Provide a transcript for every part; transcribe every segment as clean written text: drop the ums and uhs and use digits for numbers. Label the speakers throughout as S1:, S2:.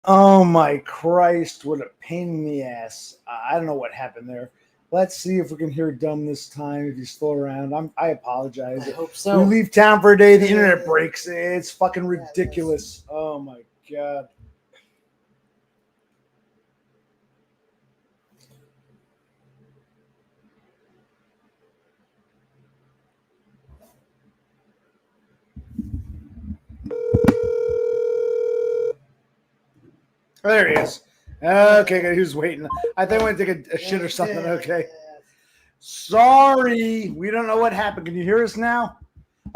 S1: Oh my Christ! What a pain in the ass. I don't know what happened there. Let's see if we can hear Dumb this time. If he's still around, I apologize.
S2: I hope
S1: We
S2: so.
S1: leave town for a day. The internet breaks. It's fucking ridiculous. Oh my god. There he is. Okay, good. He was waiting. I think I went to take a shit or something. Okay. Sorry, we don't know what happened. Can you hear us now?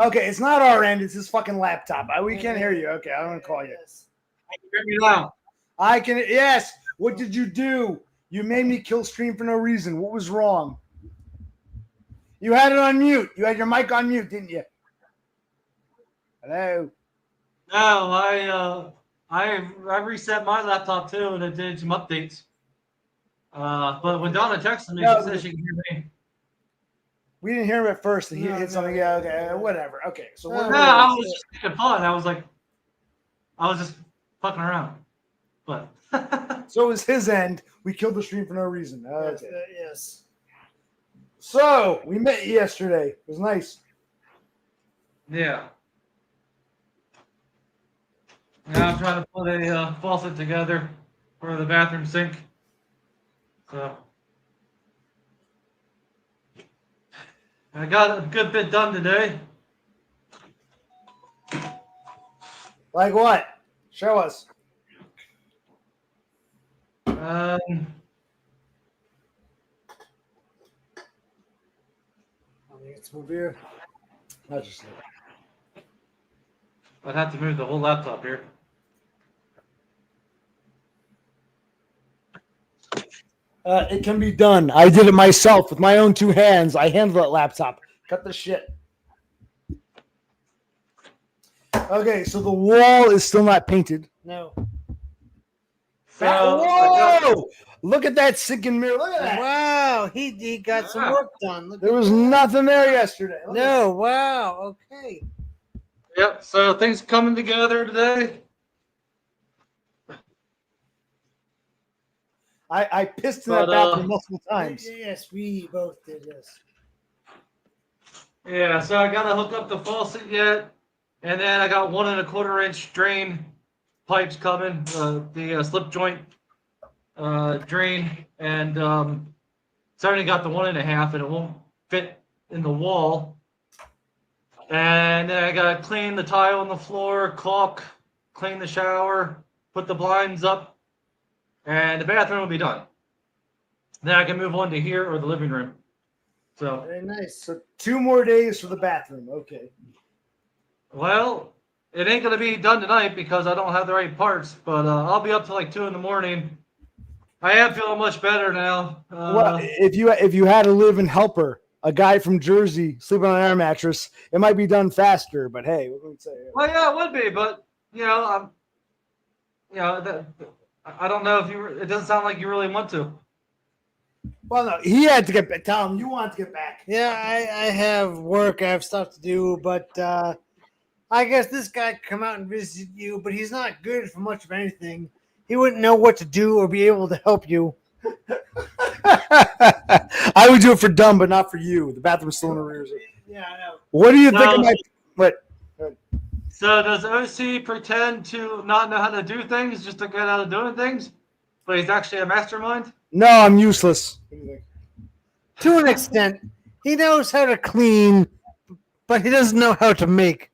S1: Okay, it's not our end. It's his fucking laptop. We can't hear you. Okay, I'm gonna call you.
S3: I can hear you now.
S1: I can. Yes. What did you do? You made me kill stream for no reason. What was wrong? You had it on mute. You had your mic on mute, didn't you? Hello.
S3: No, I reset my laptop too, and it did some updates. But when Donna texted me, she said she can hear me.
S1: We didn't hear him at first. He hit something. Yeah. Okay. Whatever. Okay. So
S3: I was just making fun. I was just fucking around. But
S1: so it was his end. We killed the stream for no reason. Okay.
S2: Yes.
S1: So we met yesterday. It was nice.
S3: Yeah. Now I'm trying to put a faucet together for the bathroom sink. So I got a good bit done today.
S1: Like what? Show us.
S2: Let's move here.
S1: I'll just.
S3: I'd have to move the whole laptop here.
S1: It can be done. I did it myself with my own two hands. I handled that laptop. Cut the shit. Okay, so the wall is still not painted.
S2: No.
S1: Whoa! Look at that sinking mirror. Look at that.
S2: Wow, he got some work done.
S1: There was nothing there yesterday.
S2: No, wow, okay.
S3: Yep, so things coming together today.
S1: I pissed in that bathroom multiple times.
S2: Yes, we both did this.
S3: Yeah, so I gotta hook up the faucet yet, and then I got 1 1/4 inch drain pipes coming, the slip joint drain, and it's already got the 1.5, and it won't fit in the wall. And then I gotta clean the tile on the floor, caulk, clean the shower, put the blinds up, and the bathroom will be done. Then I can move on to here or the living room. So
S2: very nice.
S1: So 2 more days for the bathroom. Okay.
S3: Well, it ain't gonna be done tonight because I don't have the right parts. But I'll be up to like 2 in the morning. I am feeling much better now.
S1: Well, if you had a live-in helper, a guy from Jersey sleeping on an air mattress, it might be done faster. But hey, what can we say?
S3: Well, yeah, it would be, but I don't know if you. It doesn't sound like you really want to.
S1: Well, no, he had to get back. Tell him you want to get back.
S2: Yeah, I have work. I have stuff to do, but I guess this guy could come out and visit you, but he's not good for much of anything. He wouldn't know what to do or be able to help you.
S1: I would do it for dumb, but not for you. The bathroom's still in arrears.
S2: Yeah, I know.
S1: What do you think of my? What?
S3: So does OC pretend to not know how to do things just to get out of doing things, but he's actually a mastermind?
S1: No, I'm useless.
S2: To an extent, he knows how to clean, but he doesn't know how to make.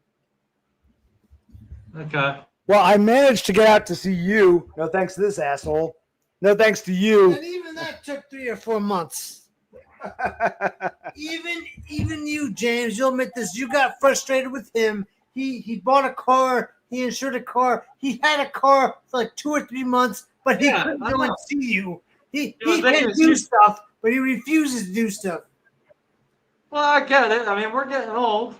S3: Okay.
S1: Well, I managed to get out to see you. No thanks to this asshole. No thanks to you.
S2: And even that took 3 or 4 months. even you, James, you'll admit this. You got frustrated with him. He bought a car. He insured a car. He had a car for like 2 or 3 months, but he couldn't go and see you. He can do stuff, but he refuses to do stuff.
S3: Well, I get it. I mean, we're getting old.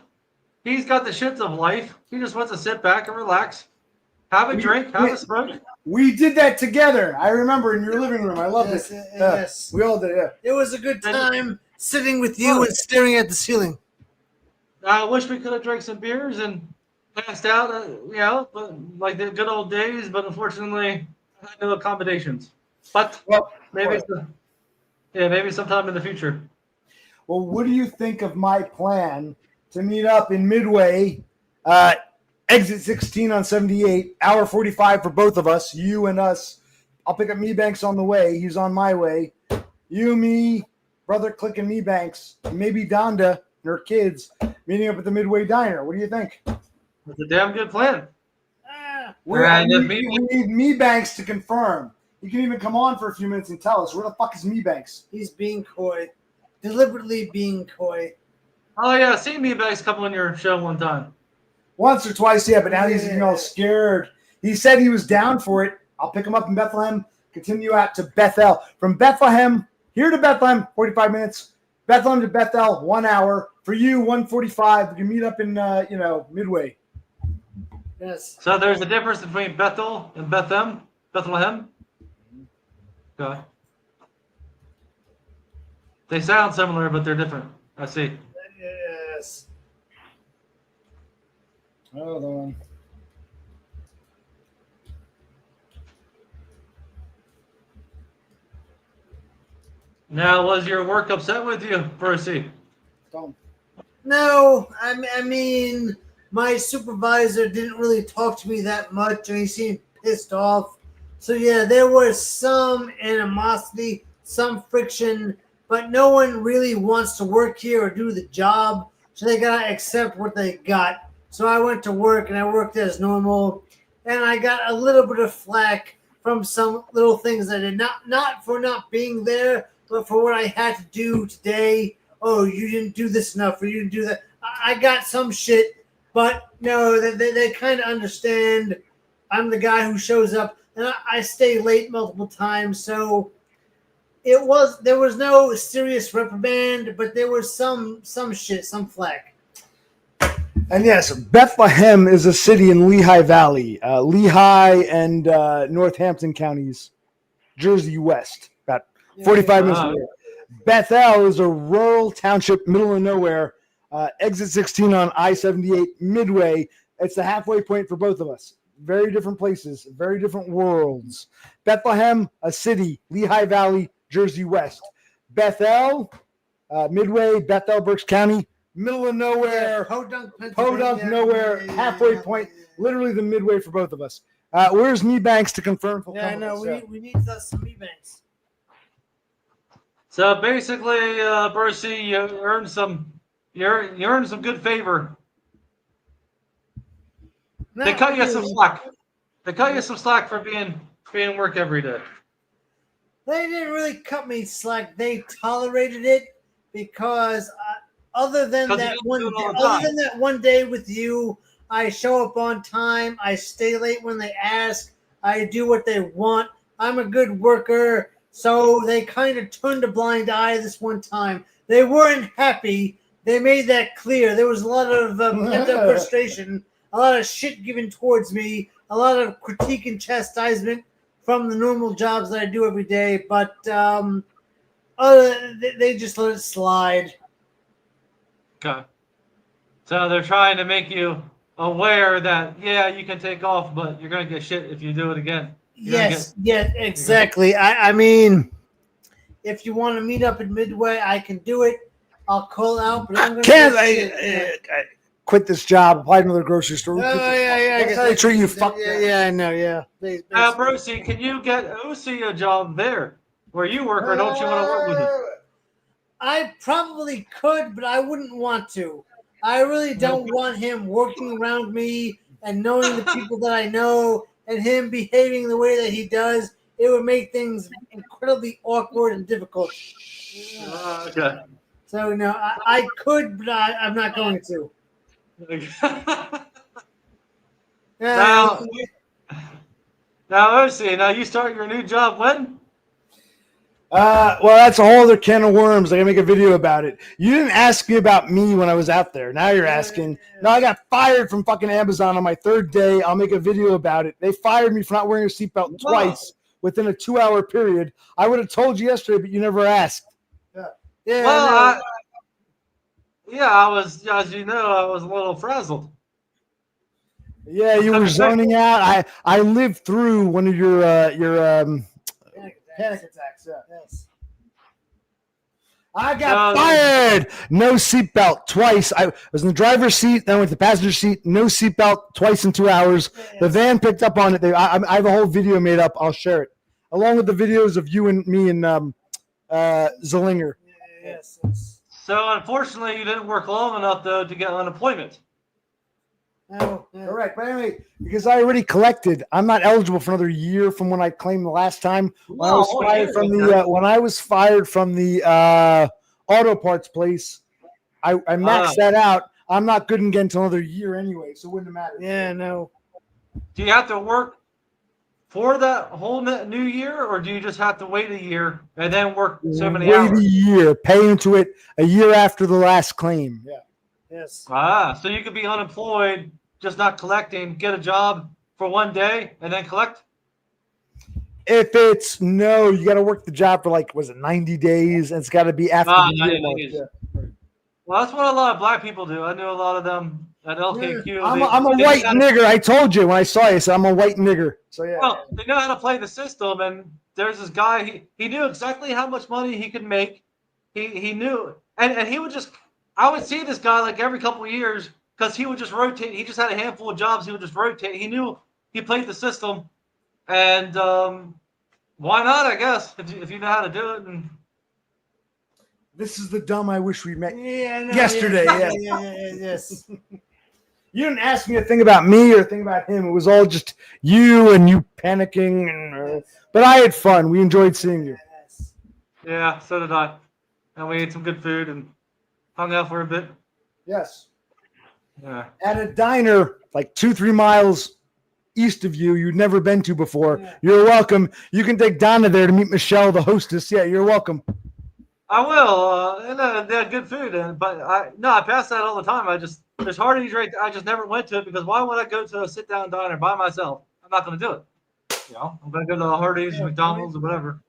S3: He's got the shits of life. He just wants to sit back and relax, have a drink, have a smoke.
S1: We did that together. I remember in your living room. I loved it.
S2: Yes.
S1: We all did it. Yeah.
S2: It was a good time sitting with you and staring at the ceiling.
S3: I wish we could have drank some beers and passed out, but like the good old days. But unfortunately, I had no accommodations, but
S1: Well,
S3: maybe, maybe sometime in the future.
S1: well, what do you think of my plan to meet up in Midway, exit 16 on 78, hour 45 for both of us, you and us. I'll pick up Me Banks on the way. He's on my way. You, me, brother Click and Me Banks, and maybe Donda and her kids meeting up at the Midway Diner. What do you think?
S3: It's a damn good plan.
S1: We need Me Banks to confirm. He can even come on for a few minutes and tell us where the fuck is Me Banks.
S2: He's being coy, deliberately being coy.
S3: Oh yeah, I seen me bags couple on your show one time.
S1: Once or twice, yeah, but now he's all scared. He said he was down for it. I'll pick him up in Bethlehem, continue out to Bethel. From Bethlehem, here to Bethlehem, 45 minutes. Bethlehem to Bethel, 1 hour. For you, 1:45. We can meet up in, Midway.
S2: Yes.
S3: So there's a difference between Bethel and Bethlehem. Okay. They sound similar, but they're different. I see.
S2: Yes.
S1: Hold on.
S3: Now, was your work upset with you, Percy?
S2: No, I mean, my supervisor didn't really talk to me that much, and he seemed pissed off. So yeah, there was some animosity, some friction, but no one really wants to work here or do the job, so they gotta accept what they got. So I went to work, and I worked as normal, and I got a little bit of flack from some little things I did, not for not being there, but for what I had to do today. Oh, you didn't do this enough, or you didn't do that. I got some shit, but no, they kind of understand. I'm the guy who shows up, and I stay late multiple times, so there was no serious reprimand, but there was some shit, some flack.
S1: And yes, Bethlehem is a city in Lehigh Valley, Lehigh and Northampton counties, Jersey West, about 45 minutes away. Bethel is a rural township, middle of nowhere, exit 16 on I-78, Midway. It's the halfway point for both of us. Very different places, very different worlds. Bethlehem, a city, Lehigh Valley, Jersey West. Bethel, Midway, Bethel, Berks County, middle of nowhere, podunk nowhere, halfway point, literally the midway for both of us. Where's Me Banks to confirm?
S2: Yeah, I know. We need some Me Banks.
S3: So basically, Percy, you earned some good favor. They cut you some slack. They cut you some slack for being work every day.
S2: They didn't really cut me slack. They tolerated it because other than that one day with you, I show up on time. I stay late when they ask. I do what they want. I'm a good worker. So they kind of turned a blind eye this one time. They weren't happy. They made that clear. There was a lot of pent-up frustration, a lot of shit given towards me, a lot of critique and chastisement from the normal jobs that I do every day. But they just let it slide.
S3: Okay. So they're trying to make you aware that, yeah, you can take off, but you're going to get shit if you do it again.
S2: Yes, exactly. I mean, if you want to meet up in Midway, I can do it. I'll call out, but I'm going to
S1: I quit this job, apply to another grocery store.
S2: That's
S1: how they treat you. Fuck
S2: yeah, I know, yeah.
S3: Brucey, can you get Uzi a job there where you work, or don't you want to work with him?
S2: I probably could, but I wouldn't want to. I really don't want him working around me and knowing the people that I know and him behaving the way that he does. It would make things incredibly awkward and difficult.
S3: Okay.
S2: So, no, I could, but I'm not going to.
S3: Now, Uzi, now you start your new job when?
S1: Well, that's a whole other can of worms. I gotta make a video about it. You didn't ask me about me when I was out there. Now you're asking. No, I got fired from fucking Amazon on my third day. I'll make a video about it. They fired me for not wearing a seatbelt twice within a 2-hour period. I would have told you yesterday, but you never asked.
S2: Yeah.
S3: Well, I was, as you know, I was a little frazzled.
S1: Yeah, you were zoning out. I lived through one of your panic attacks. Yeah.
S2: Yes.
S1: I got fired. No seatbelt twice. I was in the driver's seat, then I went to the passenger seat. No seatbelt twice in 2 hours. The van picked up on it. I have a whole video made up. I'll share it along with the videos of you and me and Zillinger.
S2: Yes.
S3: So unfortunately, you didn't work long enough though to get unemployment.
S2: Oh, yeah.
S1: Correct. But anyway, because I already collected, I'm not eligible for another year from when I claimed the last time. When I was fired from the auto parts place, I maxed that out. I'm not good again until another year anyway, so it wouldn't have mattered.
S2: Yeah, no.
S3: Do you have to work for that whole new year, or do you just have to wait a year and then work so many hours?
S1: Wait a year, pay into it a year after the last claim. Yeah.
S2: Yes.
S3: So you could be unemployed, just not collecting, get a job for one day, and then collect?
S1: If it's no, you got to work the job for was it 90 days, and it's got to be after the year mark. Yeah.
S3: Well, that's what a lot of black people do. I knew a lot of them at LKQ.
S1: I'm a white nigger. I told you when I saw you, I said I'm a white nigger. So yeah.
S3: Well, they know how to play the system, and there's this guy. He knew exactly how much money he could make. He knew, and he would just. I would see this guy every couple of years because he would just rotate. He just had a handful of jobs. He would just rotate. He knew he played the system, and why not? I guess if you know how to do it. And
S1: this is the dumb I wish we met
S2: yesterday.
S1: Yes. You didn't ask me a thing about me or a thing about him. It was all just you and you panicking. But I had fun. We enjoyed seeing you.
S3: Yeah, so did I. And we ate some good food and hung out for a bit.
S1: Yes.
S3: Yeah.
S1: At a diner 2-3 miles east of you, you'd never been to before. Yeah. You're welcome. You can take Donna there to meet Michelle, the hostess. Yeah, you're welcome.
S3: I will. And they had good food, but I pass that all the time. There's Hardee's right there. I just never went to it because why would I go to a sit down diner by myself? I'm not going to do it. I'm going to go to the Hardee's, McDonald's, or whatever.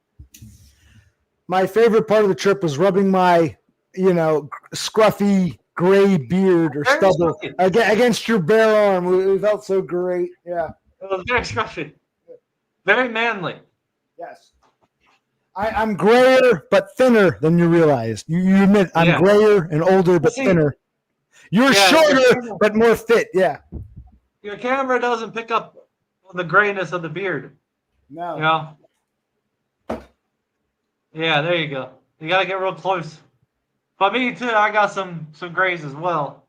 S3: My
S1: favorite part of the trip was rubbing my, scruffy gray beard or stubble against your bare arm. It felt so great. Yeah.
S3: It was very scruffy. Very manly.
S1: Yes. I'm grayer but thinner than you realize. You admit I'm grayer and older but thinner. You're shorter but more fit. Yeah.
S3: Your camera doesn't pick up the grayness of the beard.
S1: No.
S3: Yeah, there you go. You got to get real close. But me too, I got some grays as well.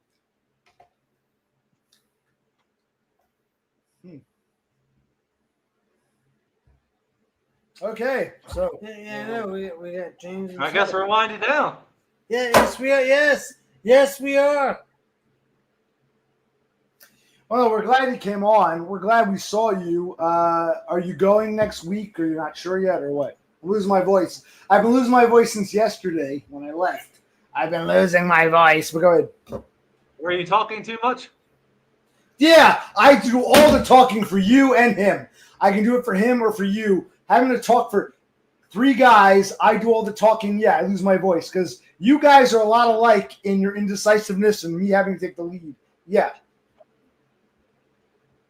S1: Okay, so
S2: we got James.
S3: I guess we're winding down.
S2: Yeah, yes we are. Yes we are.
S1: Well, we're glad you came on. We're glad we saw you. Are you going next week, or you're not sure yet, or what? I'm losing my voice. I've been losing my voice since yesterday when I left. I've been losing my voice. But go ahead.
S3: Were you talking too much?
S1: Yeah, I do all the talking for you and him. I can do it for him or for you. Having to talk for 3 guys, I do all the talking. Yeah, I lose my voice because you guys are a lot alike in your indecisiveness and me having to take the lead. Yeah.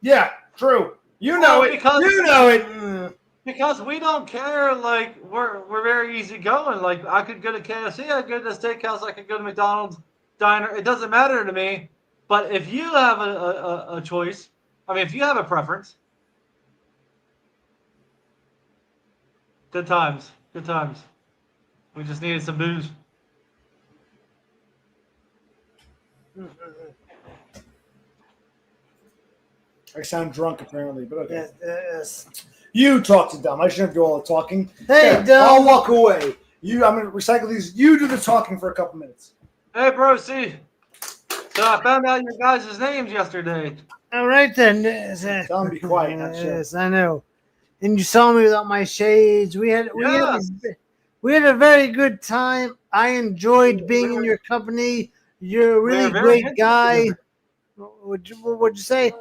S1: Yeah, true. You know it. You know it.
S3: Because we don't care. We're very easygoing. I could go to KFC, I could go to the steakhouse, I could go to McDonald's diner. It doesn't matter to me. But if you have a choice, if you have a preference. Good times. Good times. We just needed some booze.
S1: I sound drunk apparently, but okay.
S2: Yes.
S1: You talk to Dom. I shouldn't do all the talking.
S2: Hey, Dom.
S1: I'll walk away. I'm going to recycle these. You do the talking for a couple minutes.
S3: Hey, bro, see. So I found out your guys' names yesterday.
S2: All right, then.
S1: Tell him to be quiet.
S2: Yes, I know. And you saw me without my shades. We had a very good time. I enjoyed being in your company. You're a really great guy. What'd you say?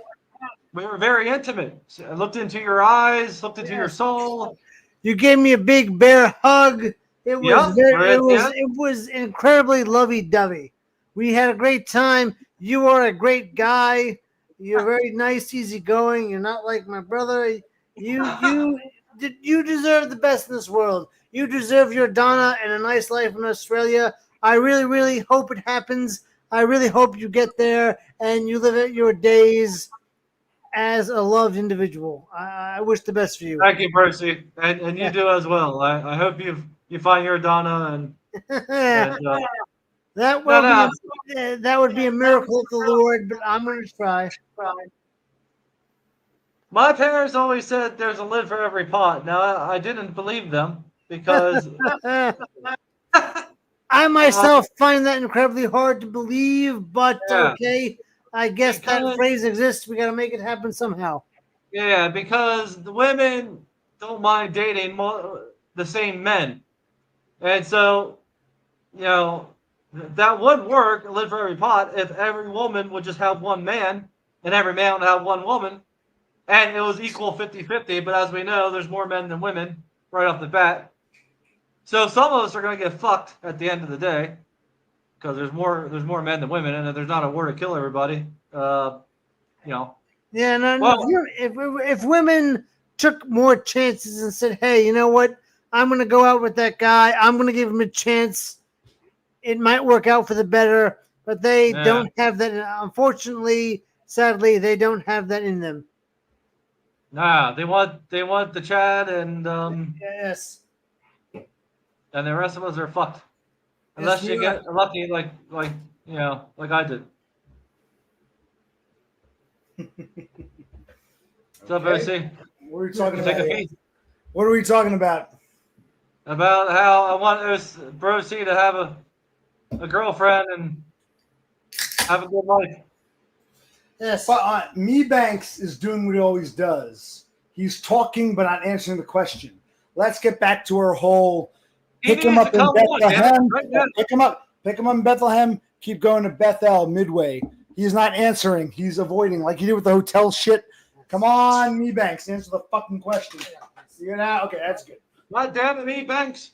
S3: We were very intimate. I looked into your eyes, looked into your soul.
S2: You gave me a big bear hug. It was incredibly lovey-dovey. We had a great time. You are a great guy. You're very nice, easygoing. You're not like my brother. You deserve the best in this world. You deserve your Donna and a nice life in Australia. I really, really hope it happens. I really hope you get there and you live out your days as a loved individual. I wish the best for you.
S3: Thank you, Percy, and you
S2: Yeah.
S3: do as well. I hope you find your Donna and
S2: That
S3: no,
S2: will
S3: no,
S2: that would be a miracle of the Lord, but I'm going to try.
S3: my parents always said there's a lid for every pot. Now I didn't believe them because
S2: I myself find that incredibly hard to believe, but
S3: yeah,
S2: okay. I guess that
S3: because
S2: phrase exists. We got to make it happen somehow.
S3: yeah, because the women don't mind dating the same men, and so you know that would work, a lid for every pot, if every woman would just have one man and every man would have one woman. And it was equal 50-50, but as we know, there's more men than women right off the bat. So some of us are going to get fucked at the end of the day because there's more men than women, and there's not a war to kill everybody. You know.
S2: Yeah, no,
S3: Well,
S2: if women took more chances and said, "Hey, you know what? I'm going to go out with that guy. I'm going to give him a chance. It might work out for the better." But they
S3: yeah.
S2: don't have that. Unfortunately, sadly, they don't have that in them.
S3: Nah, they want the Chad and
S2: Yes.
S3: the rest of us are fucked.
S2: Yes,
S3: Unless
S2: we
S3: you
S2: are.
S3: get lucky like like I did. What's up, OC?
S1: What are we talking
S3: Take
S1: about?
S3: a
S1: here?
S3: peek
S1: What are we talking about?
S3: about how I want Bro C to have a girlfriend and have a good life.
S2: Yes.
S1: But Me Banks is doing what he always does. He's talking but not answering the question. Let's get back to our whole
S3: He
S1: pick him
S3: needs
S1: up
S3: to
S1: in
S3: come on, damn it,
S1: Bethlehem.
S3: right now.
S1: Pick him up in Bethlehem. Keep going to Bethel Midway. He's not answering. He's avoiding like he did with the hotel shit. Come on, Me Banks, answer the fucking question. You know? Okay, that's good.
S3: God damn it, me, Banks.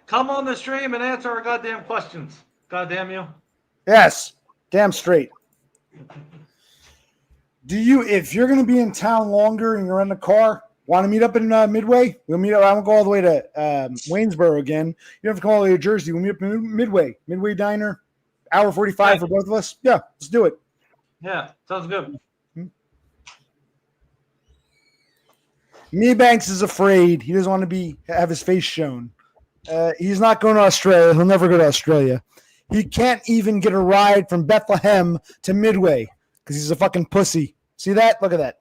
S3: Come on the stream and answer our goddamn questions. God damn you.
S1: Yes, damn straight. If you're going to be in town longer and you're in the car, want to meet up in Midway? We'll meet up. I won't go all the way to Waynesboro again. You don't have to come all the way to Jersey. We'll meet up in Midway Diner. Hour 45 for both of us. Yeah, let's do it.
S3: Yeah, sounds good.
S1: Me Banks is afraid. He doesn't want to have his face shown. He's not going to Australia. He'll never go to Australia. He can't even get a ride from Bethlehem to Midway because he's a fucking pussy. See that? Look at that.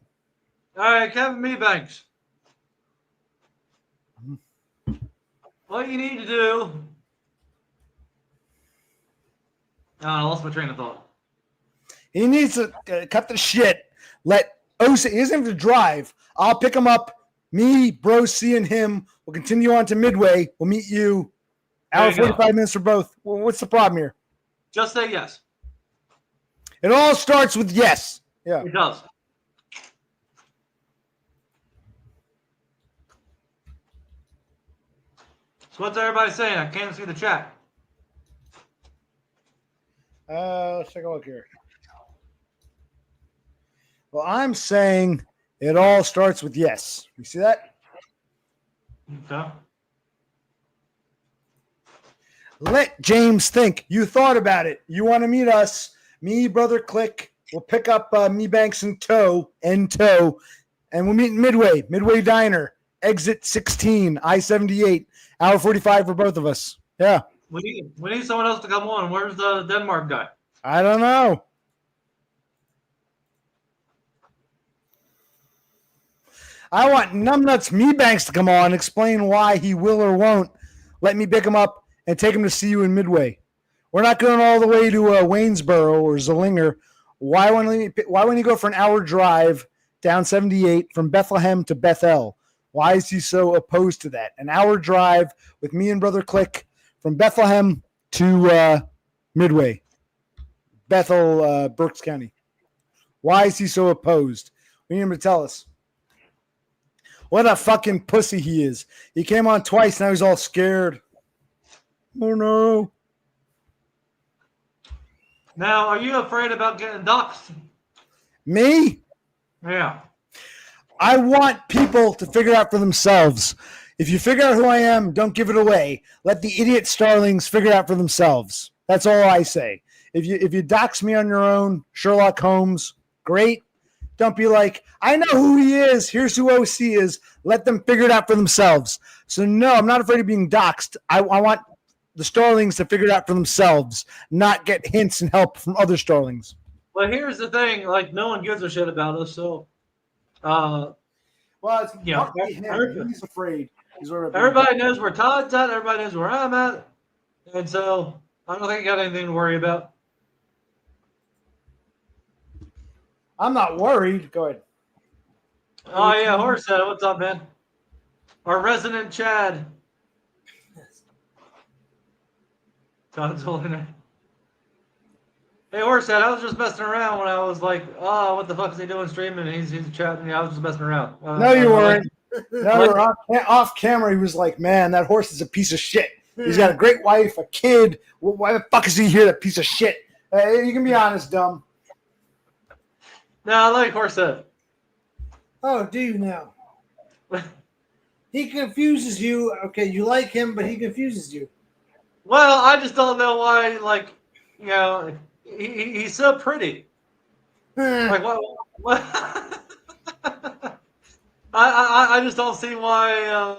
S3: All right, Kevin Me Banks. What you need to do. I lost my train of thought.
S1: He needs to cut the shit. Let OC, he doesn't have to drive. I'll pick him up. Me, Bro C, and him will continue on to Midway. We'll meet you. Hour 45 minutes for both. Well, what's the problem here?
S3: Just say yes.
S1: It all starts with yes. Yeah.
S3: It does. So what's everybody saying? I can't see the chat.
S1: Let's take a look here. Well, I'm saying it all starts with yes. You see that?
S3: Okay.
S1: Let James think. You thought about it. You want to meet us. Me, Brother Click. We'll pick up Me Banks in tow, and we'll meet in Midway Diner, exit 16, I-78, hour 45 for both of us. Yeah.
S3: We need someone else to come on. Where's the Denmark guy?
S1: I don't know. I want Numbnuts Me Banks to come on, explain why he will or won't let me pick him up and take him to see you in Midway. We're not going all the way to Waynesboro or Zillinger. Why wouldn't he go for an hour drive down 78 from Bethlehem to Bethel? Why is he so opposed to that? An hour drive with me and Brother Click from Bethlehem to Midway, Bethel, Berks County. Why is he so opposed? We need him to tell us. What a fucking pussy he is. He came on twice. Now he's all scared. Oh, no.
S3: Now, are you afraid about getting doxxed?
S1: Me?
S3: Yeah.
S1: I want people to figure out for themselves. If you figure out who I am, don't give it away. Let the idiot starlings figure it out for themselves. That's all I say. If you dox me on your own, Sherlock Holmes, great. Don't be like, I know who he is. Here's who OC is. Let them figure it out for themselves. So no, I'm not afraid of being doxxed. I want the starlings to figure it out for themselves, not get hints and help from other starlings.
S3: Well, here's the thing. Like, no one gives a shit about us, so...
S1: Well, it's
S3: Yeah.
S1: partly him. He's afraid.
S3: Everybody knows where Todd's at. Everybody knows where I'm at. And so I don't think I got anything to worry about.
S1: I'm not worried. Go ahead.
S3: Oh, yeah. Horsehead. What's up, man? Our resident Chad. Todd's holding it. Hey, Horsehead, I was just messing around when I was like, oh, what the fuck is he doing streaming? And he's chatting. Yeah, I was just messing around.
S1: No, you weren't. No, you were off camera. He was like, man, that horse is a piece of shit. He's got a great wife, a kid. Why the fuck is he here, that piece of shit? You can be honest, dumb.
S3: No, I like Horsehead.
S2: Oh, do you now? He confuses you. Okay, you like him, but he confuses you.
S3: Well, I just don't know why, like, you know, he's so pretty. Like, what? I just don't see why,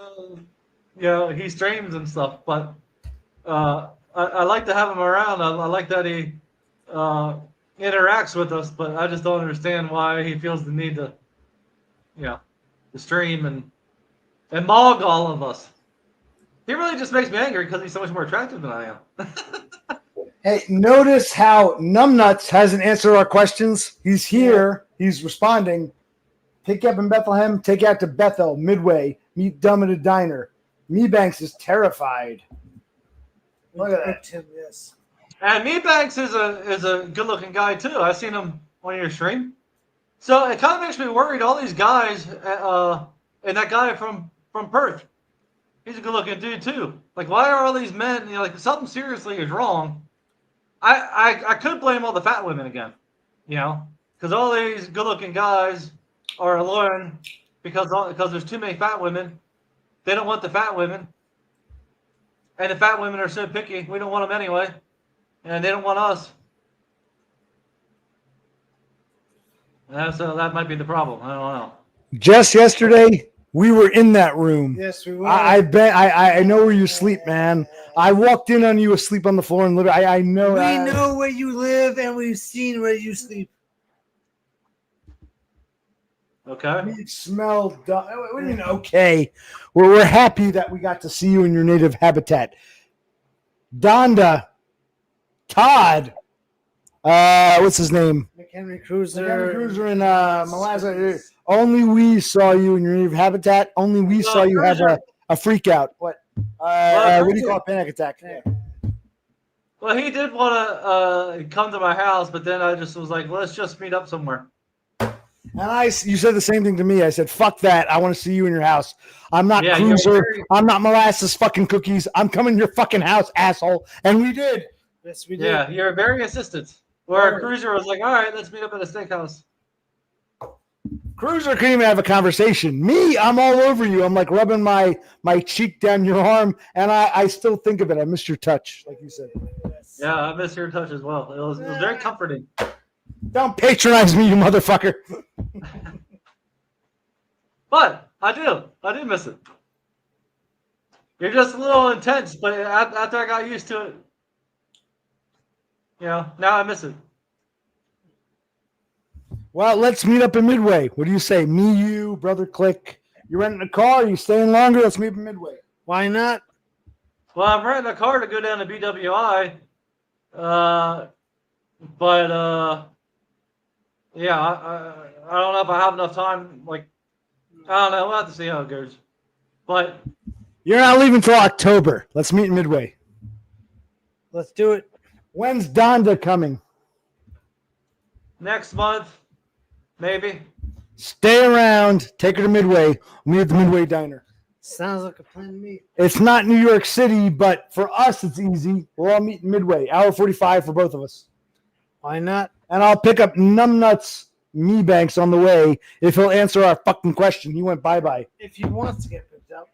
S3: you know, he streams and stuff. But I like to have him around. I like that he interacts with us. But I just don't understand why he feels the need to, you know, to stream and mog all of us. He really just makes me angry because he's so much more attractive than I am.
S1: Hey, notice how Numbnuts hasn't answered our questions. He's here. He's responding. Take you up in Bethlehem. Take you out to Bethel, Midway. Meet Dumb at a diner. Mebanks is terrified. Look at that.
S2: Him, yes.
S3: And Mebanks is a good-looking guy, too. I've seen him on your stream. So it kind of makes me worried, all these guys, and that guy from Perth. He's a good-looking dude, too. Like, why are all these men, you know, like, something seriously is wrong. I could blame all the fat women again, you know, because all these good-looking guys are alone because there's too many fat women. They don't want the fat women. And the fat women are so picky. We don't want them anyway. And they don't want us. So that might be the problem. I don't know.
S1: Just yesterday, we were in that room.
S2: Yes, we were.
S1: I bet I know where you sleep, man. I walked in on you asleep on the floor and literally I know.
S2: We know where you live and we've seen where you sleep.
S3: Okay.
S1: We smell. What do you mean? Okay, we're happy that we got to see you in your native habitat. Donda, Todd, what's his name?
S2: McHenry Cruiser.
S1: McHenry Cruiser in Malazza. Only we saw you in your native habitat. Only we saw you have a freak out. What? What do you call a panic attack? Yeah.
S3: Well, he did want to come to my house, but then I just was like, let's just meet up somewhere.
S1: And you said the same thing to me. I said, fuck that. I want to see you in your house. I'm not Cruiser. I'm not molasses fucking cookies. I'm coming to your fucking house, asshole. And we did.
S2: Yes, we did.
S3: Yeah, you're very insistent. Where a Cruiser was like, all right, let's meet up at a steakhouse.
S1: Cruiser couldn't even have a conversation. Me, I'm all over you. I'm like rubbing my cheek down your arm, and I still think of it. I miss your touch, like you said.
S3: Yeah, I miss your touch as well. It was very comforting.
S1: Don't patronize me, you motherfucker.
S3: But I do miss it. You're just a little intense, but after I got used to it, you know, now I miss it.
S1: Well, let's meet up in Midway. What do you say? Me, you, brother Click. You renting a car? You staying longer? Let's meet up in Midway.
S2: Why not?
S3: Well, I'm renting a car to go down to BWI. But yeah, I don't know if I have enough time. Like, I don't know. We'll have to see how it goes. But
S1: you're not leaving till October. Let's meet in Midway.
S2: Let's do it.
S1: When's Donda coming?
S3: Next month, maybe.
S1: Stay around. Take her to Midway. Meet at the Midway Diner.
S2: Sounds like a plan to me.
S1: It's not New York City, but for us, it's easy. We'll all meet in Midway. Hour 45 for both of us.
S2: Why not?
S1: And I'll pick up Numbnuts Me Banks on the way if he'll answer our fucking question. He went bye-bye.
S2: If he wants to get picked up.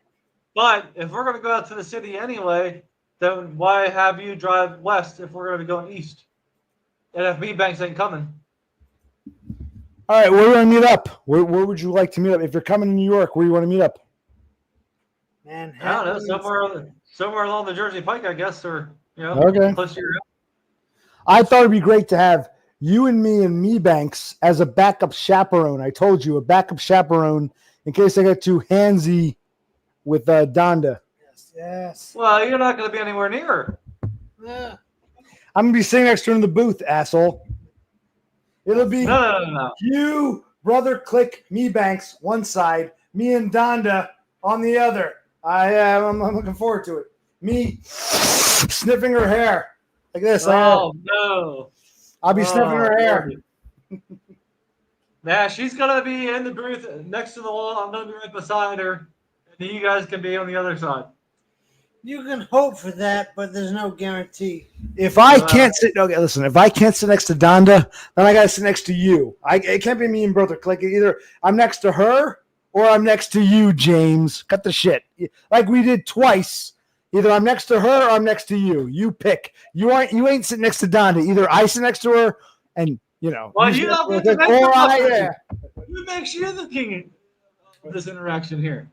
S3: But if we're going to go out to the city anyway, then why have you drive west if we're going to be going east? And if Meatbanks ain't coming.
S1: All right, where do we want to meet up? Where would you like to meet up? If you're coming to New York, where do you want to meet up?
S2: Man,
S3: I don't know, somewhere along the Jersey Pike, I guess, or
S1: Okay.
S3: close to your house.
S1: I thought it'd be great to have you and me and Me Banks as a backup chaperone. I told you, a backup chaperone in case I get too handsy with Donda.
S2: Yes.
S3: Well, you're not going to be anywhere near her.
S2: Yeah.
S1: I'm going to be sitting next to her in the booth, asshole. It'll be
S3: No.
S1: you, Brother Click, Me Banks, one side, me and Donda on the other. I'm looking forward to it. Me sniffing her hair like this.
S3: Oh, no.
S1: I'll be sniffing her hair.
S3: Nah, she's going to be in the booth next to the wall. I'm going to be right beside her. And you guys can be on the other side.
S2: You can hope for that, but there's no guarantee.
S1: If I can't sit, okay, listen. If I can't sit next to Donda, then I gotta sit next to you. It can't be me and Brother Click. Either I'm next to her or I'm next to you, James. Cut the shit. Like we did twice. Either I'm next to her or I'm next to you. You pick. You ain't sitting next to Donda. Either I sit next to her, and
S3: Well, you don't get to make the
S1: yeah.
S3: Who makes you the king of this interaction here?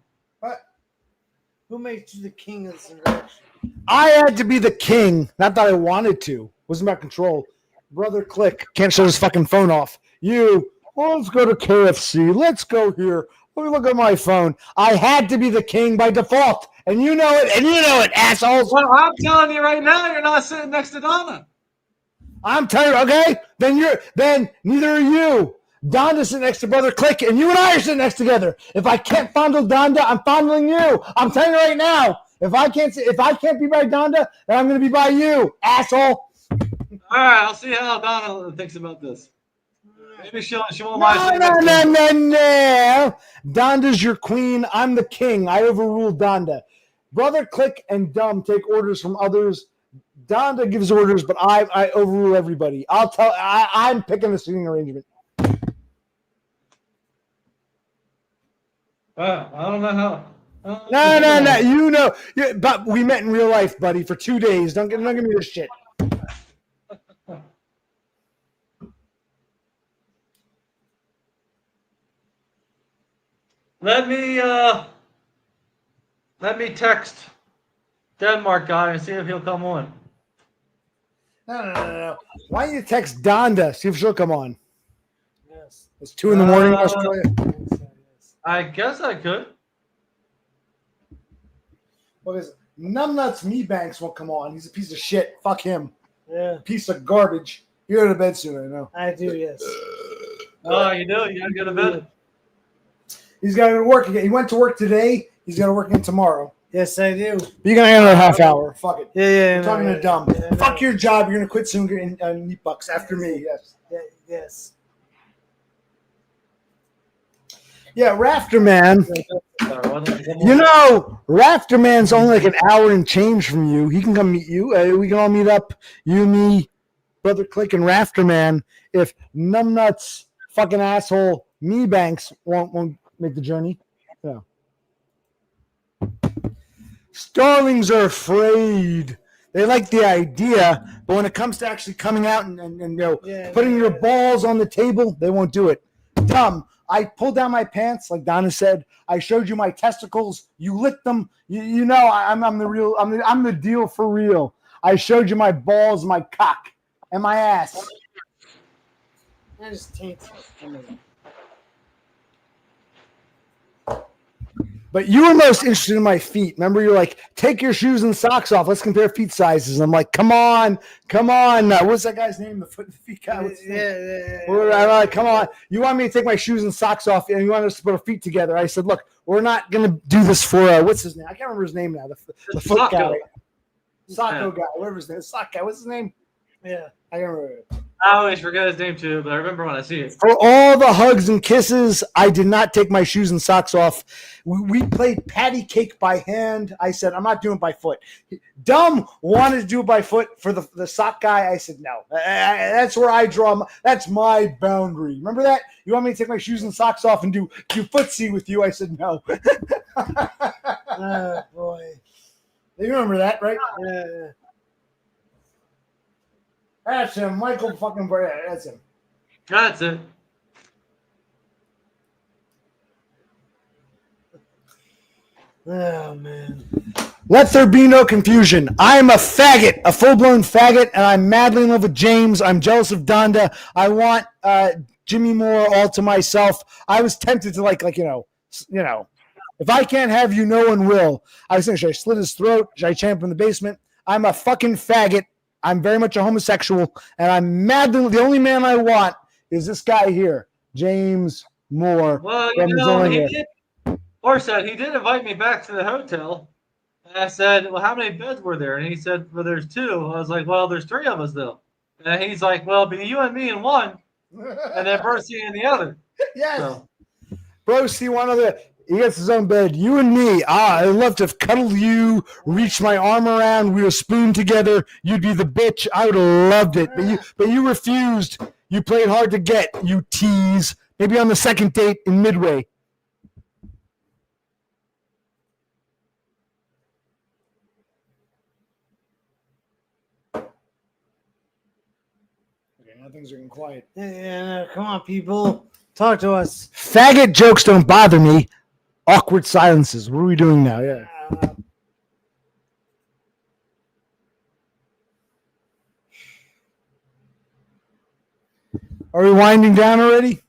S2: Who makes you the king of this interaction?
S1: I had to be the king. Not that I wanted to. Wasn't about control. Brother Click can't shut his fucking phone off. Let's go to KFC. Let's go here. Let me look at my phone. I had to be the king by default. And you know it, assholes.
S3: Well, I'm telling you right now, you're not sitting next to Donna.
S1: I'm telling you, okay? Then neither are you. Donda's sitting next to Brother Click, and you and I are sitting next together. If I can't fondle Donda, I'm fondling you. I'm telling you right now. If I can't be by Donda, then I'm going to be by you, asshole.
S3: All right, I'll see how Donna thinks about this. Maybe she won't mind.
S1: No. Donda's your queen. I'm the king. I overrule Donda. Brother Click and DUM take orders from others. Donda gives orders, but I overrule everybody. I'm picking the seating arrangement.
S3: I don't know how.
S1: No. But we met in real life, buddy, for 2 days. Don't give me this shit.
S3: Let me text Denmark guy and see if he'll come on.
S1: No. Why don't you text Donda? See if she'll come on.
S2: Yes.
S1: It's 2 a.m. in Australia.
S3: I guess I could.
S1: Well, because Numbnuts Me Banks won't come on. He's a piece of shit. Fuck him.
S2: Yeah.
S1: Piece of garbage. You're to bed soon, I know.
S2: I do, yes.
S3: Oh, you do? You gotta go to bed?
S1: He's got to go to work again. He went to work today. He's got to work again tomorrow.
S2: Yes, I do.
S1: You're going to have another half hour. Fuck it.
S2: Yeah.
S1: I'm talking to DUM.
S2: Yeah,
S1: Fuck your job. You're going to quit soon getting meat bucks after me. Yes.
S2: Yes.
S1: Yeah, Rafter Man. Rafter Man's only like an hour and change from you. He can come meet you. We can all meet up. You, me, Brother Click, and Rafter Man. If Numbnuts, fucking asshole, Me Banks won't make the journey. Yeah. Starlings are afraid. They like the idea, but when it comes to actually coming out and putting your balls on the table, they won't do it. DUM. I pulled down my pants, like Donna said. I showed you my testicles. You licked them. You know I'm the real. I'm the deal for real. I showed you my balls, my cock, and my ass.
S2: I just tainted.
S1: But you were most interested in my feet. Remember, you're like, take your shoes and socks off. Let's compare feet sizes. I'm like, come on. What's that guy's name? The feet guy. What's his name? I'm like, come on. You want me to take my shoes and socks off, and you want us to put our feet together? I said, look, we're not gonna do this for what's his name? I can't remember his name now. The foot guy, Socko guy, whatever his name. Sock guy. What's his name?
S2: Yeah,
S1: I can't remember.
S3: I always forget his name too, but I remember when I see it.
S1: For all the hugs and kisses, I did not take my shoes and socks off. We played patty cake by hand. I said, I'm not doing it by foot. DUM wanted to do it by foot for the sock guy. I said, no. That's where I draw. That's my boundary. Remember that? You want me to take my shoes and socks off and do footsie with you? I said, no.
S2: Oh, boy.
S1: You remember that, right?
S2: Yeah.
S1: That's him. Michael fucking Bray. That's him.
S3: That's it.
S2: Oh, man.
S1: Let there be no confusion. I am a faggot, a full-blown faggot, and I'm madly in love with James. I'm jealous of Donda. I want Jimmy Moore all to myself. I was tempted to like you know, if I can't have you, no one will. I was thinking, should I slit his throat? Should I champ him in the basement? I'm a fucking faggot. I'm very much a homosexual, and I'm madly the only man I want is this guy here, James Moore.
S3: Well, he did. Orset, he did invite me back to the hotel. And I said, well, how many beds were there? And he said, well, there's 2. I was like, well, there's 3 of us, though. And he's like, well, be you and me in one, and then Percy in the other.
S1: Yes.
S3: So.
S1: Bro, see one other. He gets his own bed. You and me. I'd love to have cuddled you, reach my arm around. We were spooned together. You'd be the bitch. I would have loved it. But you refused. You played hard to get, you tease. Maybe on the second date in Midway. Okay, now things are getting quiet.
S2: Yeah, come on, people. Talk to us.
S1: Faggot jokes don't bother me. Awkward silences. What are we doing now? Yeah. Are we winding down already?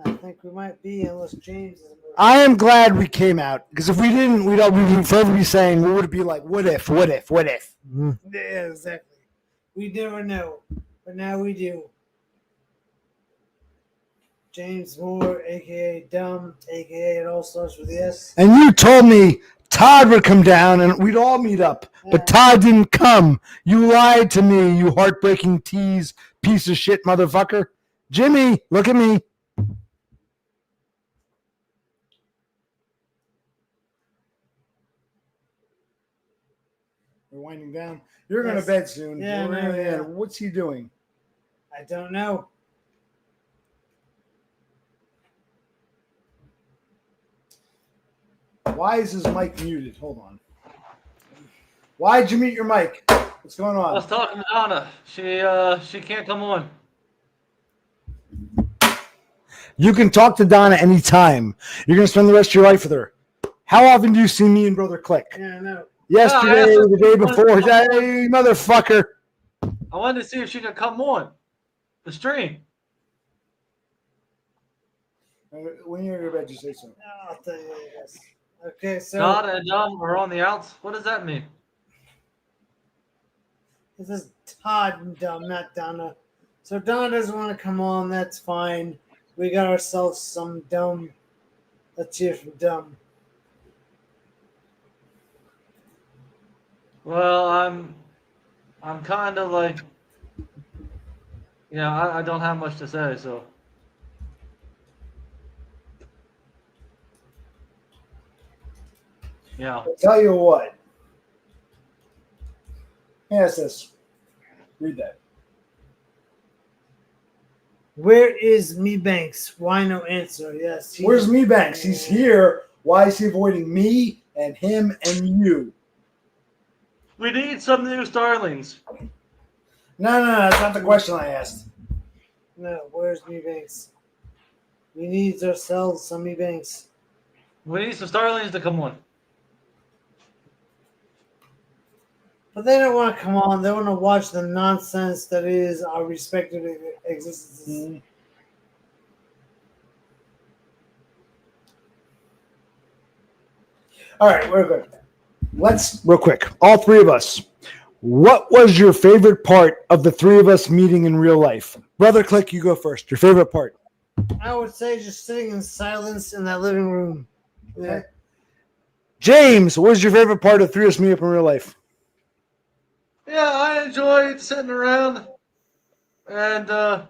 S2: I think we might be, unless James is.
S1: I am glad we came out, because if we didn't, we would forever be saying, what would it be like? What if? What if? What if?
S2: Yeah, exactly. We never know, but now we do. James Moore, a.k.a. DUM, a.k.a. It All Starts With S.
S1: And you told me Todd would come down and we'd all meet up, but Todd didn't come. You lied to me, you heartbreaking tease, piece of shit motherfucker. Jimmy, look at me. We're winding down. You're going to bed soon.
S2: Yeah,
S1: What's he doing?
S2: I don't know.
S1: Why is his mic muted? Hold on. Why'd you mute your mic? What's going on?
S3: I was talking to Donna. She can't come on.
S1: You can talk to Donna anytime. You're going to spend the rest of your life with her. How often do you see me and Brother Click?
S2: Yeah, no.
S1: Yesterday, the day before. Hey, motherfucker.
S3: I wanted to see if she could come on the stream.
S1: When you're in your bed, you say so.
S2: I'll tell you this. Okay, so
S3: Donna and Dom are on the outs. What does that mean?
S2: this is Todd and DUM, not Donna. So Donna doesn't want to come on. That's fine. We got ourselves some DUM. Let's hear from DUM.
S3: Well, I'm kind of like, I don't have much to say, so. Yeah.
S1: I'll tell you what. Yes, this. Read that.
S2: Where is Me Banks? Why no answer? Yes.
S1: Where's Me Banks? He's here. Why is he avoiding me and him and you?
S3: We need some new starlings.
S1: No, that's not the question I asked.
S2: No, where's Me Banks? We need ourselves some Me Banks.
S3: We need some starlings to come on.
S2: But they don't want to come on. They want to watch the nonsense that is our respective existences.
S1: Mm-hmm. All right, we're good. Let's, real quick, all three of us. What was your favorite part of the three of us meeting in real life? Brother Click, you go first. Your favorite part?
S2: I would say just sitting in silence in that living room. Yeah.
S1: James, what was your favorite part of three of us meeting up in real life?
S3: Yeah, I enjoyed sitting around and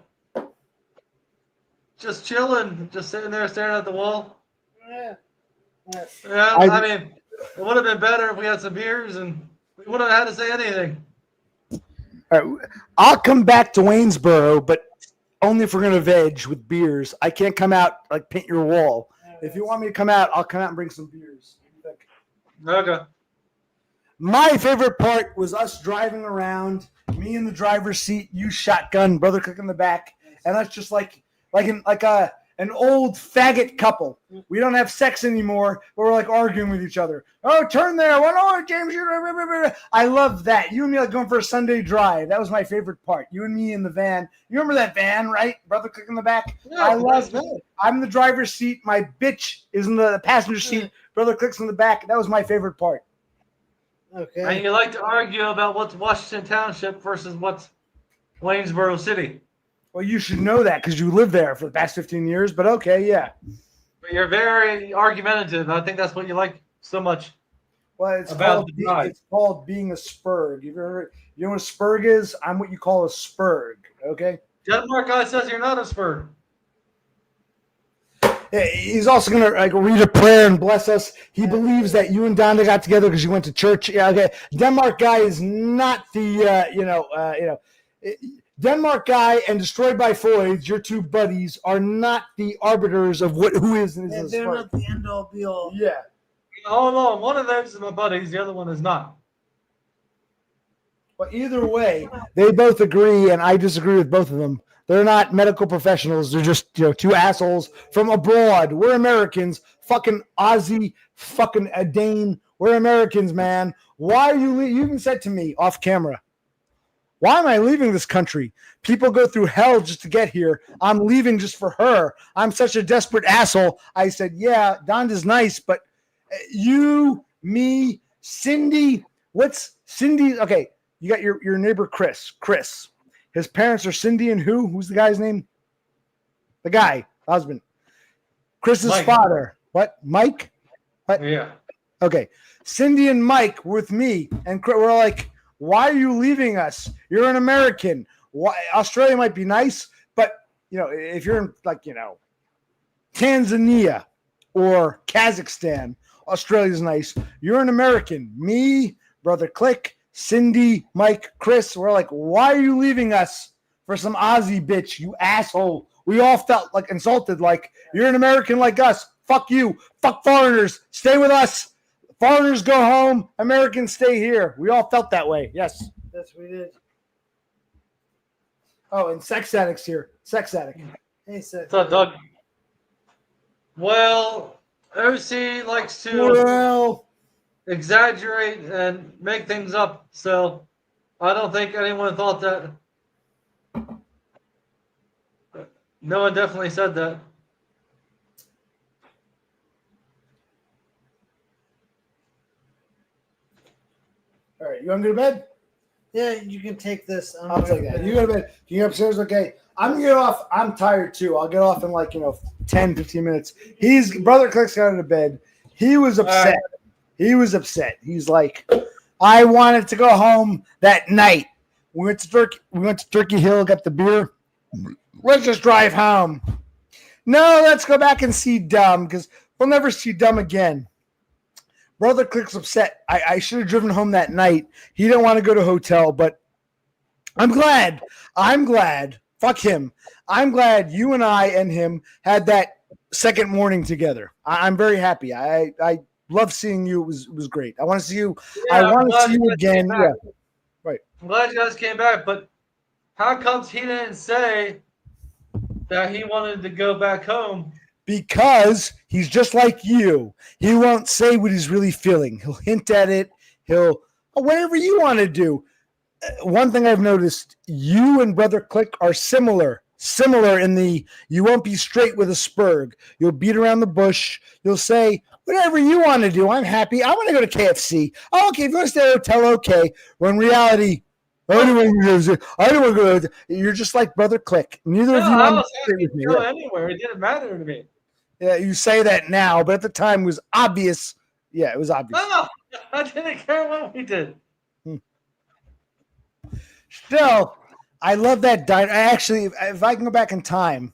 S3: just chilling, just sitting there staring at the wall.
S2: Yeah.
S3: Yeah, I mean, it would have been better if we had some beers and we wouldn't have had to say anything.
S1: All right, I'll come back to Waynesboro, but only if we're gonna veg with beers. I can't come out like paint your wall. If you want me to come out, I'll come out and bring some beers.
S3: Okay.
S1: My favorite part was us driving around, me in the driver's seat, you shotgun, brother Cook in the back, and us just like an old faggot couple. We don't have sex anymore, but we're like arguing with each other. Oh, turn there! What? Oh, James, I love that. You and me like going for a Sunday drive. That was my favorite part. You and me in the van. You remember that van, right? Brother Cook in the back.
S3: Yeah,
S1: I love that. I'm in the driver's seat. My bitch is in the passenger seat. Brother Cook's in the back. That was my favorite part.
S2: Okay.
S3: And you like to argue about what's Washington Township versus what's Waynesboro City.
S1: Well, you should know that because you lived there for the past 15 years, but okay, yeah.
S3: But you're very argumentative. I think that's what you like so much.
S1: Well, it's
S3: About
S1: called being a spurg. You know what a spurg is? I'm what you call a spurg, okay?
S3: Denmark guy says you're not a spur.
S1: He's also going to read a prayer and bless us. He believes that you and Donda got together because you went to church. Yeah, okay. Denmark guy is not the, Denmark guy and Destroyed by Floyd, your two buddies, are not the arbiters of who is and isn't.
S2: They're not the end all be all.
S1: Yeah.
S3: Hold on. One of those is my buddies. The other one is not.
S1: But either way, they both agree, and I disagree with both of them. They're not medical professionals. They're just two assholes from abroad. We're Americans. Fucking Aussie, fucking a Dane. We're Americans, man. Why are you? You even said to me off camera, why am I leaving this country? People go through hell just to get here. I'm leaving just for her. I'm such a desperate asshole. I said, yeah, Donda's nice, but you, me, Cindy. What's Cindy? Okay, you got your neighbor Chris. Chris. His parents are Cindy and who? Who's the guy's name? The guy, husband. Chris's
S3: Mike.
S1: father. What? Mike? What?
S3: Yeah.
S1: Okay. Cindy and Mike were with me, and we're like, why are you leaving us? You're an American. Why? Australia might be nice, but if you're in Tanzania or Kazakhstan, Australia's nice. You're an American. Me, brother Click, Cindy, Mike, Chris, we're like, why are you leaving us for some Aussie bitch, you asshole? We all felt like insulted, like, you're an American like us. Fuck you. Fuck foreigners. Stay with us. Foreigners go home. Americans stay here. We all felt that way. Yes.
S2: Yes, we did.
S1: Oh, and sex addicts here. Sex addict.
S2: Hey, Seth.
S3: What's up, Doug? Well, OC likes to exaggerate and make things up, so I don't think anyone thought that. No one definitely said that.
S1: All right, you want to go to bed?
S2: Yeah, you can take this.
S1: I'll take that. You go to bed. You go upstairs? Okay. I'm going to get off. I'm tired too. I'll get off in 10, 15 minutes. Brother Click's got into bed. He was upset. He was upset. He's like, I wanted to go home that night. We went to Turkey Hill, got the beer. Let's just drive home. No, let's go back and see DUM because we'll never see DUM again. Brother Click's upset. I should have driven home that night. He didn't want to go to a hotel, but I'm glad. Fuck him. I'm glad you and I and him had that second morning together. I'm very happy. I love seeing you. It was great. I want to see you.
S3: Yeah,
S1: I want to see you again. Yeah. Right.
S3: I'm glad you guys came back, but how comes he didn't say that he wanted to go back home?
S1: Because he's just like you. He won't say what he's really feeling. He'll hint at it. Whatever you want to do. One thing I've noticed, you and Brother Click are similar in the you won't be straight with a spurg. You'll beat around the bush. You'll say, whatever you want to do, I'm happy. I want to go to KFC. Oh, okay, if you want to stay at a hotel, okay. When in reality, I don't want to go. You're just like Brother Click. Neither of you want to stay with me.
S3: Go anywhere. It didn't matter to me.
S1: Yeah, you say that now, but at the time it was obvious. Yeah, it was obvious.
S3: No, I didn't care what we did.
S1: Still, I love that diner. Actually, if I can go back in time,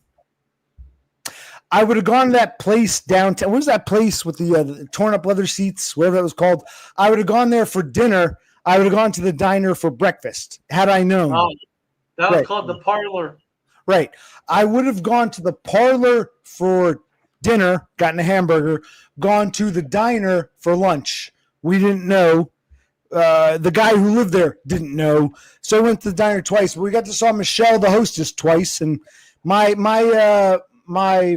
S1: I would have gone to that place downtown. What was that place with the torn up leather seats, whatever that was called? I would have gone there for dinner. I would have gone to the diner for breakfast had I known.
S3: Oh, that was
S1: Right.
S3: called the parlor.
S1: Right. I would have gone to the parlor for dinner, gotten a hamburger, gone to the diner for lunch. We didn't know. The guy who lived there didn't know. So I went to the diner twice. But we got to saw Michelle, the hostess, twice. And my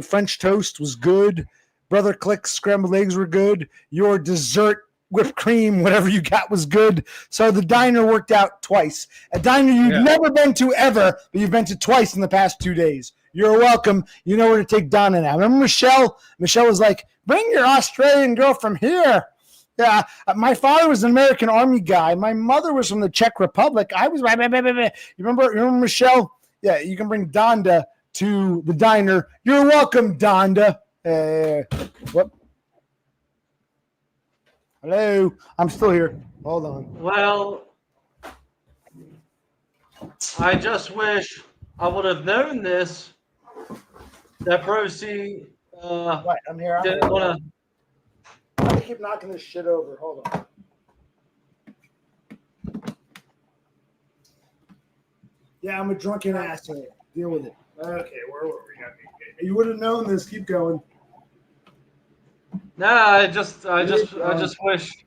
S1: French toast was good. Brother Click's scrambled eggs were good. Your dessert, whipped cream, whatever you got was good. So the diner worked out twice. A diner you've never been to ever, but you've been to twice in the past 2 days. You're welcome. You know where to take Donna now. Remember Michelle? Michelle was like, bring your Australian girl from here. Yeah, my father was an American Army guy. My mother was from the Czech Republic. I was. You remember Michelle? Yeah, you can bring Donda to the diner. You're welcome, Donda. What? Hello, I'm still here. Hold on.
S3: Well, I just wish I would have known this. That Procy
S1: What? I'm here.
S3: didn't want to.
S1: I keep knocking this shit over. Hold on. Yeah, I'm a drunken asshole. Deal with it. Okay, where were we? You would have known this. Keep going.
S3: Nah, I just wish.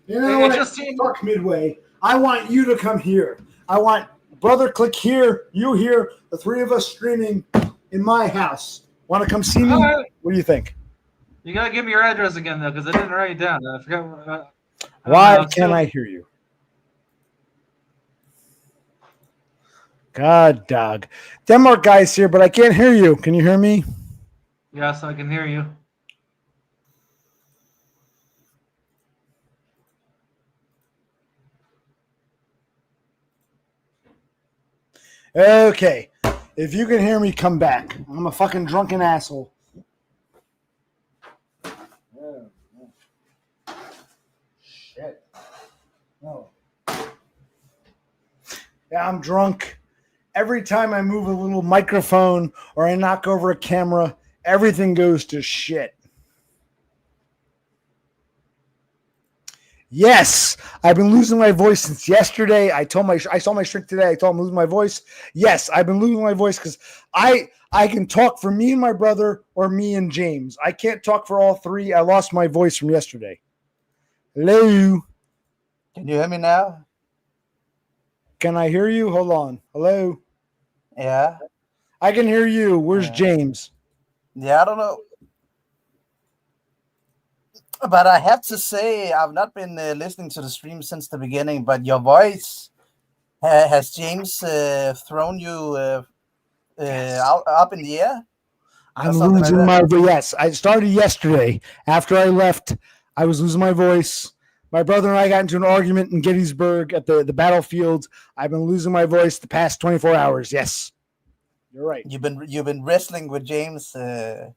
S1: You know
S3: It
S1: what?
S3: just seemed-
S1: Fuck Midway. I want you to come here. I want Brother Click here, you here, the three of us streaming in my house. Want to come see me?
S3: All right.
S1: What do you think?
S3: You gotta give me your address again though, because I didn't write it down. I forgot.
S1: Why can't I hear you? God, dog. Denmark guy's here, but I can't hear you. Can you hear me?
S3: Yes, I can hear you.
S1: Okay. If you can hear me, come back. I'm a fucking drunken asshole. Shit. No. Yeah, I'm drunk. Every time I move a little microphone or I knock over a camera, everything goes to shit. Yes, I've been losing my voice since yesterday. I saw my shrink today. I told him I'm losing my voice. Yes, I've been losing my voice because I can talk for me and my brother or me and James. I can't talk for all three. I lost my voice from yesterday. Hello.
S4: Can you hear me now?
S1: Can I hear you? Hold on. Hello.
S4: Yeah.
S1: I can hear you. Where's
S4: Yeah.
S1: James?
S4: Yeah, I don't know. But I have to say, I've not been listening to the stream since the beginning, but your voice, has James thrown you up in the air?
S1: I'm
S4: something like
S1: losing
S4: that.
S1: my voice. Yes, I started yesterday. After I left, I was losing my voice. My brother and I got into an argument in Gettysburg at the battlefield. I've been losing my voice the past 24 hours. Yes, you're right.
S4: You've been wrestling with James. I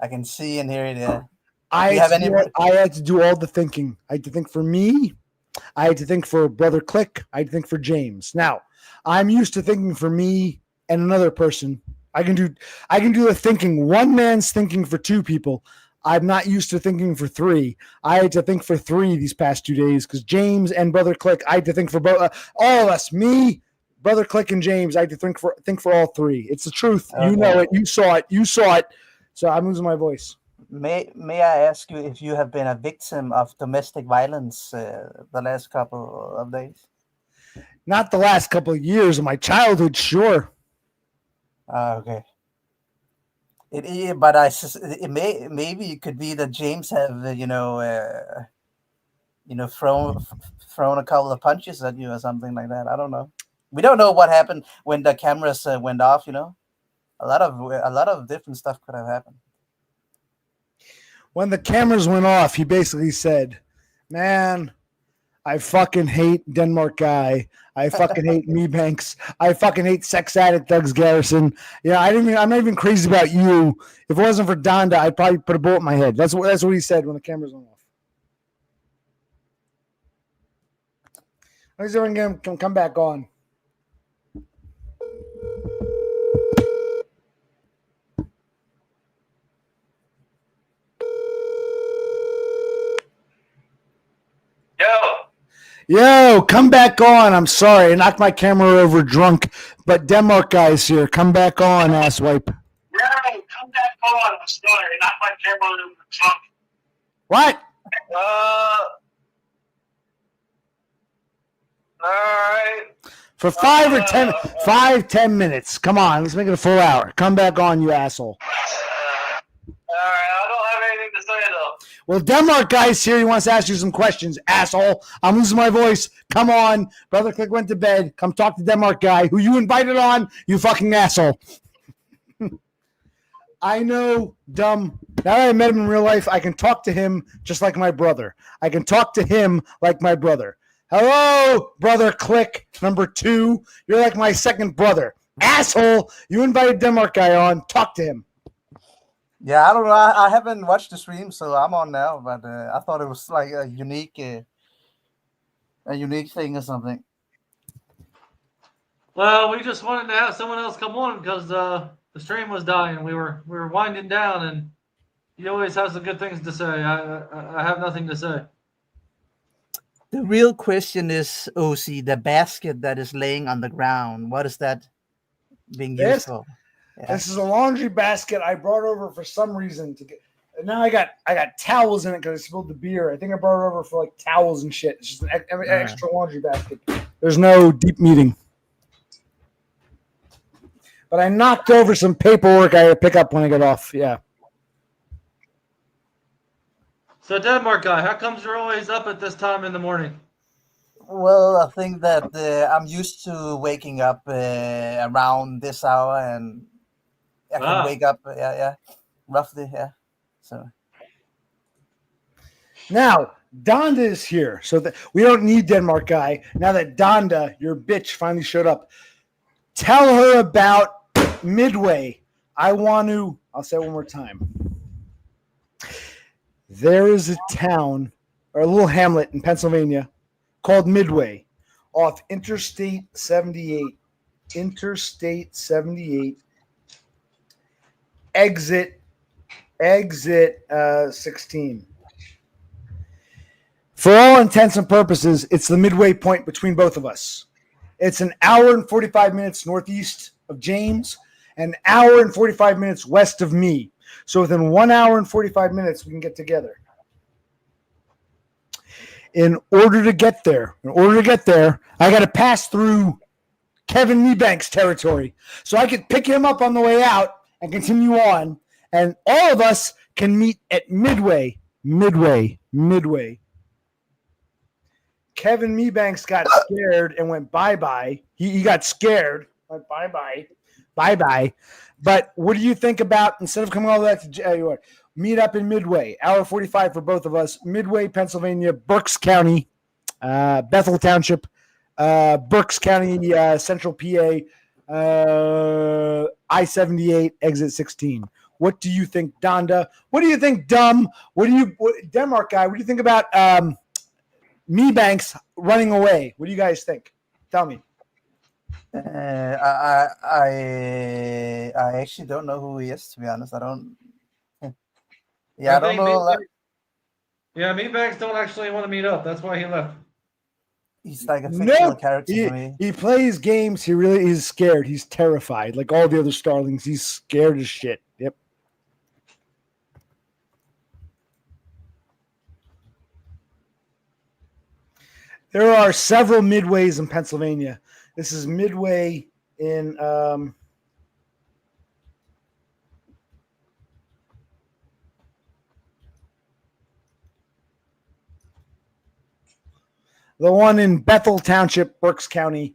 S4: can see and hear it.
S1: I
S4: you have
S1: had,
S4: any-
S1: I had to do all the thinking. I had to think for me. I had to think for Brother Click. I had to think for James. Now, I'm used to thinking for me and another person. I can do the thinking. One man's thinking for two people. I'm not used to thinking for three. I had to think for three these past 2 days because James and Brother Click. I had to think for both, all of us. Me, Brother Click, and James. I had to think for all three. It's the truth.
S4: Okay.
S1: You know it. You saw it. You saw it. So I'm losing my voice.
S4: May I ask you if you have been a victim of domestic violence the last couple of days?
S1: Not the last couple of years of my childhood, sure.
S4: Okay. Maybe it could be that James have thrown a couple of punches at you or something like that. I don't know. We don't know what happened when the cameras went off. A lot of different stuff could have happened.
S1: When the cameras went off, he basically said, "Man, I fucking hate Denmark guy. I fucking hate me Banks. I fucking hate sex addict Doug's Garrison. Yeah, I'm not even crazy about you. If it wasn't for Donda, I'd probably put a bullet in my head." That's what he said when the cameras went off. Let me see if I can get him come back on. Yo, come back on. I'm sorry. I knocked my camera over drunk, but Denmark guy's here. Come back on, asswipe.
S5: Yo, come back on. I'm sorry. I knocked my camera over drunk.
S1: What?
S5: All right.
S1: For 10 minutes. Come on, let's make it a full hour. Come back on, you asshole.
S5: All right. I don't have anything to say, though.
S1: Well, Denmark guy's here. He wants to ask you some questions, asshole. I'm losing my voice. Come on. Brother Click went to bed. Come talk to Denmark guy, who you invited on, you fucking asshole. I know, dumb. Now that I met him in real life, I can talk to him just like my brother. I can talk to him like my brother. Hello, Brother Click, number 2. You're like my second brother. Asshole, you invited Denmark guy on. Talk to him.
S4: Yeah, I don't know. I haven't watched the stream, so I'm on now. But I thought it was like a unique thing or something.
S3: Well, we just wanted to have someone else come on because the stream was dying. We were winding down, and he always has some good things to say. I have nothing to say.
S4: The real question is, OC, the basket that is laying on the ground. What is that being used for? Yeah.
S1: This is a laundry basket I brought over for some reason to get. And now I got towels in it because I spilled the beer. I think I brought it over for like towels and shit. It's just an extra laundry basket. There's no deep meeting. But I knocked over some paperwork I had to pick up when I got off. Yeah.
S3: So, Denmark guy, how comes you're always up at this time in the morning?
S4: Well, I think that I'm used to waking up around this hour, and I can wake up, roughly, yeah. So
S1: now Donda is here, so that we don't need Denmark guy. Now that Donda, your bitch, finally showed up, tell her about Midway. I'll say it one more time. There is a town or a little hamlet in Pennsylvania called Midway off Interstate 78. Interstate 78. Exit 16. For all intents and purposes, it's the midway point between both of us. It's an hour and 45 minutes northeast of James, an hour and 45 minutes west of me. So within 1 hour and 45 minutes, we can get together. In order to get there, I got to pass through Kevin Mebank's territory. So I could pick him up on the way out and continue on. And all of us can meet at Midway. Kevin Mebanks got scared and went bye-bye. He got scared, went bye-bye. But what do you think about, instead of coming all the way to meet up in Midway, hour 45 for both of us, Midway, Pennsylvania, Berks County, Bethel Township, Berks County, Central PA, I-78, exit 16. What do you think, Donda? What do you think, Dumb? Denmark guy, what do you think about Mebanks running away? What do you guys think? Tell me.
S4: I actually don't know who he is, to be honest. I don't. Yeah, I don't know.
S3: Meatbags don't actually want to meet up. That's why he left.
S4: He's like a fictional character to me.
S1: He plays games. He really is scared. He's terrified. Like all the other starlings, he's scared as shit. Yep. There are several midways in Pennsylvania. This is Midway in the one in Bethel Township, Berks County,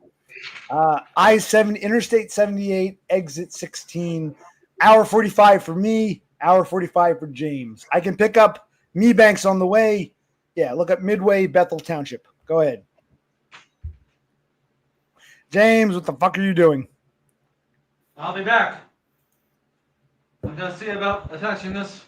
S1: I-70, Interstate 78, exit 16, hour 45 for me, hour 45 for James. I can pick up Mebanks on the way. Yeah, look up Midway, Bethel Township. Go ahead. James, what the fuck are you doing?
S3: I'll be back. I'm going to see about attaching this.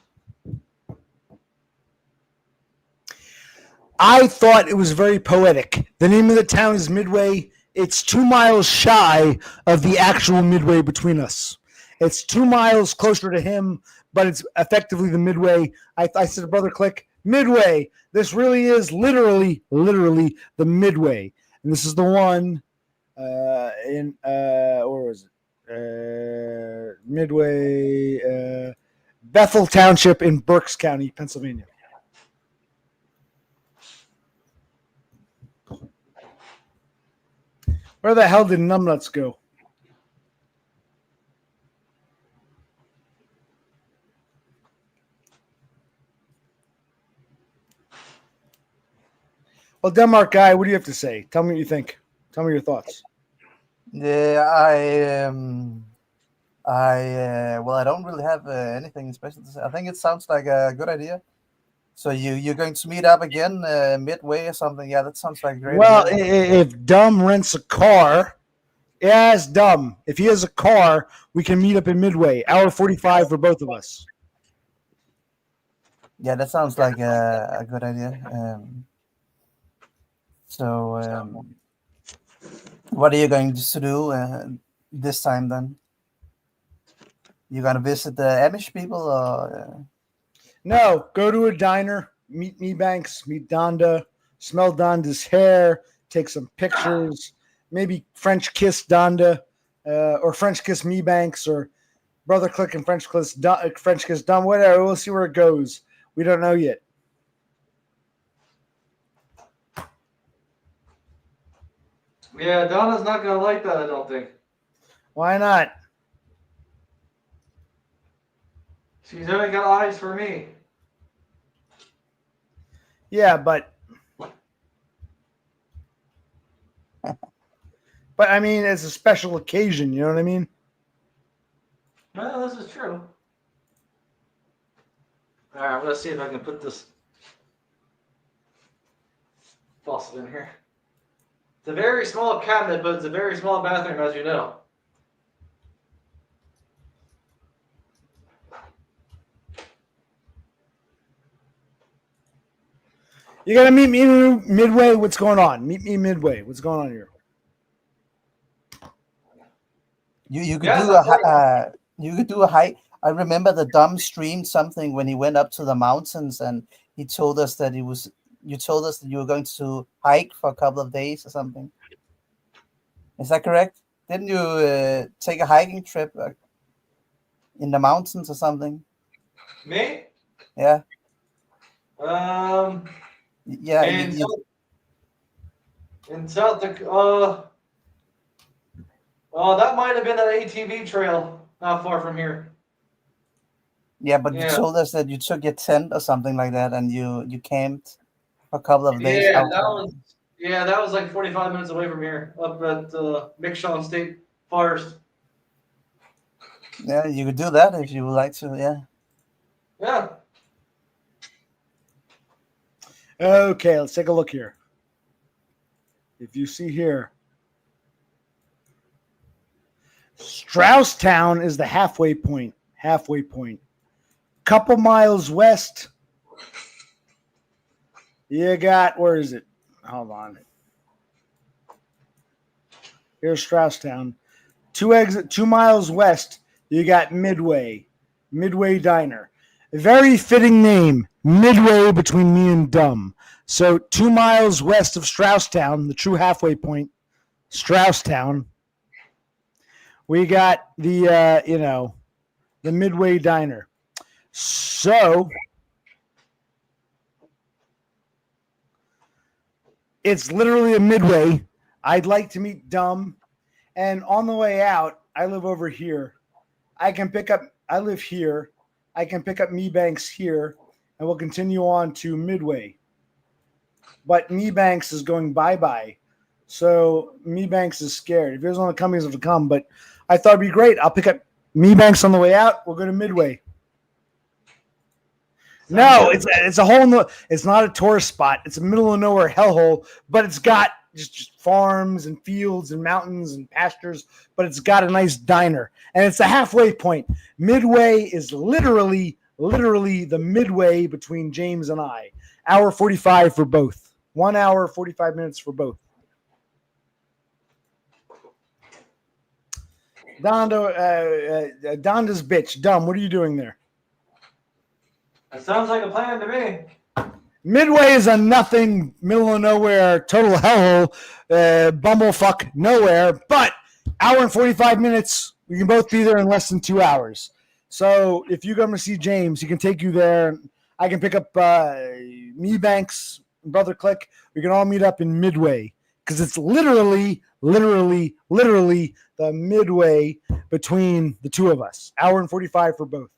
S1: I thought it was very poetic. The name of the town is Midway. It's 2 miles shy of the actual Midway between us. It's 2 miles closer to him, but it's effectively the Midway. I said, Brother Click, Midway. This really is literally the Midway. And this is the one in, where was it? Midway, Bethel Township in Berks County, Pennsylvania. Where the hell did Numbnuts go? Well, Denmark guy, what do you have to say? Tell me what you think. Tell me your thoughts.
S4: Yeah, well, I don't really have anything special to say. I think it sounds like a good idea. So you're going to meet up again midway or something? Yeah, that sounds like a great.
S1: Well,
S4: idea.
S1: if Dum rents a car, yeah, it's Dum. If he has a car, we can meet up in Midway. Hour 45 for both of us.
S4: Yeah, that sounds like a good idea. What are you going to do this time then? You gonna visit the Amish people or?
S1: No, go to a diner, meet Mebanks, meet Donda, smell Donda's hair, take some pictures, maybe French kiss Donda, or French kiss Mebanks, or Brother Click and French kiss Dom, whatever. We'll see where it goes. We don't know yet.
S3: Yeah, Donna's not gonna like that, I don't think.
S1: Why not?
S3: She's only got eyes for me.
S1: Yeah, but I mean, it's a special occasion. You know what I mean?
S3: Well, this is true. All right, let's see if I can put this faucet in here. It's a very small cabinet, but it's a very small bathroom, as you know.
S1: You gotta meet me midway. What's going on? Meet me midway. What's going on here?
S4: You could you could do a hike. I remember the Dom streamed something when he went up to the mountains, and he told us that you told us that you were going to hike for a couple of days or something. Is that correct? Didn't you take a hiking trip in the mountains or something?
S3: Me?
S4: Yeah.
S3: Yeah. In South Dakota. Oh, that might have been an ATV trail not far from here.
S4: Yeah, but you told us that you took your tent or something like that, and you camped for a couple of days.
S3: Yeah, that was like 45 minutes away from here, up at McShawn State Forest.
S4: Yeah, you could do that if you would like to. Yeah.
S3: Yeah.
S1: Okay, let's take a look here. If you see here, Strausstown is the halfway point. Couple miles west, you got, where is it? Hold on. Here's Strausstown. 2 miles west, you got Midway Diner. A very fitting name, Midway between me and Dum. So 2 miles west of Strausstown, the true halfway point, Strausstown, we got the Midway Diner. So it's literally a Midway. I'd like to meet Dum, and on the way out, I live over here. I live here. I can pick up Mebanks here, and we'll continue on to Midway. But Mebanks is going bye-bye, so Mebanks is scared. If he doesn't want to come, he doesn't have to come. But I thought it'd be great. I'll pick up Mebanks on the way out. We'll go to Midway. No, it's a whole. It's not a tourist spot. It's a middle of nowhere hellhole, but it's got just farms and fields and mountains and pastures. But it's got a nice diner, and it's a halfway point. Midway is literally the midway between James and I, hour 45 for both. 1 hour 45 minutes for both. Donda's bitch. Dumb. What are you doing there?
S3: That sounds like a plan to me.
S1: Midway is a nothing, middle of nowhere, total hellhole, bumblefuck nowhere. But hour and 45 minutes, we can both be there in less than 2 hours. So if you come to see James, he can take you there. I can pick up me, Banks, and Brother Click. We can all meet up in Midway because it's literally the midway between the two of us. Hour and 45 for both.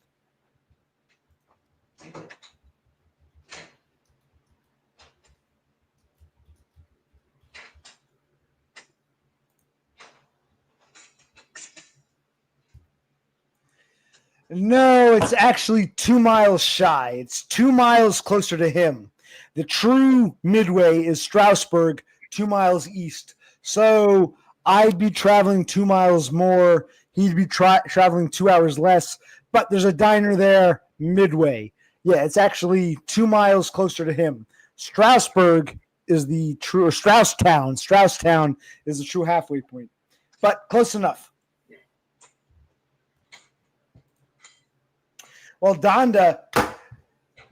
S1: No, it's actually 2 miles shy. It's 2 miles closer to him. The true midway is Strasbourg, 2 miles east. So I'd be traveling 2 miles more. He'd be traveling 2 hours less. But there's a diner there, Midway. Yeah, it's actually 2 miles closer to him. Strasbourg is the true, or Strausstown. Strausstown is the true halfway point. But close enough. Well, Donda,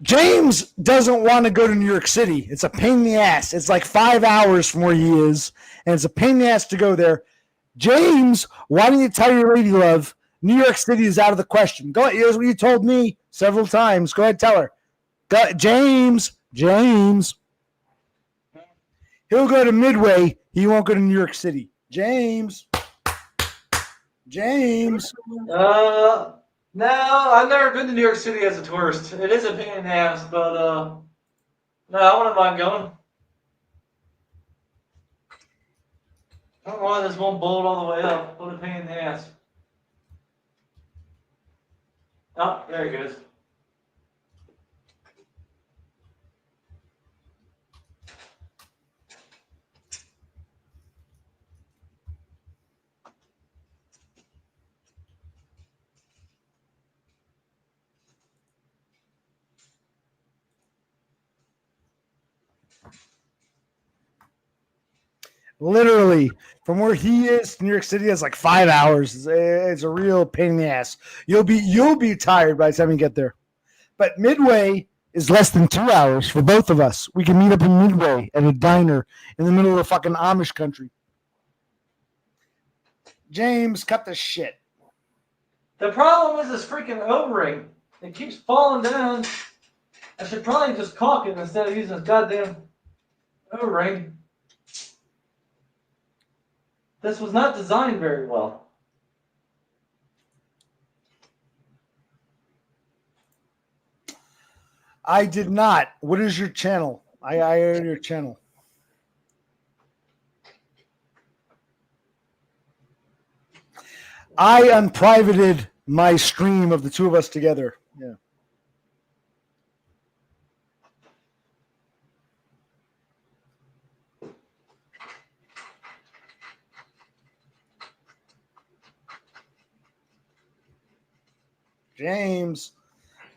S1: James doesn't want to go to New York City. It's a pain in the ass. It's like 5 hours from where he is, and it's a pain in the ass to go there. James, why don't you tell your lady love New York City is out of the question? Go ahead. Here's what you told me several times. Go ahead, tell her. James. He'll go to Midway. He won't go to New York City. James.
S3: No, I've never been to New York City as a tourist. It is a pain in the ass, but no, I wouldn't mind going. I don't know why this won't bolt all the way up. What a pain in the ass. Oh, there it goes.
S1: Literally, from where he is to New York City is like 5 hours. It's a real pain in the ass. You'll be tired by the time you get there. But Midway is less than 2 hours for both of us. We can meet up in Midway at a diner in the middle of the fucking Amish country. James, cut the shit.
S3: The problem is this freaking O-ring. It keeps falling down. I should probably just caulk it instead of using this goddamn O-ring. This was not designed very well.
S1: I did not. What is your channel? I heard your channel. I unprivated my stream of the two of us together. Yeah. James,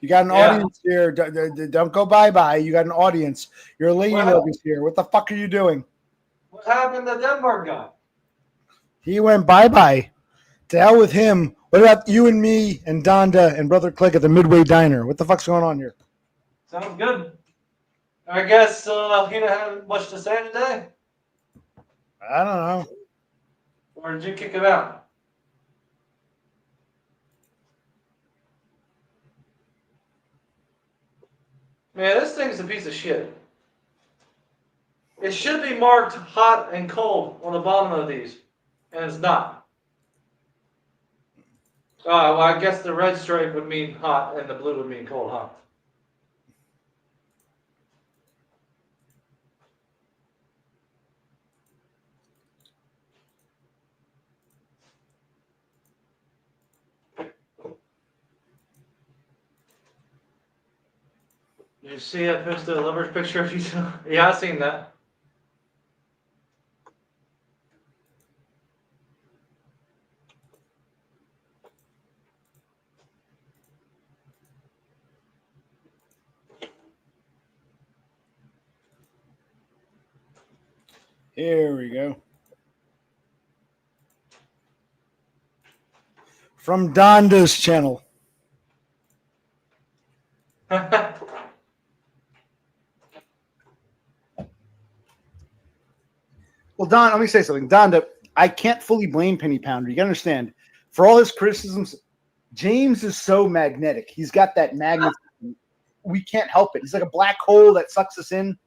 S1: you got an audience here. Don't go bye-bye. You got an audience. Your lady love is here. What the fuck are you doing?
S3: What happened to Denmark guy?
S1: He went bye-bye. To hell with him. What about you and me and Donda and Brother Click at the Midway Diner? What the fuck's going on here?
S3: Sounds good. I guess he didn't have much to say today?
S1: I don't know.
S3: Or did you kick him out? Man, this thing's a piece of shit. It should be marked hot and cold on the bottom of these, and it's not. Well, I guess the red stripe would mean hot and the blue would mean cold, huh? Did you see I posted a lover's picture of you? Yeah, I've seen that.
S1: Here we go. From Donda's channel. Well, Don, let me say something. Donda, I can't fully blame Penny Pounder. You got to understand, for all his criticisms, James is so magnetic. He's got that magnet. We can't help it. He's like a black hole that sucks us in.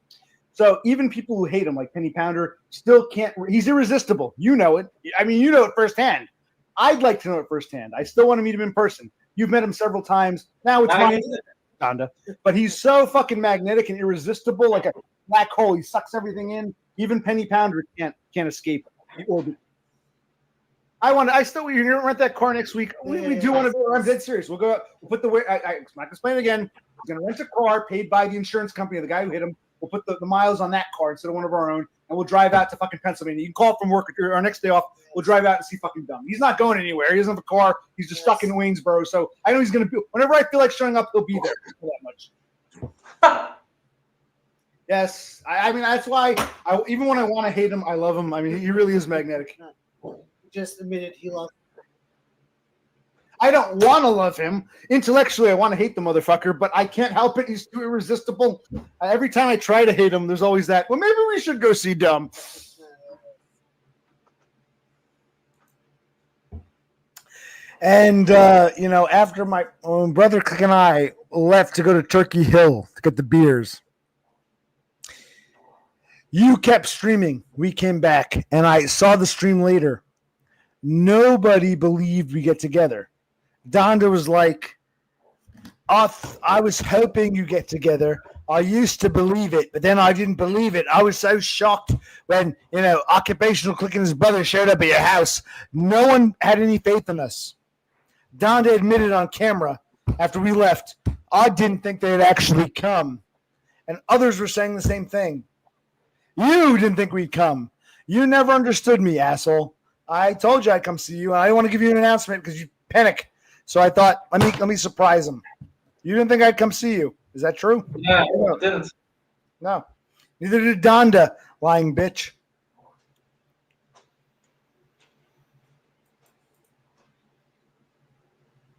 S1: So even people who hate him, like Penny Pounder, still can't. He's irresistible. You know it. I mean, you know it firsthand. I'd like to know it firsthand. I still want to meet him in person. You've met him several times. Now it's my Donda. But he's so fucking magnetic and irresistible, like a black hole. He sucks everything in. Even Penny Pounder can't escape the orbit. I still you're gonna rent that car next week. We do want to go. I'm dead serious. We'll go. We'll put the way. I'm not gonna explain it again. We're gonna rent a car paid by the insurance company of the guy who hit him. We'll put the miles on that car instead of one of our own, and we'll drive out to fucking Pennsylvania. You can call from work or our next day off. We'll drive out and see fucking DUM. He's not going anywhere. He doesn't have a car. He's just stuck in Waynesboro. So I know he's gonna be. Whenever I feel like showing up, he'll be there. That much. Yes, I mean that's why. Even when I want to hate him, I love him. I mean, he really is magnetic.
S2: Just admitted he loves.
S1: I don't want to love him. Intellectually, I want to hate the motherfucker, but I can't help it. He's too irresistible. Every time I try to hate him, there's always that, well, maybe we should go see DUM. And, after my brother Click and I left to go to Turkey Hill to get the beers, you kept streaming. We came back, and I saw the stream later. Nobody believed we get together. Donda was like, I was hoping you get together. I used to believe it, but then I didn't believe it. I was so shocked when, Occupational Click and his brother showed up at your house. No one had any faith in us. Donda admitted on camera after we left, I didn't think they'd actually come. And others were saying the same thing. You didn't think we'd come. You never understood me, asshole. I told you I'd come see you, and I didn't want to give you an announcement because you panic. So I thought, let me surprise him. You didn't think I'd come see you. Is that true?
S3: Yeah, I didn't.
S1: No. Neither did Donda, lying bitch.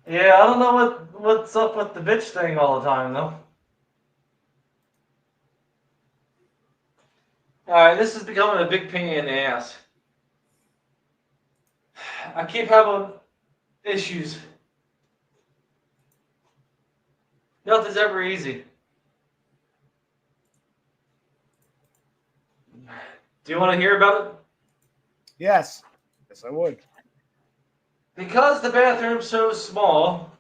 S3: Yeah, I don't know what's up with the bitch thing all the time, though. Alright, this is becoming a big pain in the ass. I keep having issues. Nothing's ever easy. Do you want to hear about it?
S1: Yes. Yes, I would.
S3: Because the bathroom's so small,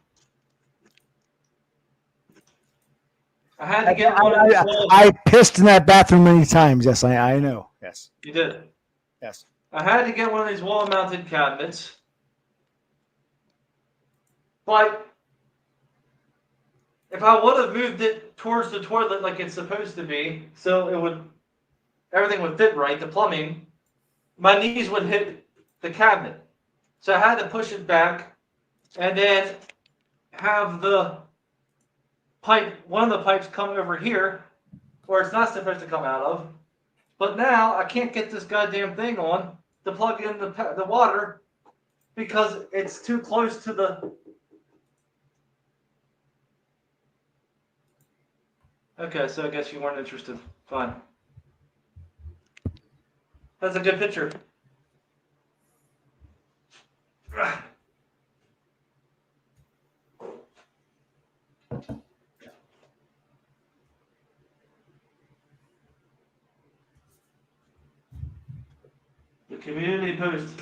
S3: I had to get one of these walls.
S1: I pissed in that bathroom many times. Yes, I know. Yes.
S3: You did.
S1: Yes.
S3: I had to get one of these wall-mounted cabinets. But if I would have moved it towards the toilet like it's supposed to be, so everything would fit right, the plumbing, my knees would hit the cabinet. So I had to push it back and then have the pipe, one of the pipes come over here where it's not supposed to come out of. But now I can't get this goddamn thing on to plug in the water because it's too close to the... Okay, so I guess you weren't interested. Fine. That's a good picture. The community post.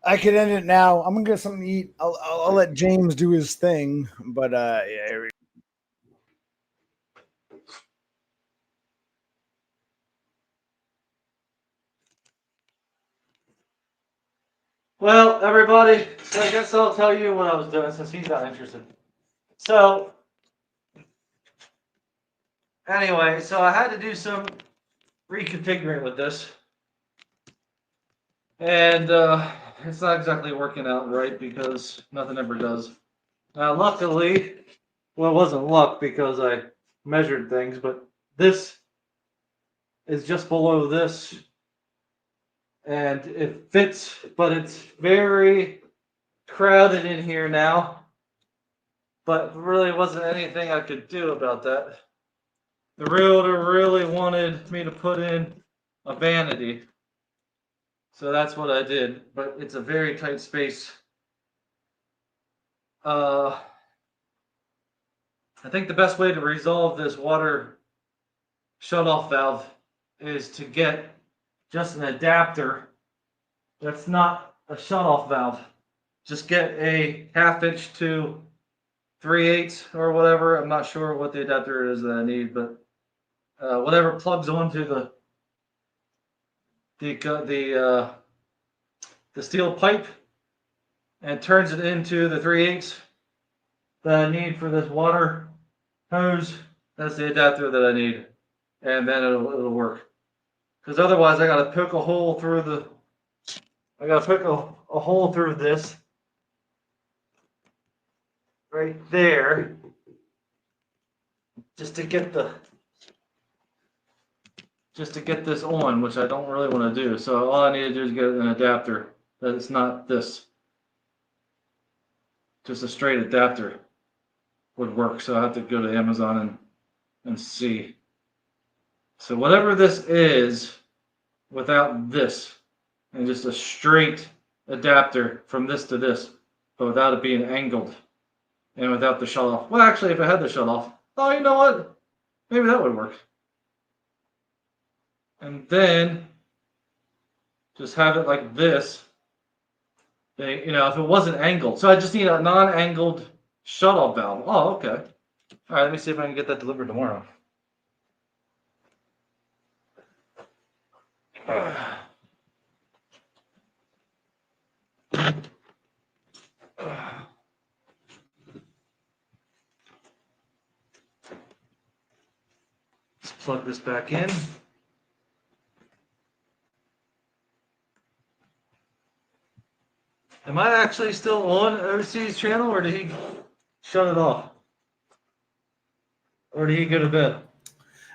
S1: I could end it now. I'm gonna get something to eat. I'll let James do his thing, but yeah. Here we
S3: Well, everybody, so I guess I'll tell you what I was doing since he's not interested. So, anyway, so I had to do some reconfiguring with this. And it's not exactly working out right because nothing ever does. Now, luckily, well, it wasn't luck because I measured things, but this is just below this. And it fits, but it's very crowded in here now. But really wasn't anything I could do about that. The realtor really wanted me to put in a vanity. So that's what I did, but it's a very tight space. I think the best way to resolve this water shutoff valve is to get just an adapter that's not a shutoff valve. Just get a 1/2 inch to 3/8 or whatever. I'm not sure what the adapter is that I need, but whatever plugs onto the steel pipe and turns it into the 3/8 that I need for this water hose. That's the adapter that I need, and then it'll work. Because otherwise, I gotta poke a hole through the. I gotta poke a hole through this right there, just to get this on, which I don't really want to do. So all I need to do is get an adapter that it's not this. Just a straight adapter would work. So I have to go to Amazon and see. So whatever this is, without this, and just a straight adapter from this to this, but without it being angled, and without the shut off. Well, actually, if I had the shut off, oh, you know what? Maybe that would work. And then just have it like this. If it wasn't angled. So I just need a non-angled shut-off valve. Oh, okay. All right, let me see if I can get that delivered tomorrow. Let's plug this back in. Am I actually still on OC's channel, or did he shut it off? Or did he go to bed?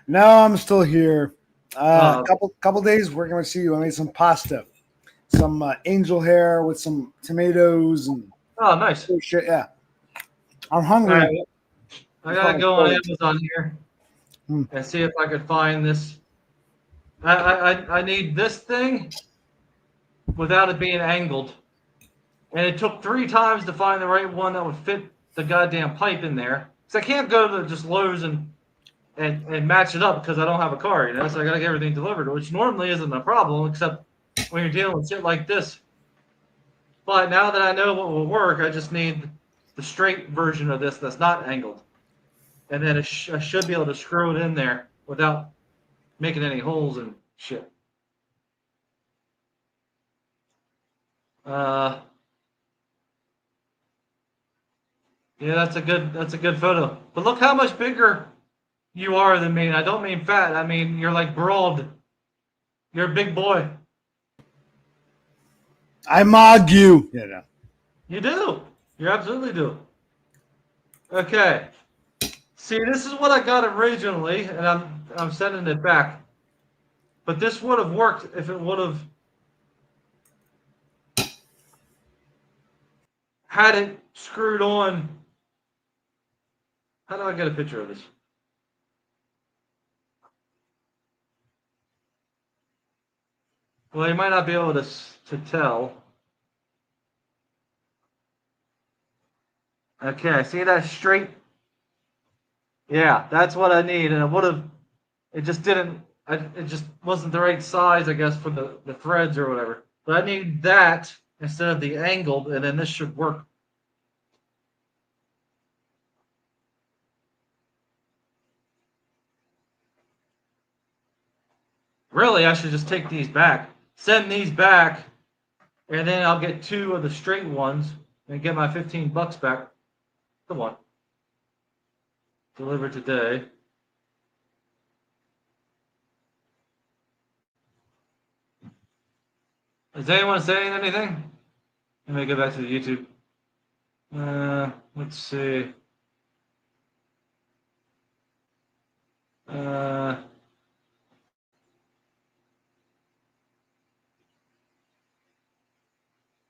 S1: No, I'm still here. Couple days working with you. I made some pasta, some angel hair with some tomatoes and.
S3: Oh, nice.
S1: Shit, yeah. I'm hungry.
S3: All right. I gotta go on Amazon here and see if I could find this. I need this thing without it being angled. And it took 3 times to find the right one that would fit the goddamn pipe in there. Because I can't go to just Lowe's and match it up because I don't have a car, so I gotta get everything delivered, which normally isn't a problem, except when you're dealing with shit like this. But now that I know what will work, I just need the straight version of this that's not angled. And then I should be able to screw it in there without making any holes and shit. Yeah, that's a good photo. But look how much bigger you are than me. And I don't mean fat. I mean you're like broad. You're a big boy.
S1: I mog you. Yeah, no.
S3: You do. You absolutely do. Okay. See, this is what I got originally, and I'm sending it back. But this would have worked if it would have had it screwed on. How do I get a picture of this? Well, you might not be able to tell. Okay, see that straight? Yeah, that's what I need, and it would have. It just didn't. It just wasn't the right size, I guess, for the threads or whatever. But I need that instead of the angled, and then this should work. Really, I should just take these back, send these back, and then I'll get 2 of the straight ones and get my $15 back. Come on. Delivered today. Is anyone saying anything? Let me go back to the YouTube. Let's see.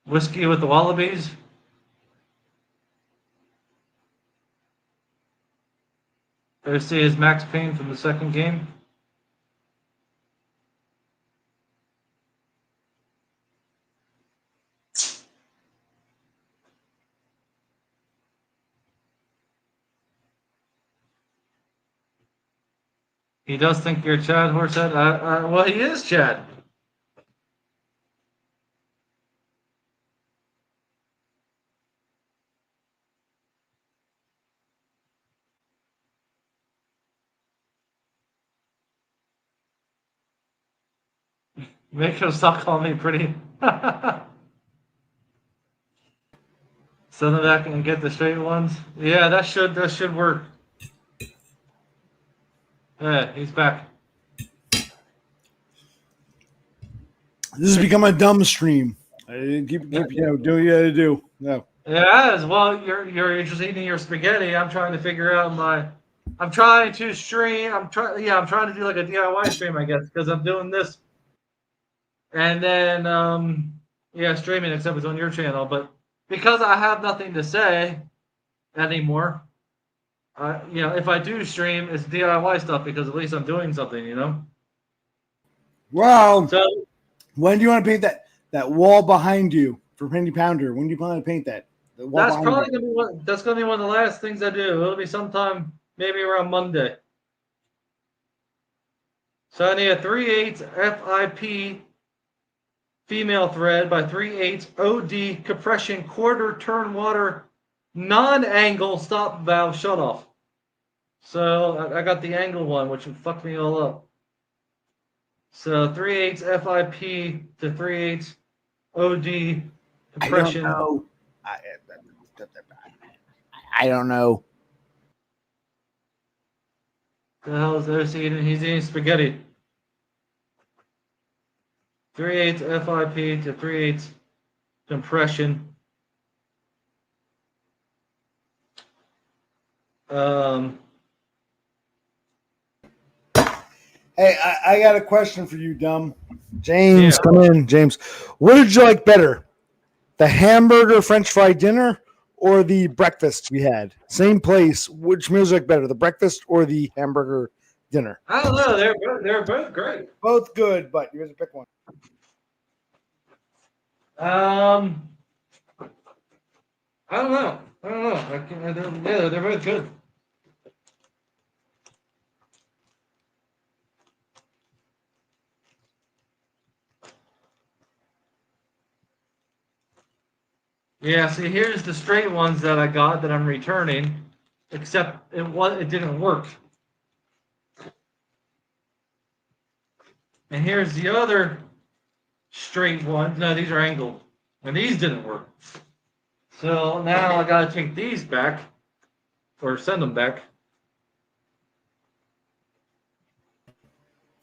S3: Whiskey with the Wallabies. There see is Max Payne from the second game. He does think you're Chad Horsehead. Well, he is Chad. Make him stop calling me pretty. Send them back and get the straight ones. Yeah, that should work. Yeah, he's back.
S1: This has become a dumb stream. Keep do what you gotta do. No.
S3: Yeah, as well. You're interested in your spaghetti. I'm trying to figure out my. I'm trying to stream. I'm trying to do like a DIY stream, I guess, because I'm doing this. And then streaming, except it's on your channel. But because I have nothing to say anymore, if I do stream, it's DIY stuff because at least I'm doing something.
S1: Wow.
S3: So
S1: when do you want to paint that wall behind you for Penny Pounder? When do you plan to paint that?
S3: that's probably gonna be one of the last things I do. It'll be sometime maybe around Monday. So I need a 3/8 FIP female thread by 3/8 OD compression quarter turn water non-angle stop valve shutoff. So I got the angle one, which would fuck me all up. So 3/8 FIP to 3/8 OD compression.
S1: I don't know. I don't know.
S3: The hell is this? He's eating spaghetti. 3/8 FIP to 3/8 compression.
S1: Hey, I got a question for you, dumb. James, come in. James, what did you like better? The hamburger French fry dinner or the breakfast we had? Same place. Which meals like better, the breakfast or the hamburger dinner?
S3: I don't know. They're both great.
S1: Both good, but you have to pick one.
S3: I don't know. They're both good. Yeah, see, here's the straight ones that I got that I'm returning, except it didn't work. And here's the other straight ones. No, these are angled, and these didn't work. So now I gotta take these back, or send them back.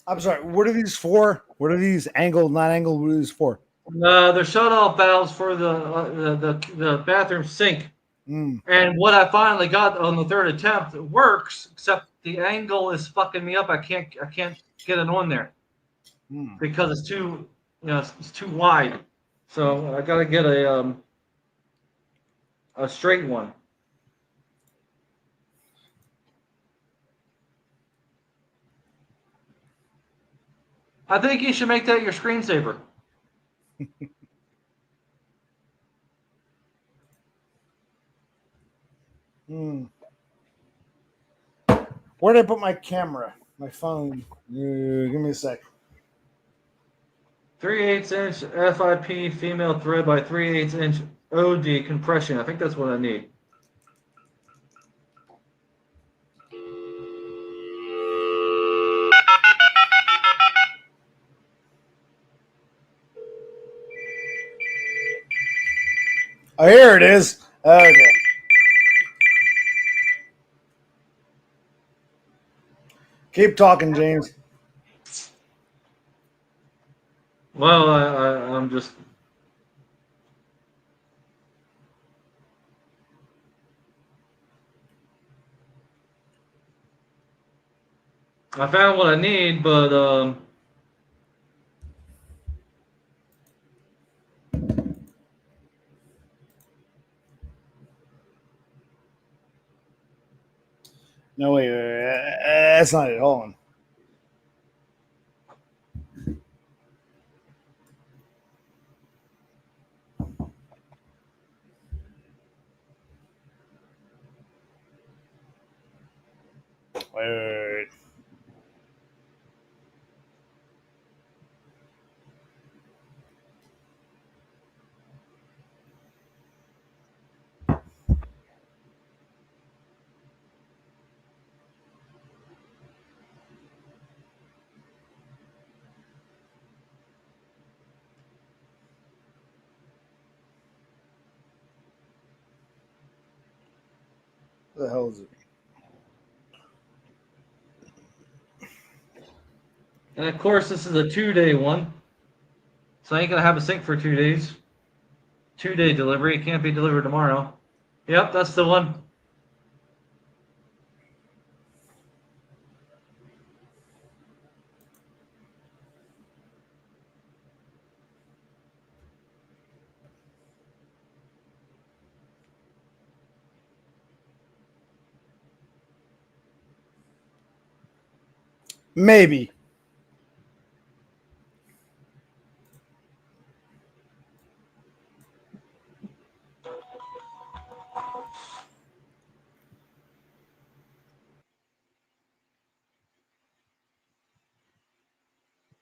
S1: I'm sorry. What are these for? What are these angled, not angled? What are these for?
S3: They're shut-off valves for the bathroom sink.
S1: Mm.
S3: And what I finally got on the third attempt, it works, except the angle is fucking me up. I can't get it on there because it's too it's too wide. So I gotta get a straight one. I think you should make that your screensaver.
S1: Where did I put my camera? My phone. Give me a sec.
S3: 3/8 inch FIP female thread by 3/8 inch OD compression. I think that's what I need.
S1: Oh, here it is. Okay. Keep talking, James.
S3: Well, I'm just. I found what I need, but
S1: No, wait. That's not it. Hold on. Wait. What the hell is it?
S3: and of course this is a 2-day one, so I ain't gonna have a sink for 2 days. 2-day delivery. It can't be delivered tomorrow. Yep, that's the one.
S1: Maybe.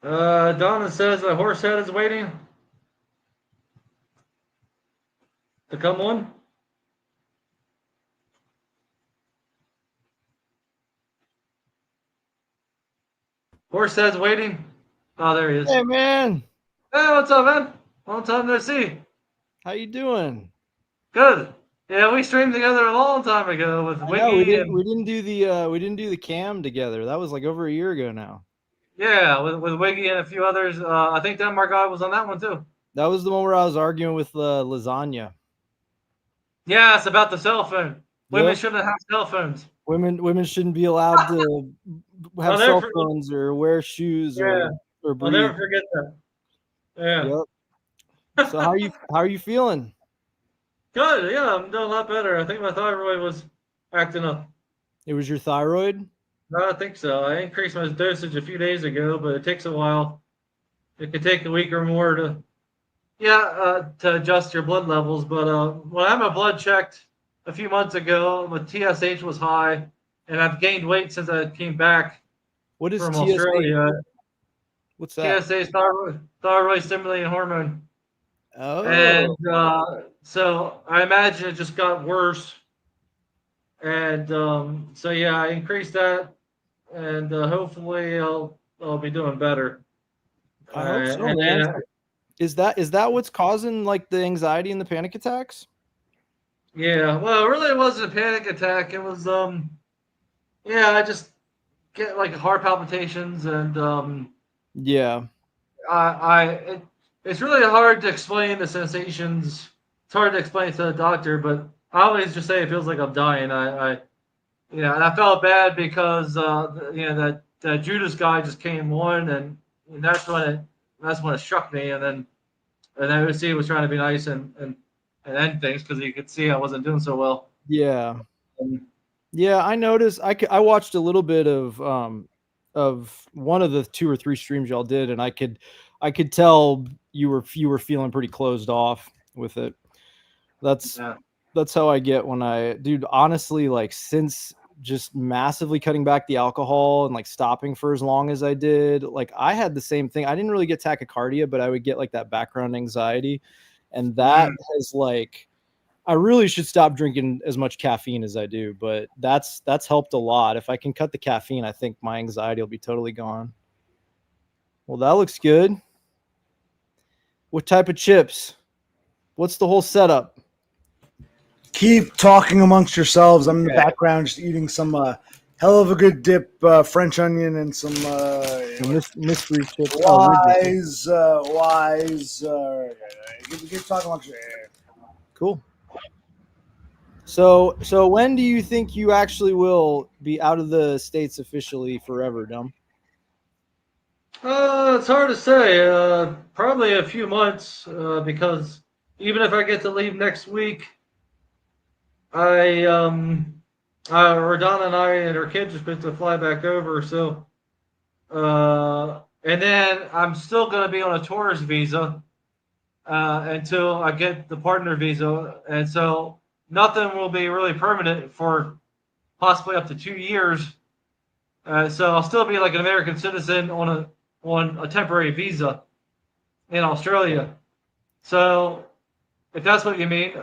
S3: Donna says the horse head is waiting to come on. Horse head's waiting. Oh, there he is.
S6: Hey man,
S3: Hey, what's up, man? Long time no see.
S6: how you doing?
S3: Good. Yeah, we streamed together a long time ago with
S6: I know,
S3: Wiggy and
S6: we didn't do the cam together. That was like over a year ago now.
S3: yeah, with Wiggy and a few others. I think Denmark guy was on that one too.
S6: That was the one where I was arguing with lasagna.
S3: Yeah, it's about the cell phone. Women
S6: Yep.
S3: shouldn't have cell phones.
S6: Women shouldn't be allowed to have
S3: I'll
S6: cell
S3: never
S6: phones or wear shoes
S3: Yeah.
S6: or
S3: I'll
S6: breathe.
S3: never forget that. Yeah.
S6: Yep. So how are you feeling?
S3: Good. Yeah, I'm doing a lot better. I think my thyroid was acting up.
S6: It was your thyroid?
S3: No, I think so. I increased my dosage a few days ago, but it takes a while. It could take a week or more to adjust your blood levels. But when I had my blood checked a few months ago, my TSH was high, and I've gained weight since I came back
S6: What is
S3: from
S6: TSH?
S3: Australia.
S6: What's that?
S3: TSH, thyroid stimulating hormone.
S6: Oh,
S3: And so I imagine it just got worse. And so yeah, I increased that, and hopefully I'll be doing better.
S6: I hope so,
S3: And
S6: man.
S3: then,
S6: Is that what's causing like the anxiety and the panic attacks?
S3: yeah, well, it really wasn't a panic attack. It was yeah, I just get like heart palpitations, and
S6: Yeah.
S3: it's really hard to explain the sensations. It's hard to explain to the doctor, but I always just say it feels like I'm dying. And I felt bad because that Judas guy just came on, and that's when it struck me, and then OC was trying to be nice and end things because he could see I wasn't doing so well.
S6: Yeah.
S3: And,
S6: Yeah, I noticed. I watched a little bit of one of the 2 or 3 streams y'all did, and I could tell you were feeling pretty closed off with it. That's how I get when dude, honestly, like since just massively cutting back the alcohol and like stopping for as long as I did. Like I had the same thing. I didn't really get tachycardia, but I would get like that background anxiety. And that has like, I really should stop drinking as much caffeine as I do, but that's helped a lot. If I can cut the caffeine, I think my anxiety will be totally gone. Well, that looks good. What type of chips? What's the whole setup?
S1: Keep talking amongst yourselves. I'm in the background just eating some hell of a good dip, French onion, and some
S6: Mystery chips.
S1: wise. Keep talking amongst yourselves.
S6: Cool. So when do you think you actually will be out of the States officially forever, Dum?
S3: It's hard to say. Probably a few months, because even if I get to leave next week, Rodana and I and our kids are supposed to fly back over. So, and then I'm still going to be on a tourist visa until I get the partner visa, and so nothing will be really permanent for possibly up to 2 years. So I'll still be like an American citizen on a temporary visa in Australia. So if that's what you mean,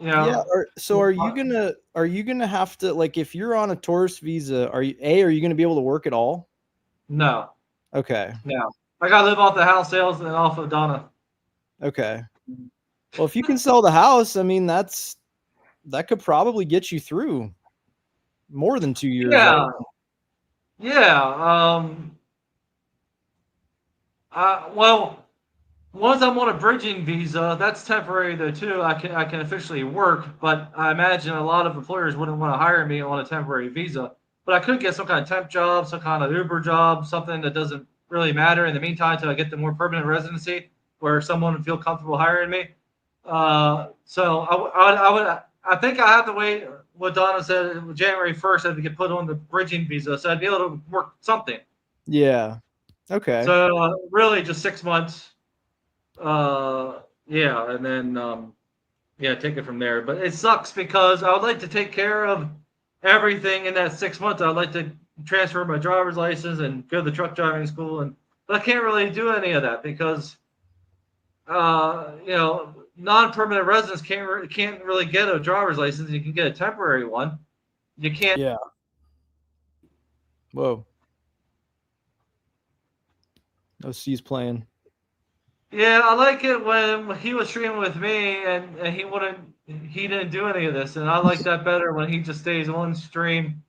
S6: Yeah. So are you gonna have to, like, if you're on a tourist visa, are you gonna be able to work at all?
S3: No.
S6: Okay.
S3: No. I gotta live off the house sales and off of Donna.
S6: Okay. Well, if you can sell the house, I mean, that could probably get you through more than 2 years.
S3: Yeah.
S6: Right?
S3: Yeah. Well, once I'm on a bridging visa, that's temporary though too. I can officially work, but I imagine a lot of employers wouldn't want to hire me on a temporary visa. But I could get some kind of temp job, some kind of Uber job, something that doesn't really matter in the meantime until I get the more permanent residency where someone would feel comfortable hiring me. So I think I have to wait. What Donna said, January 1st, I have to get put on the bridging visa, so I'd be able to work something.
S6: Yeah. Okay.
S3: So really, just 6 months. Yeah, and then take it from there. But it sucks because I would like to take care of everything in that 6 months. I'd like to transfer my driver's license and go to the truck driving school, but I can't really do any of that because non-permanent residents can't really get a driver's license. You can get a temporary one. You can't.
S6: Yeah. Whoa. OC's playing.
S3: Yeah, I like it when he was streaming with me and he didn't do any of this, and I like that better when he just stays on stream.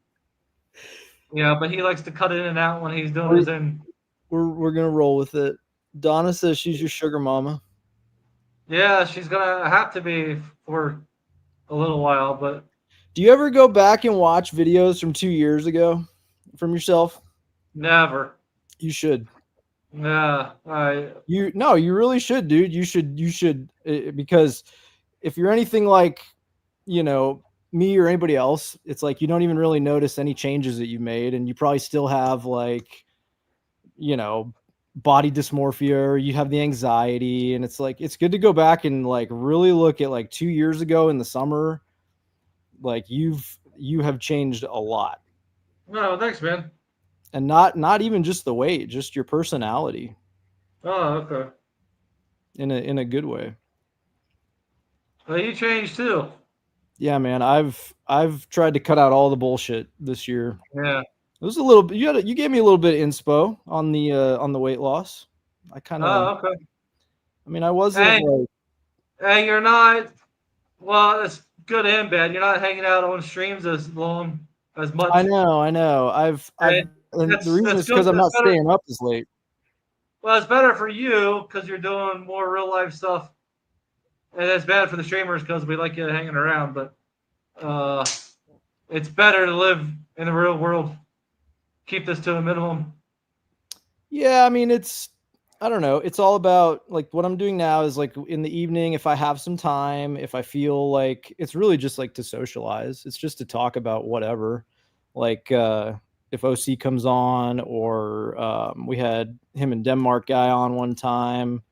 S3: Yeah, but he likes to cut in and out when he's doing his own.
S6: We're gonna roll with it. Donna says she's your sugar mama.
S3: Yeah, she's gonna have to be for a little while, but
S6: do you ever go back and watch videos from 2 years ago from yourself?
S3: Never.
S6: You should.
S3: Yeah,
S6: you really should, dude. You should because if you're anything like, me or anybody else, it's like you don't even really notice any changes that you made, and you probably still have like, body dysmorphia, or you have the anxiety, and it's like it's good to go back and like really look at like 2 years ago in the summer. Like you have changed a lot.
S3: No, thanks, man.
S6: And not even just the weight, just your personality.
S3: Oh, okay.
S6: In a good way.
S3: Well, you changed too.
S6: Yeah, man. I've tried to cut out all the bullshit this year.
S3: Yeah.
S6: It was a little. You gave me a little bit of inspo on the weight loss. I kind of.
S3: Oh, okay.
S6: I mean, I wasn't.
S3: Hey, you're not. Well, it's good and bad. You're not hanging out on streams as much.
S6: I know. And the reason is because I'm not staying up as late.
S3: Well, it's better for you because you're doing more real life stuff, and it's bad for the streamers because we like you hanging around. But it's better to live in the real world. Keep this to a minimum.
S6: Yeah, I mean, I don't know. It's all about like what I'm doing now is like in the evening, if I have some time, if I feel like it's really just like to socialize. It's just to talk about whatever. Like if OC comes on, or we had him and Denmark guy on one time.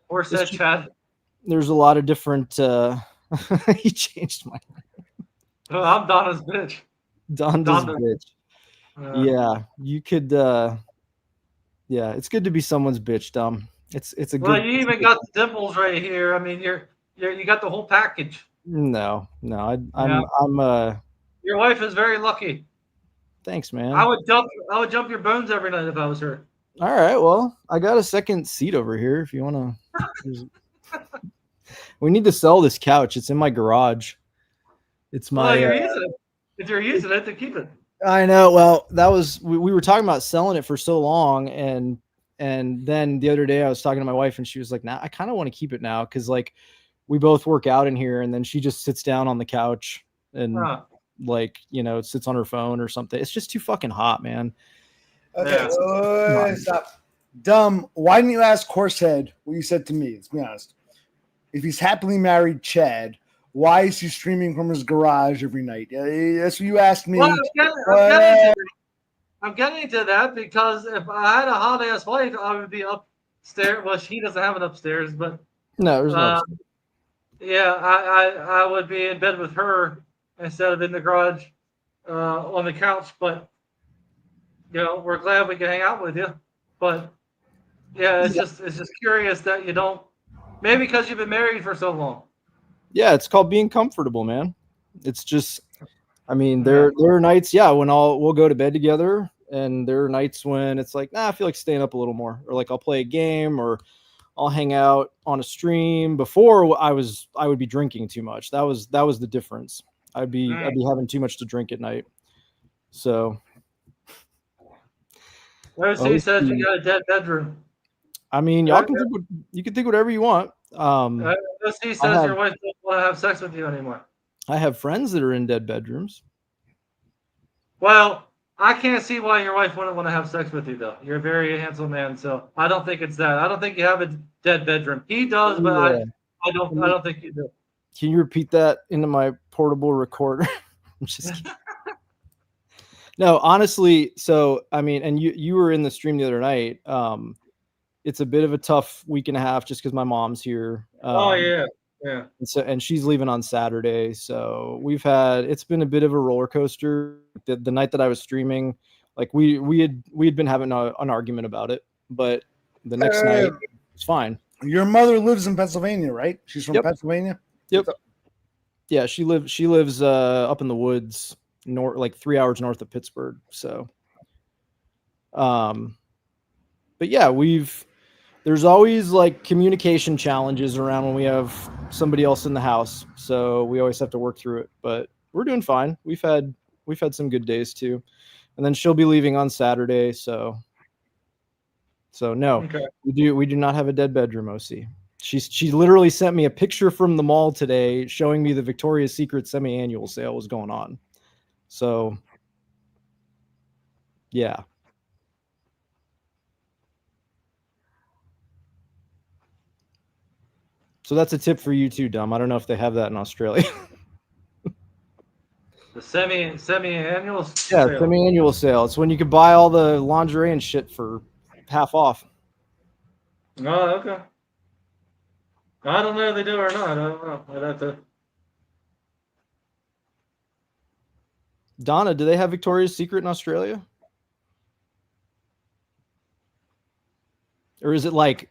S3: Or said Chad.
S6: There's a lot of different. He changed my.
S3: I'm Donna's bitch.
S6: Donda's
S3: Donda.
S6: bitch. Yeah, you could. Yeah, it's good to be someone's bitch, Dom. It's a
S3: Well,
S6: good.
S3: you
S6: it's a
S3: even
S6: good-
S3: got the dimples right here. I mean, you got the whole package.
S6: No,
S3: Yeah.
S6: I'm.
S3: Your wife is very lucky.
S6: Thanks, man.
S3: I would jump your bones every night if I was her.
S6: All right, well, I got a second seat over here if you want to. We need to sell this couch. It's in my garage. It's
S3: Well,
S6: my.
S3: you're using it. If you're using it, then keep it.
S6: I know. Well, that was we were talking about selling it for so long, and then the other day I was talking to my wife, and she was like, "Nah, I kind of want to keep it now because like we both work out in here, and then she just sits down on the couch and
S3: Huh.
S6: like sits on her phone or something. It's just too fucking hot, man."
S1: Okay,
S3: Yeah.
S1: stop. Dumb. Why didn't you ask Horsehead what you said to me? Let's be honest. If he's happily married, Chad, why is he streaming from his garage every night? That's what you asked me.
S3: Well, I'm getting to that because if I had a hot ass wife, I would be upstairs. Well, she doesn't have it upstairs, but
S6: No, there's no.
S3: yeah, I would be in bed with her instead of in the garage on the couch. But we're glad we can hang out with you. But yeah, it's just curious that you don't. Maybe because you've been married for so long.
S6: Yeah, it's called being comfortable, man. It's just, I mean, there are nights, when we'll go to bed together, and there are nights when it's like, I feel like staying up a little more, or like I'll play a game, or I'll hang out on a stream. Before I would be drinking too much. That was the difference. I'd be having too much to drink at night. So.
S3: OC says you got a dead bedroom.
S6: I mean, y'all you can think whatever you want.
S3: OC says your wife doesn't want to have sex with you anymore.
S6: I have friends that are in dead bedrooms.
S3: Well, I can't see why your wife wouldn't want to have sex with you, though. You're a very handsome man, so I don't think it's that. I don't think you have a dead bedroom. He does, but I don't think you do.
S6: Can you repeat that into my portable recorder? I'm just kidding. No, honestly. So, I mean, and you were in the stream the other night. It's a bit of a tough week and a half just because my mom's here.
S3: Yeah.
S6: And she's leaving on Saturday. So it's been a bit of a roller coaster. The night that I was streaming, like we had been having an argument about it, but the next night it's fine.
S1: Your mother lives in Pennsylvania, right? She's from Pennsylvania.
S6: Yep. Yeah, she lives up in the woods, like 3 hours north of Pittsburgh. So, but yeah, there's always like communication challenges around when we have somebody else in the house. So we always have to work through it, but we're doing fine. We've had some good days too. And then she'll be leaving on Saturday. So no, we do not have a dead bedroom, OC. She literally sent me a picture from the mall today showing me the Victoria's Secret semi-annual sale was going on. So yeah. So that's a tip for you too, Dom. I don't know if they have that in Australia.
S3: The semi-annual
S6: sale. Yeah, semi-annual sale. It's when you can buy all the lingerie and shit for half off.
S3: Oh, okay. I don't know if they do or not. I don't know. I'd have to.
S6: Donna, do they have Victoria's Secret in Australia? Or is it like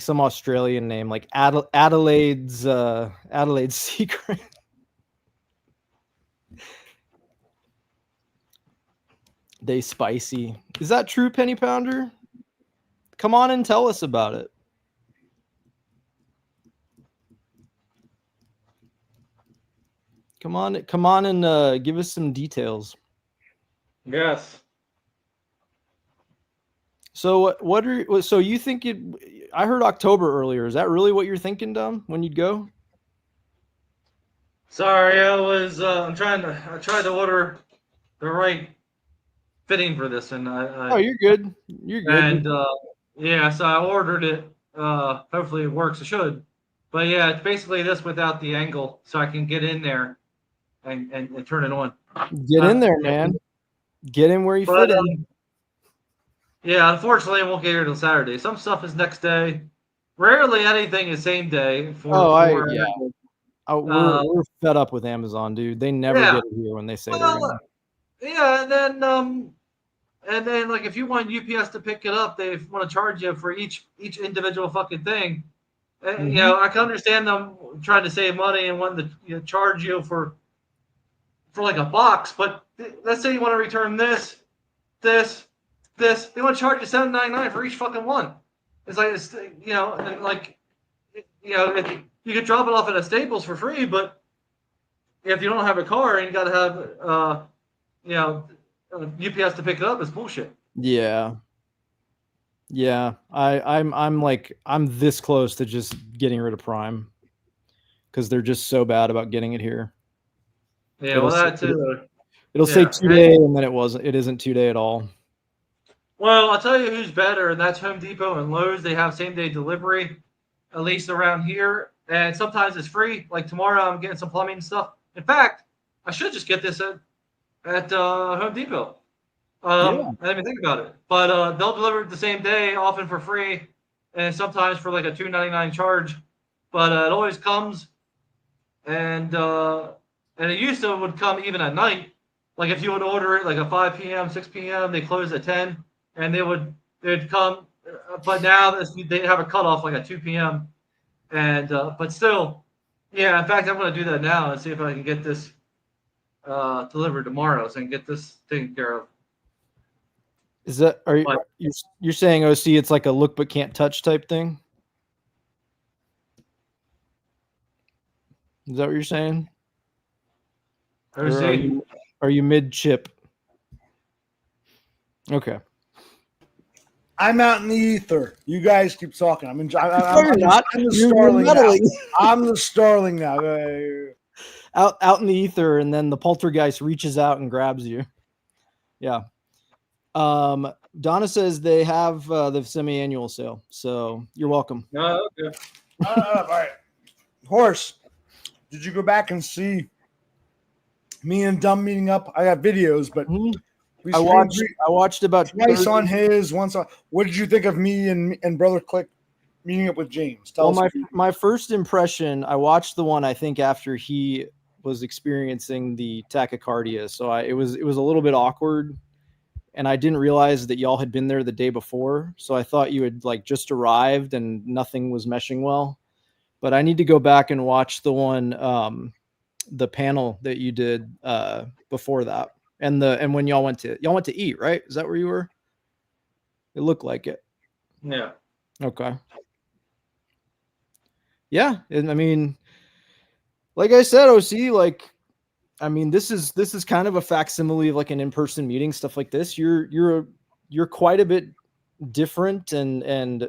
S6: some Australian name, like Adelaide's Secret? They spicy. Is that true, Penny Pounder? Come on and tell us about it. Come on and give us some details.
S3: Yes.
S6: So so you think I heard October earlier. Is that really what you're thinking, Dom, when you'd go?
S3: Sorry, I tried to order the right fitting for this, and
S6: oh, you're good. You're good.
S3: And so I ordered it. Hopefully it works. It should. But yeah, it's basically this without the angle, so I can get in there and turn it on.
S6: Get in there, man. Get in where you fit in.
S3: Yeah, unfortunately, it won't get here till Saturday. Some stuff is next day. Rarely anything is same day.
S6: We're fed up with Amazon, dude. They never
S3: Yeah.
S6: get it here when they say they're
S3: Well,
S6: gonna.
S3: yeah, and then like if you want UPS to pick it up, they want to charge you for each individual fucking thing. And, you know, I can understand them trying to save money and wanting to charge you for like a box, but let's say you want to return this. They want to charge you $7.99 for each fucking one. It's like and like you could drop it off at a Staples for free, but if you don't have a car and you got to have UPS to pick it up, it's bullshit.
S6: Yeah. I'm this close to just getting rid of Prime because they're just so bad about getting it here.
S3: Yeah, well, that too.
S6: It'll say 2 day, and then it isn't 2 day at all.
S3: Well, I'll tell you who's better, and that's Home Depot and Lowe's. They have same-day delivery, at least around here, and sometimes it's free. Like tomorrow, I'm getting some plumbing stuff. In fact, I should just get this at Home Depot. I didn't even think about it, but they'll deliver it the same day, often for free, and sometimes for like a $2.99 charge. But it always comes, and it used to would come even at night. Like if you would order it like a 5 p.m., 6 p.m., they close at 10. And they'd come, but now they have a cutoff like at 2 p.m. And but still, yeah. In fact, I'm going to do that now and see if I can get this delivered tomorrow, so I can get this taken care of.
S6: Is that you're saying OC? It's like a look but can't touch type thing. Is that what you're saying?
S3: OC.
S6: Are you mid chip? Okay.
S1: I'm out in the ether. You guys keep talking. I'm
S6: You're
S1: the starling now. I'm the starling now.
S6: Out in the ether, and then the poltergeist reaches out and grabs you. Yeah. Donna says they have the semi-annual sale, so you're welcome.
S3: Oh, okay.
S1: All right. Horse, did you go back and see me and Dumb meeting up? I got videos, but
S6: I watched about
S1: twice on his, once on. What did you think of me and Brother Click meeting up with James? Tell us.
S6: My first impression, I watched the one I think after he was experiencing the tachycardia, so it was a little bit awkward, and I didn't realize that y'all had been there the day before, so I thought you had like just arrived and nothing was meshing well. But I need to go back and watch the one, the panel that you did before that. And when y'all went to eat, right? Is that where you were? It looked like it.
S3: Yeah.
S6: Okay. Yeah, and I mean, like I said, OC, like, I mean, this is kind of a facsimile of like an in-person meeting, stuff like this. You're quite a bit different and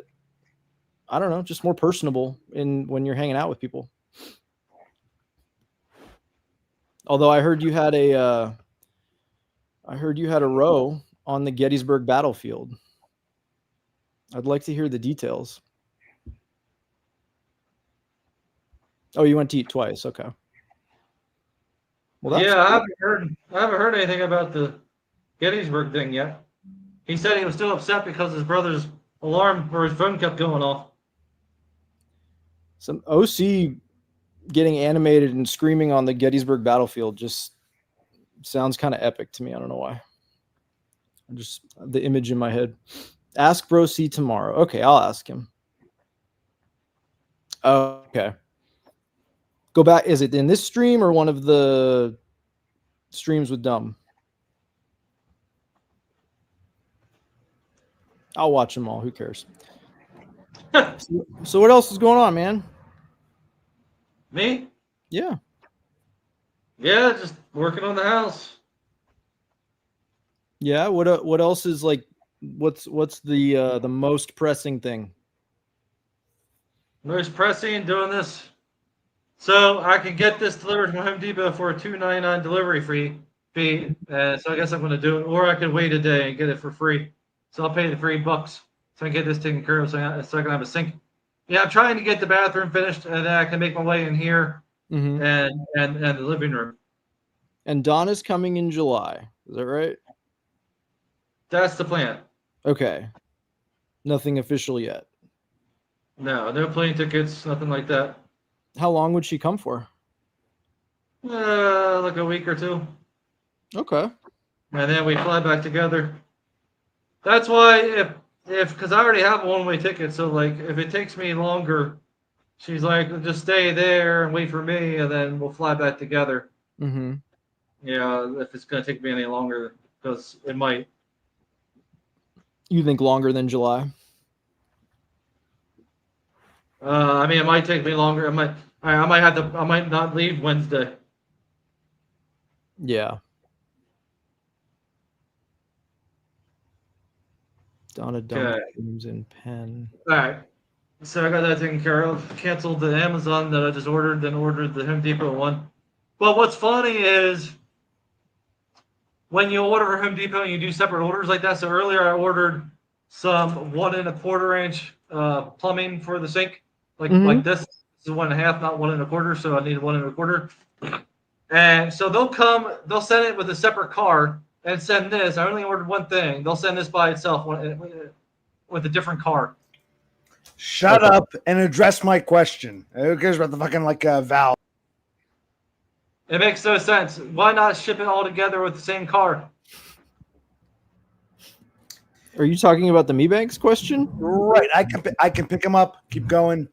S6: I don't know, just more personable when you're hanging out with people. Although I heard you had a row on the Gettysburg battlefield. I'd like to hear the details. Oh, you went to eat twice. Okay.
S3: Well, yeah, I haven't heard anything about the Gettysburg thing yet. He said he was still upset because his brother's alarm or his phone kept going off.
S6: Some OC getting animated and screaming on the Gettysburg battlefield just sounds kind of epic to me. I don't know why. Just the image in my head. Ask Bro C tomorrow. Okay, I'll ask him. Okay. Go back. Is it in this stream or one of the streams with Dumb? I'll watch them all. Who cares? So what else is going on, man?
S3: Me?
S6: Yeah.
S3: Yeah, just working on the house.
S6: Yeah. What else is like? What's the most pressing thing?
S3: Most pressing, doing this so I can get this delivered from Home Depot for a $2.99 delivery fee. So I guess I'm going to do it, or I could wait a day and get it for free. So I'll pay the $3 so I can get this taken care of, so I can have a sink. Yeah, I'm trying to get the bathroom finished, and then I can make my way in here and the living room.
S6: And Donna's coming in July. Is that right?
S3: That's the plan.
S6: Okay. Nothing official yet.
S3: No plane tickets, nothing like that.
S6: How long would she come for?
S3: Like a week or two,
S6: Okay.
S3: and then we fly back together. That's why if because I already have a one-way ticket, so like if it takes me longer, she's like just stay there and wait for me, and then we'll fly back together.
S6: Mm-hmm.
S3: Yeah, if it's gonna take me any longer, because it might.
S6: You think longer than July?
S3: I mean, it might take me longer. I might have to. I might not leave Wednesday.
S6: Yeah. Donna Dumb
S3: Okay.
S6: Dreams in Pen.
S3: All right. So I got that taken care of. Canceled the Amazon that I just ordered, then ordered the Home Depot one. But what's funny is when you order for Home Depot and you do separate orders like that. So earlier I ordered some 1 1/4 inch plumbing for the sink, like this. This is 1.5, not 1 1/4. So I need 1 1/4. And so they'll send it with a separate car and send this. I only ordered one thing. They'll send this by itself with a different car.
S1: Shut up and address my question. Who cares about the fucking valve?
S3: It makes no sense. Why not ship it all together with the same car?
S6: Are you talking about the Me Banks question?
S1: Right. I can pick them up. Keep going.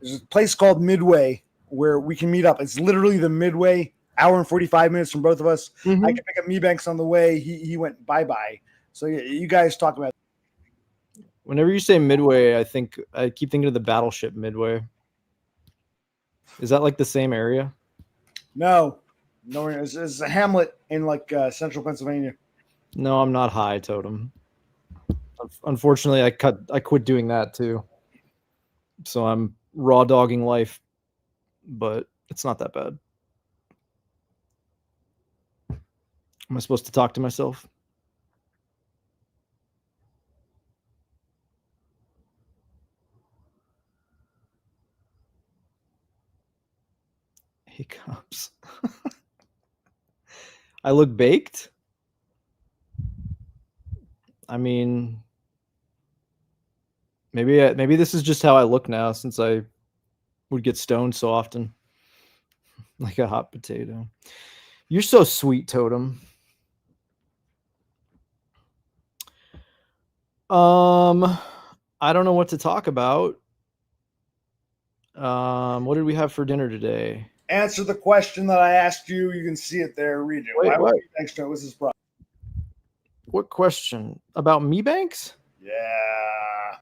S1: There's a place called Midway where we can meet up. It's literally the Midway, hour and 45 minutes from both of us.
S6: Mhm.
S1: I can pick up Me Banks on the way. He went bye-bye. So you guys talk about it.
S6: Whenever you say Midway, I keep thinking of the battleship Midway. Is that like the same area?
S1: No, it's a hamlet in central Pennsylvania.
S6: No, I'm not high, Totem. Unfortunately, I quit doing that too. So I'm raw dogging life, but it's not that bad. Am I supposed to talk to myself? Hiccups. I look baked. I mean, maybe this is just how I look now since I would get stoned so often. Like a hot potato. You're so sweet, Totem. I don't know what to talk about. What did we have for dinner today?
S1: Answer the question that I asked you. You can see it there. Read it.
S6: Wait, what?
S1: Extra. What's this problem?
S6: What question? About Me Banks?
S1: Yeah.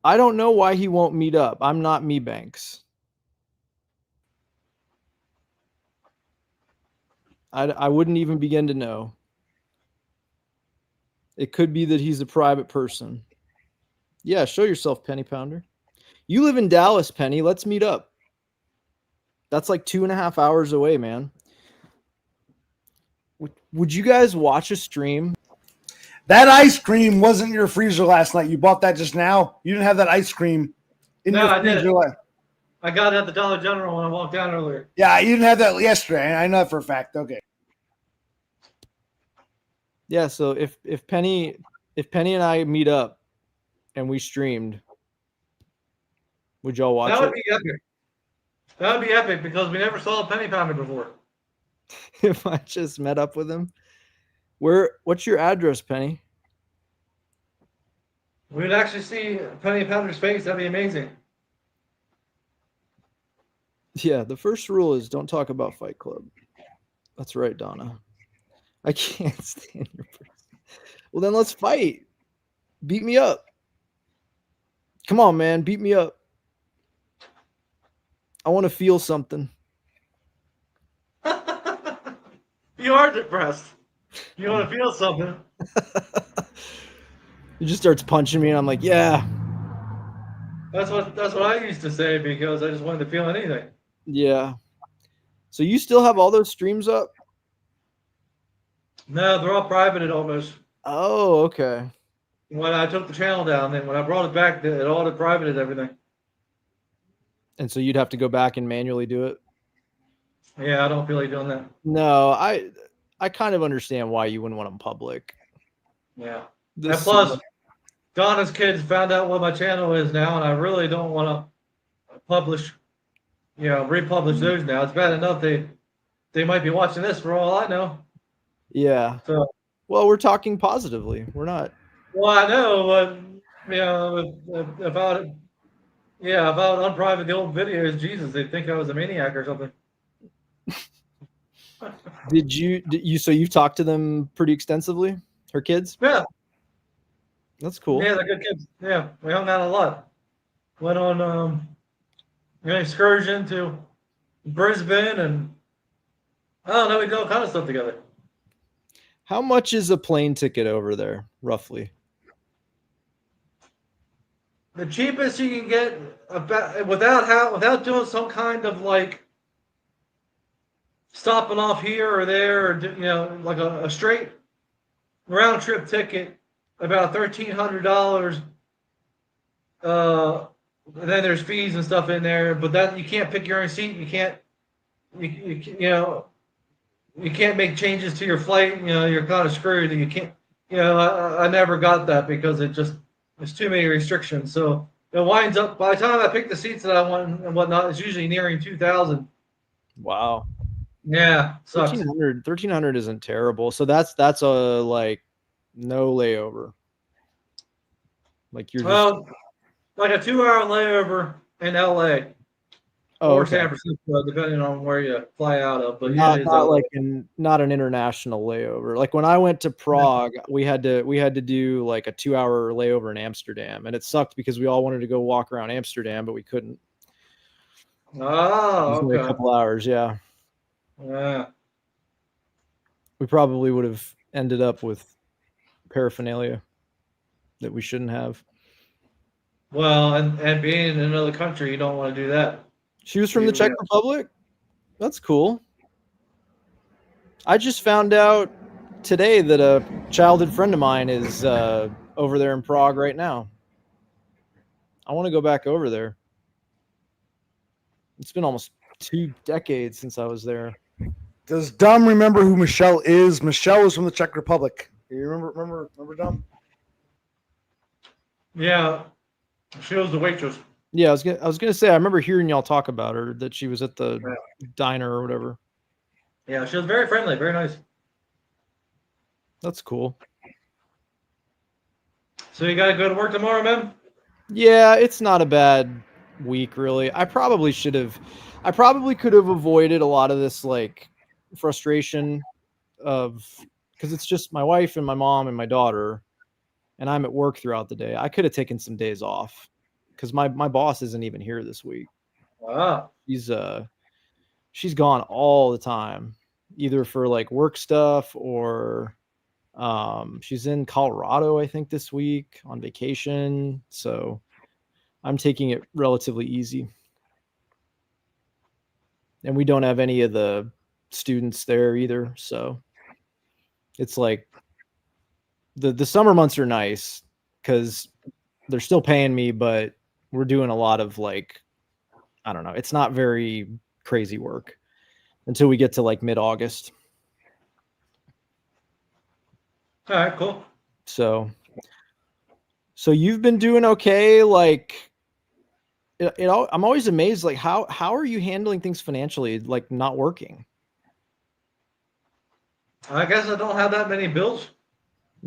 S6: I don't know why he won't meet up. I'm not Me Banks. I wouldn't even begin to know. It could be that he's a private person. Yeah, show yourself, Penny Pounder. You live in Dallas, Penny. Let's meet up. That's like 2.5 hours away, man. Would you guys watch a stream?
S1: That ice cream wasn't in your freezer last night. You bought that just now. You didn't have that ice cream in
S3: No,
S1: your
S3: I
S1: freezer.
S3: didn't. I got it at the Dollar General when I walked down earlier.
S1: Yeah, you didn't have that yesterday. I know that for a fact. Okay.
S6: Yeah, so if Penny and I meet up and we streamed, would y'all watch
S3: That would
S6: it?
S3: be epic. That would be epic because we never saw a Penny Pounder before.
S6: If I just met up with him. What's your address, Penny?
S3: We'd actually see Penny Pounder's face. That'd be amazing.
S6: Yeah, the first rule is don't talk about Fight Club. That's right, Donna. I can't stand your person. Well, then let's fight. Beat me up. Come on, man. Beat me up. I want to feel something.
S3: You are depressed. You want to feel something.
S6: He just starts punching me, and I'm like, yeah.
S3: That's what I used to say because I just wanted to feel anything.
S6: Yeah. So you still have all those streams up?
S3: No, they're all privated almost.
S6: Oh, okay.
S3: When I took the channel down, then when I brought it back, it all privated everything.
S6: And so you'd have to go back and manually do it?
S3: Yeah, I don't feel like doing that.
S6: No, I kind of understand why you wouldn't want them public.
S3: Yeah.
S6: This
S3: And plus, Donna's kids found out what my channel is now, and I really don't want to republish those now. It's bad enough they they might be watching this for all I know.
S6: Yeah.
S3: So,
S6: Well, we're talking positively. We're not.
S3: well, I know, but you know, about unprivate the old videos, Jesus, they think I was a maniac or something.
S6: Did you? So you've talked to them pretty extensively? Her kids?
S3: Yeah,
S6: That's cool.
S3: yeah, they're good kids. Yeah, we hung out a lot. Went on an excursion to Brisbane, and I don't know, we did all kind of stuff together.
S6: How much is a plane ticket over there, roughly?
S3: The cheapest you can get about without doing some kind of like stopping off here or there, or like a straight round trip ticket, about $1,300. And then there's fees and stuff in there, but that you can't pick your own seat. You can't you can't make changes to your flight. You're kind of screwed. And you can't. I never got that because there's too many restrictions. So it winds up by the time I pick the seats that I want and whatnot, it's usually nearing 2,000.
S6: Wow.
S3: Yeah, sucks.
S6: 1300 isn't terrible. So that's a like no layover. Like you're just
S3: like a 2-hour layover in LA or San Francisco, depending on where you fly out of. But
S6: not like not an international layover. Like when I went to Prague, we had to do like a 2-hour layover in Amsterdam, and it sucked because we all wanted to go walk around Amsterdam, but we couldn't.
S3: Oh, okay.
S6: A couple hours, yeah.
S3: Yeah.
S6: We probably would have ended up with paraphernalia that we shouldn't have.
S3: Well, and being in another country, you don't want to do that.
S6: She was from the Czech Republic? That's cool. I just found out today that a childhood friend of mine is over there in Prague right now. I want to go back over there. It's been almost 2 decades since I was there.
S1: Does Dom remember who Michelle is? Michelle was from the Czech Republic. You remember Dom?
S3: Yeah, she was the waitress.
S6: Yeah, I was gonna say I remember hearing y'all talk about her, that she was at the diner or whatever.
S3: Yeah, she was very friendly, very nice.
S6: That's cool.
S3: So you gotta go to work tomorrow, man?
S6: Yeah, it's not a bad week, really. I probably could have avoided a lot of this like frustration because it's just my wife and my mom and my daughter, and I'm at work throughout the day. I could have taken some days off because my boss isn't even here this week.
S3: Wow.
S6: She's gone all the time, either for like work stuff or she's in Colorado, I think, this week on vacation. So I'm taking it relatively easy. And we don't have any of the students there either. So it's like the summer months are nice because they're still paying me, but we're doing a lot of like, I don't know, it's not very crazy work until we get to like mid-August.
S3: All right, cool.
S6: So you've been doing okay. Like I'm always amazed, like how are you handling things financially, like not working?
S3: I guess I don't have that many bills.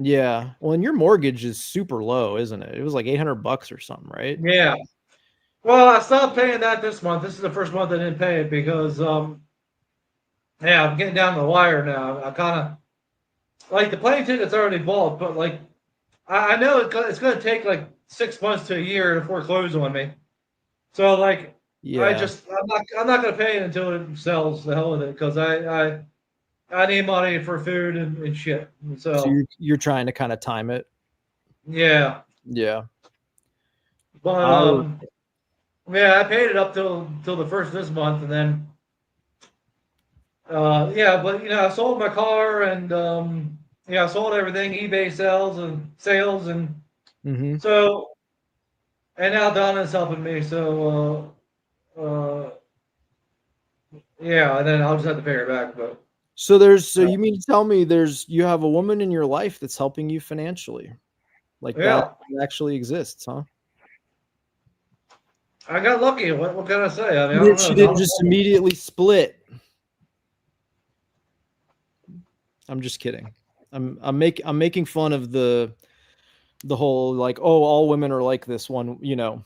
S6: Yeah. Well, and your mortgage is super low, isn't it? It was like $800 or something, right?
S3: Yeah. Well, I stopped paying that this month. This is the first month I didn't pay it because I'm getting down to the wire now. I kind of like the plane ticket's already bought, but like I know it's going to take like 6 months to a year to foreclose on me. So like,
S6: yeah,
S3: I'm not going to pay it until it sells. The hell with it, because I need money for food and shit. So
S6: you're trying to kind of time it.
S3: Yeah.
S6: Yeah.
S3: But I paid it up till the first of this month, and then but I sold my car and I sold everything, eBay sales and
S6: mm-hmm.
S3: So, and now Donna's helping me, so and then I'll just have to pay her back. But
S6: so you mean to tell me you have a woman in your life that's helping you financially, like that actually exists, huh?
S3: I got lucky. What can I say? I mean,
S6: She didn't just immediately split. I'm just kidding. I'm making fun of the whole like, oh, all women are like this one. You know,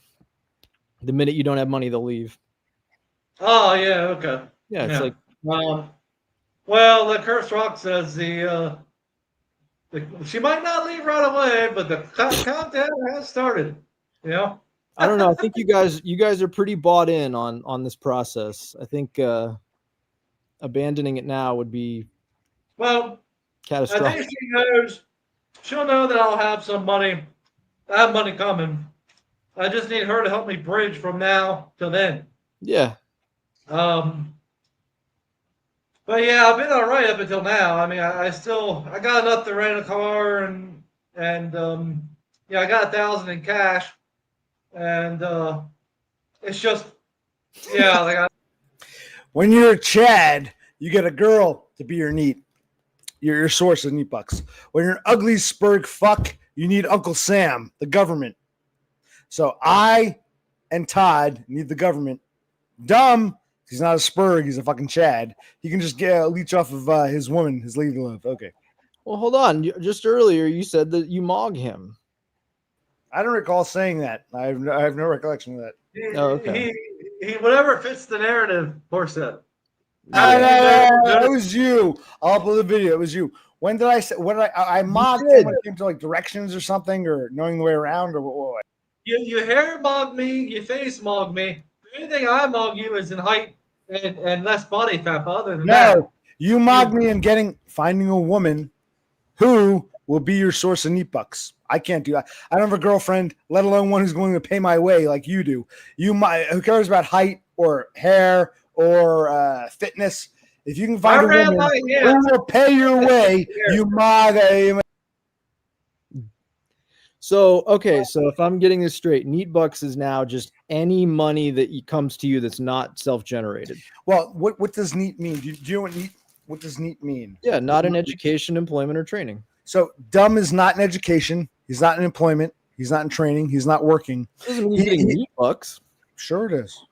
S6: the minute you don't have money, they'll leave.
S3: Oh yeah, okay.
S6: Yeah, it's
S3: Yeah.
S6: like
S3: Well, the Curse Rock says she might not leave right away, but the countdown has started. You know.
S6: I don't know. I think you guys are pretty bought in on this process. I think abandoning it now would be
S3: Well, I
S6: catastrophic.
S3: think she knows. She'll know that I'll have some money. I have money coming. I just need her to help me bridge from now till then.
S6: Yeah.
S3: But yeah, I've been all right up until now. I mean, I got enough to rent a car and yeah, I got 1,000 in cash, and it's just yeah, like
S1: When you're a Chad, you get a girl to be your neat. You're your source of neat bucks. When you're an ugly spurg fuck, you need Uncle Sam, the government. So I and Todd need the government. Dumb, he's not a spurg, he's a fucking Chad. He can just get leech off of his woman, his lady love. Okay.
S6: Well, hold on. Just earlier, you said that you mog him.
S1: I don't recall saying that. I have no recollection of that.
S3: he whatever fits the narrative, horse said.
S1: It was you. I'll upload the video. It was you. When did I say? When did I mocked him when it came to like directions or something, or knowing the way around, or what?
S3: You hair mog me, you face mog me. The only thing I mog you is in height and less body fat. But other than that,
S1: you mocked me in finding a woman who will be your source of neat bucks. I can't do that. I don't have a girlfriend, let alone one who's going to pay my way like you do. Who cares about height or hair or fitness? If you can find a woman who will pay your way, you mog.
S6: So, okay, so if I'm getting this straight, neat bucks is now just any money that comes to you that's not self-generated.
S1: Well, what does neat mean? Do you know what does neat mean?
S6: Yeah, not in education, employment, or training.
S1: So dumb is not in education. He's not in employment. He's not in training. He's not working.
S6: Doesn't mean he's getting neat bucks.
S1: Sure it is.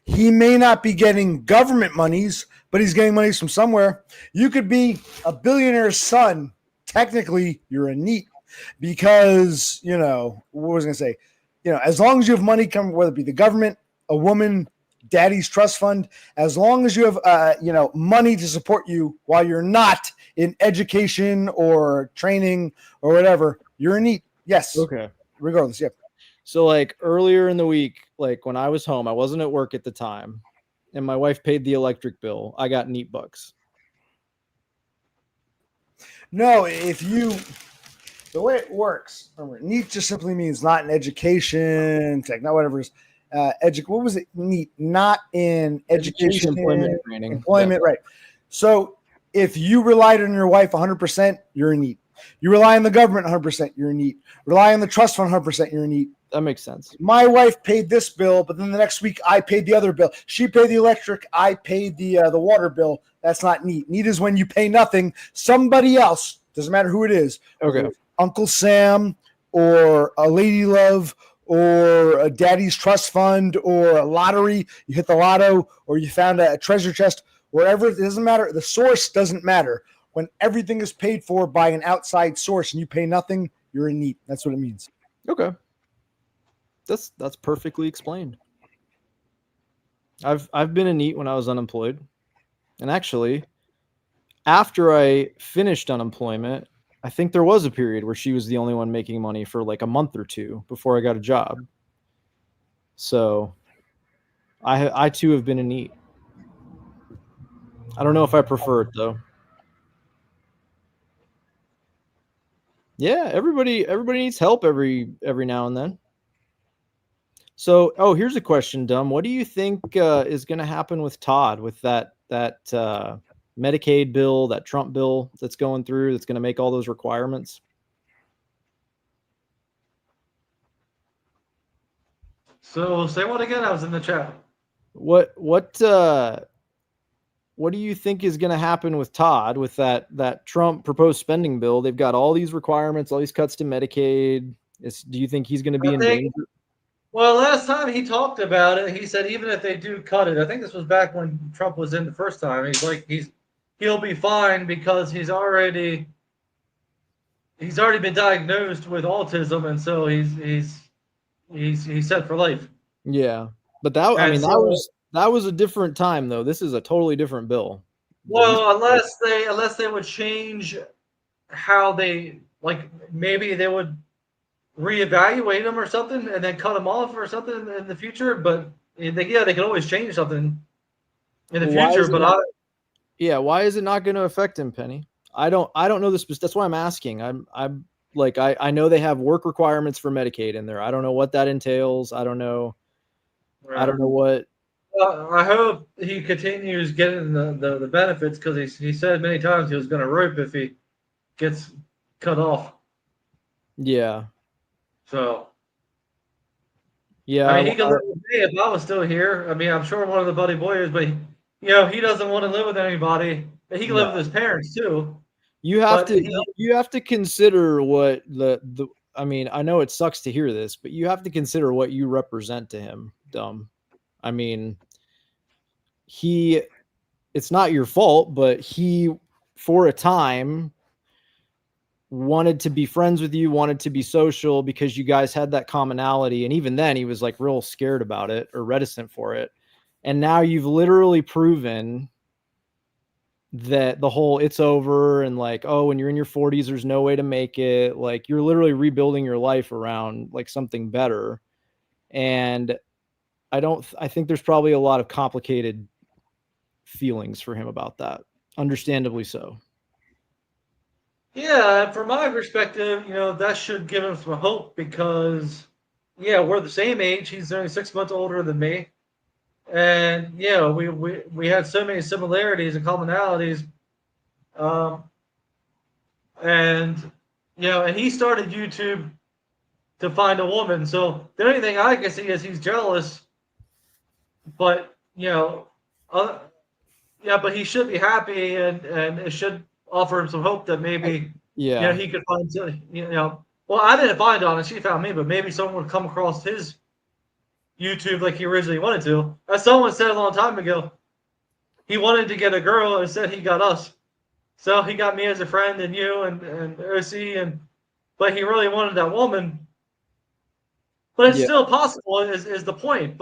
S1: He may not be getting government monies, but he's getting monies from somewhere. You could be a billionaire's son. Technically, you're a neat because, what was I going to say? As long as you have money coming, whether it be the government, a woman, daddy's trust fund, as long as you have, money to support you while you're not in education or training or whatever, you're a neat. Yes.
S6: Okay.
S1: Regardless. Yeah.
S6: So like earlier in the week, like when I was home, I wasn't at work at the time, and my wife paid the electric bill. I got neat bucks.
S1: No, the way it works, remember, neat just simply means not in education, tech, not whatever it is. What was it? Neat, not in education,
S6: employment, training.
S1: Employment, yeah. Right. So if you relied on your wife 100%, you're a neat. You rely on the government 100%, you're a neat. Rely on the trust fund 100%, you're a neat.
S6: That makes sense.
S1: My wife paid this bill, but then the next week I paid the other bill. She paid the electric, I paid the water bill. That's not neat. Neat is when you pay nothing. Somebody else, doesn't matter who it is.
S6: Okay.
S1: Uncle Sam or a lady love or a daddy's trust fund or a lottery. You hit the lotto or you found a treasure chest. Wherever, it doesn't matter. The source doesn't matter. When everything is paid for by an outside source and you pay nothing, you're a neat. That's what it means.
S6: Okay. That's perfectly explained. I've been a neat when I was unemployed. And actually, after I finished unemployment, I think there was a period where she was the only one making money for like a month or two before I got a job. So I too have been a neat. I don't know if I prefer it though. Yeah, everybody needs help every now and then. So, here's a question, Dumb. What do you think is going to happen with Todd with that Medicaid bill, that Trump bill that's going through, that's going to make all those requirements?
S3: So say what again? I was in the chat.
S6: What do you think is going to happen with Todd with that Trump proposed spending bill? They've got all these requirements, all these cuts to Medicaid. Do you think he's going to be in danger?
S3: Well, last time he talked about it, he said even if they do cut it, I think this was back when Trump was in the first time. He's he'll be fine because he's already been diagnosed with autism, and so he's set for life.
S6: Yeah, but that I
S3: And
S6: mean
S3: so,
S6: that was a different time though. This is a totally different bill.
S3: well, unless they would change how they, like, maybe they would reevaluate him or something and then cut him off or something in the future. But they can always change something in the
S6: Why
S3: future.
S6: is it
S3: But
S6: not, yeah, why is it not going to affect him, Penny? I don't know this. That's why I'm asking. I'm like I know they have work requirements for Medicaid in there. I don't know what that entails. I don't know what.
S3: I hope he continues getting the benefits, because he said many times he was going to rope if he gets cut off.
S6: Yeah.
S3: So,
S6: Yeah.
S3: I mean, he could live with me if I was still here. I mean, I'm sure one of the Buddy Boys, but he doesn't want to live with anybody. He can live with his parents too.
S6: You have
S3: But
S6: to consider what the I mean, I know it sucks to hear this, but you have to consider what you represent to him, Dumb. I mean, it's not your fault, but he for a time wanted to be friends with you, wanted to be social because you guys had that commonality, and even then he was like real scared about it or reticent for it. And now you've literally proven that the whole it's over and like, oh, when you're in your 40s there's no way to make it, like you're literally rebuilding your life around like something better. And I think there's probably a lot of complicated feelings for him about that, understandably so.
S3: yeah, from my perspective, that should give him some hope, because we're the same age. He's only 6 months older than me. And we had so many similarities and commonalities. And and he started YouTube to find a woman. So the only thing I can see is he's jealous. But but he should be happy, and it should offer him some hope that maybe he could find Well, I didn't find Donna; she found me. But maybe someone would come across his YouTube like he originally wanted to. As someone said a long time ago, he wanted to get a girl, and said he got us. So he got me as a friend, and you, and OC, but he really wanted that woman. But it's still possible, is the point.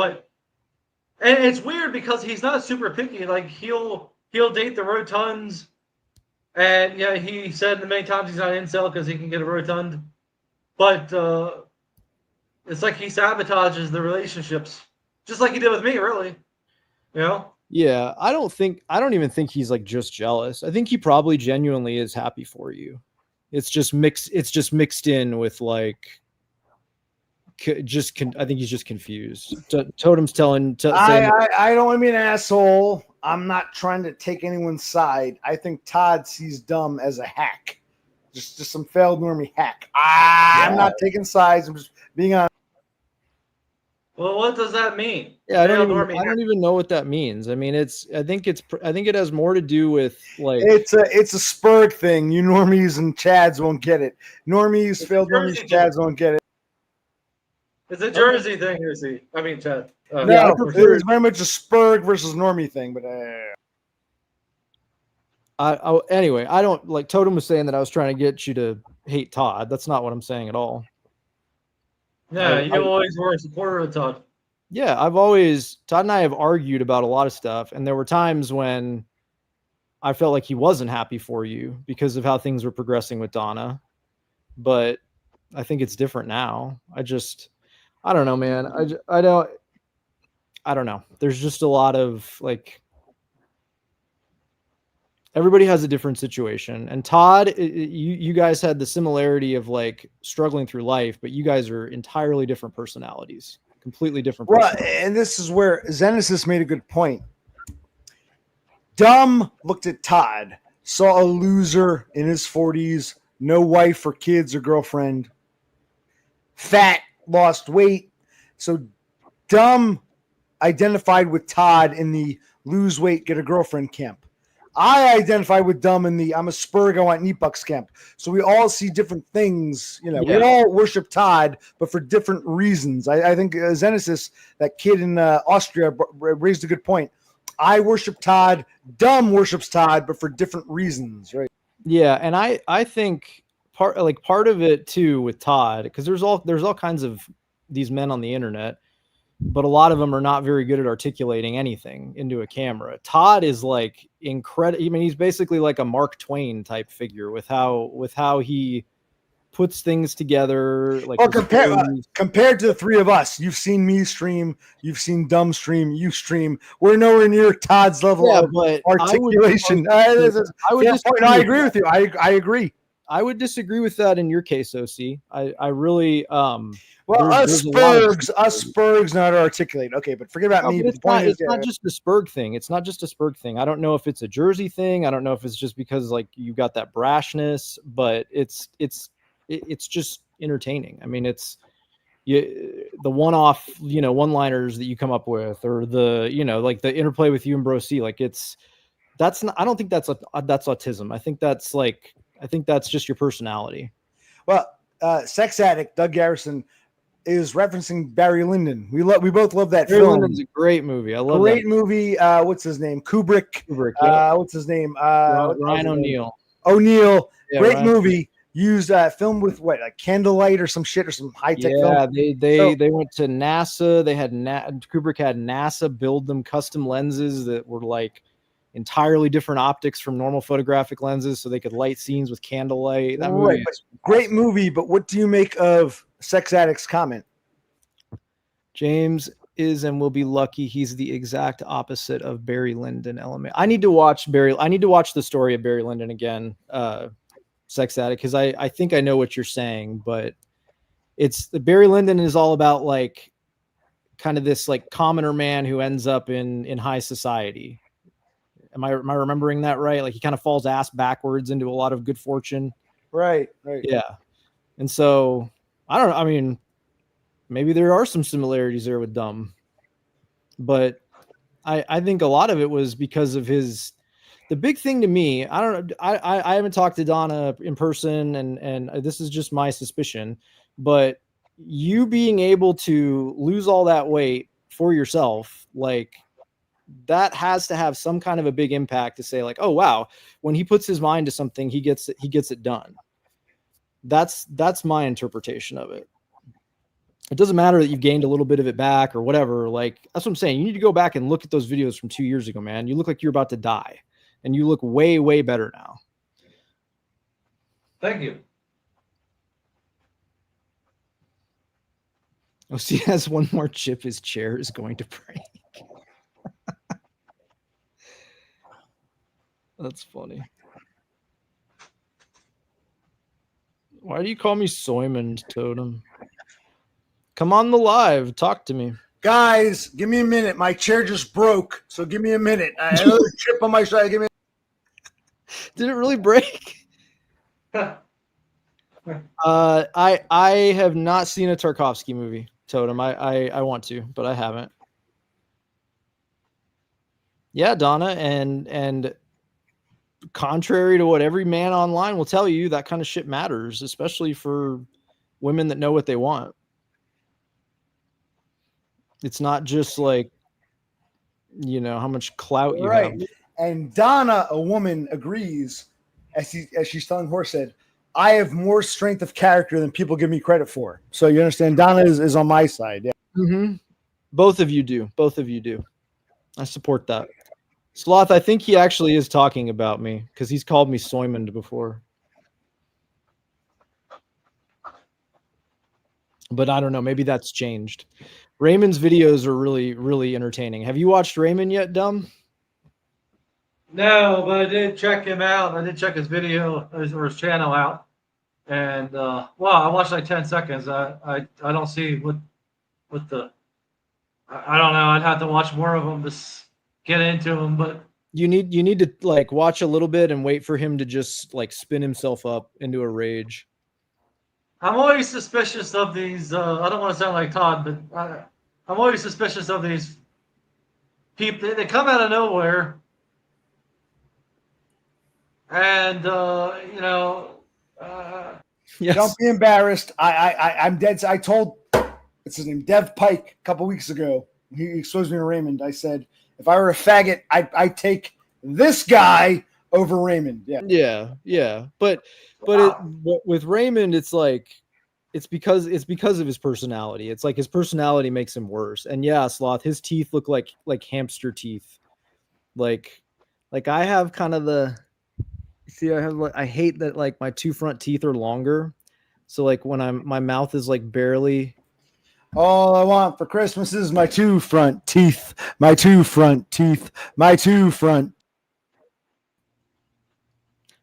S3: And it's weird because he's not super picky. Like he'll date the rotunds, and he said many times he's not incel because he can get a rotund. But it's like he sabotages the relationships, just like he did with me, really.
S6: Yeah, I don't even think he's like just jealous. I think he probably genuinely is happy for you. It's just mixed in with like I think he's just confused. Totem's saying
S1: I don't want to be an asshole. I'm not trying to take anyone's side. I think Todd sees Dumb as a hack, just some failed normie hack. I'm not taking sides. I'm just being honest.
S3: Well, what does that mean?
S6: Yeah, I don't even know what that means. I mean, I think it has more to do with like
S1: it's a Spurg thing. You normies and Chads won't get it. Normies, failed normies, Chads won't get it.
S3: It's a Jersey thing, see. I mean, Chad.
S1: No, it's very much a Spurg versus normie thing. But
S6: anyway, I don't like. Totem was saying that I was trying to get you to hate Todd. That's not what I'm saying at all.
S3: Yeah, you always were a supporter of Todd.
S6: Yeah, Todd and I have argued about a lot of stuff, and there were times when I felt like he wasn't happy for you because of how things were progressing with Donna. But I think it's different now. I don't know, man. I don't know. There's just a lot of like, everybody has a different situation. And Todd, you guys had the similarity of like struggling through life, but you guys are entirely different personalities, completely different.
S1: Well, and this is where Zenesis made a good point. Dumb looked at Todd, saw a loser in his 40s, no wife or kids or girlfriend, fat, lost weight. So Dumb identified with Todd in the lose weight, get a girlfriend camp. I identify with Dumb in the I'm a Spurg, I want knee bucks camp. So we all see different things. We all worship Todd, but for different reasons. I think Zenesis, that kid in Austria, raised a good point. I worship Todd. DUM worships Todd, but for different reasons, right?
S6: Yeah, and I think part of it too with Todd, because there's all kinds of these men on the internet, but a lot of them are not very good at articulating anything into a camera. Todd is like incredible. I mean, he's basically like a Mark Twain type figure with how he puts things together. Like,
S1: well, compared to the three of us, you've seen me stream, you've seen DUM stream, you stream. We're nowhere near Todd's level of articulation. I agree with you. I agree.
S6: I would disagree with that in your case, OC. I really
S1: us Spurgs not articulate. Okay, but forget about me.
S6: But it's not just a Spurg thing. It's not just a Spurg thing. I don't know if it's a Jersey thing. I don't know if it's just because like you got that brashness, but it's just entertaining. I mean, it's the one-off, one-liners that you come up with, or the, like the interplay with you and Bro C. Like I don't think that's autism. I think that's just your personality.
S1: Well, Sex Addict Doug Garrison is referencing Barry Lyndon. We both love that film.
S6: Lyndon's a great movie. I love
S1: great movie. What's his name? Kubrick.
S6: Yeah.
S1: What's his name?
S6: Ryan O'Neal.
S1: Yeah, great Ryan. Movie. Used film with like candlelight or some shit or some high tech.
S6: Yeah, film. They went to NASA. They had Kubrick had NASA build them custom lenses that were like entirely different optics from normal photographic lenses, so they could light scenes with candlelight. That movie,
S1: great movie. But what do you make of Sex Addict's comment?
S6: James is and will be lucky he's the exact opposite of Barry Lyndon element. I need to watch the story of Barry Lyndon again. Sex Addict, because I think I know what you're saying, but it's Barry Lyndon is all about like kind of this like commoner man who ends up in high society. Am I remembering that right? Like he kind of falls ass backwards into a lot of good fortune.
S1: Right.
S6: Yeah. And so I don't know. I mean, maybe there are some similarities there with DUM, but I think a lot of it was because of the big thing to me. I don't know. I haven't talked to Donna in person, and this is just my suspicion, but you being able to lose all that weight for yourself, like that has to have some kind of a big impact to say like, oh, wow, when he puts his mind to something, he gets it done. That's my interpretation of it. It doesn't matter that you've gained a little bit of it back or whatever. Like, that's what I'm saying. You need to go back and look at those videos from 2 years ago, man. You look like you're about to die, and you look way, way better now.
S3: Thank you.
S6: Oh, see, he has one more chip. His chair is going to break. That's funny. Why do you call me Soymond, Totem? Come on the live. Talk to me.
S1: Guys, give me a minute. My chair just broke, so give me a minute. I had another chip on my side.
S6: Did it really break? I have not seen a Tarkovsky movie, Totem. I want to, but I haven't. Yeah, Donna, and contrary to what every man online will tell you, that kind of shit matters, especially for women that know what they want. It's not just like, how much clout you have.
S1: And Donna, a woman, agrees, as she's telling Horse said, I have more strength of character than people give me credit for. So you understand, Donna is on my side. Yeah.
S6: Mm-hmm. Both of you do. I support that. Sloth, I think he actually is talking about me because he's called me Soymond before. But I don't know. Maybe that's changed. Raymond's videos are really, really entertaining. Have you watched Raymond yet, DUM?
S3: No, but I did check him out. I did check his video or his channel out. And, I watched like 10 seconds. I don't see what the... I don't know. I'd have to watch more of them to get into them, but
S6: you need to like watch a little bit and wait for him to just like spin himself up into a rage.
S3: I'm always suspicious of these. I don't want to sound like Todd, but I'm always suspicious of these people. They come out of nowhere, and
S6: yes.
S1: Don't be embarrassed. I'm dead. I told what's his name, Dev Pike, a couple weeks ago. He exposed me to Raymond. I said, If I were a faggot, I take this guy over Raymond. Yeah.
S6: Yeah. But with Raymond, it's like it's because of his personality. It's like his personality makes him worse. And yeah, Sloth, his teeth look like hamster teeth. Like I have kind of I hate that like my two front teeth are longer. So like when my mouth is like barely.
S1: All I want for Christmas is my two front teeth. My two front teeth. My two front.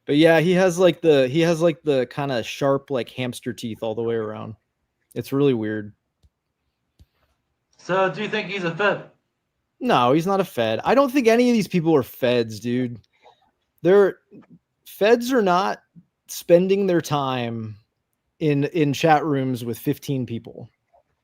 S6: But yeah, he has like the kind of sharp like hamster teeth all the way around. It's really weird.
S3: So, do you think he's a Fed?
S6: No, he's not a Fed. I don't think any of these people are Feds, dude. Feds are not spending their time in chat rooms with 15 people.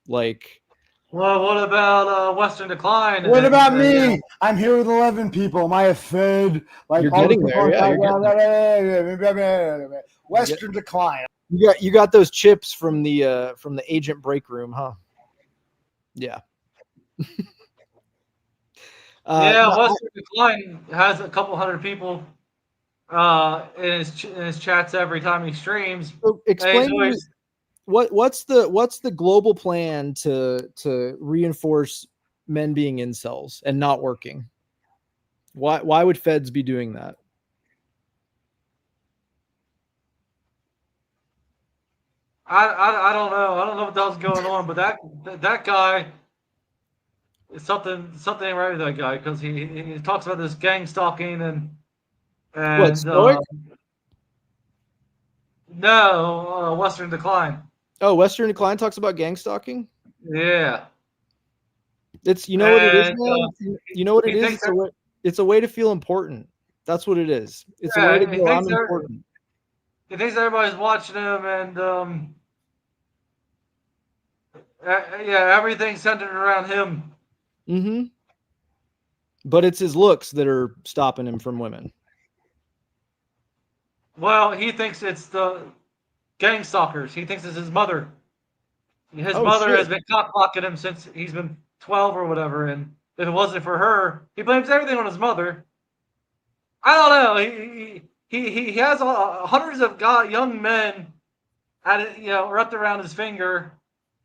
S6: Like,
S3: well, what about Western Decline?
S1: What about me? I'm here with 11 people. Am I a Fed? Like
S6: you're getting there.
S1: Yeah, Western Decline.
S6: You got those chips from the agent break room, huh? Yeah.
S3: Western Decline has a couple hundred people in his chats every time he streams.
S6: So explain to me, what's the global plan to reinforce men being incels and not working? Why would Feds be doing that?
S3: I don't know. I don't know what the hell's going on, but that guy, something ain't right with that guy, because he talks about this gang stalking and
S6: what, Stoic?
S3: No, Western Decline.
S6: Oh, Western Decline talks about gang stalking?
S3: Yeah.
S6: It's what it is, man? You know what it is? It's a way to feel important. That's what it is. It's a way to go, I'm important.
S3: He thinks everybody's watching him, and everything's centered around him.
S6: Mm-hmm. But it's his looks that are stopping him from women.
S3: Well, he thinks it's the gang stalkers. He thinks it's his mother. His mother has been cock-blocking him since he's been 12 or whatever, and if it wasn't for her, he blames everything on his mother. I don't know. He has hundreds of young men at it, wrapped around his finger,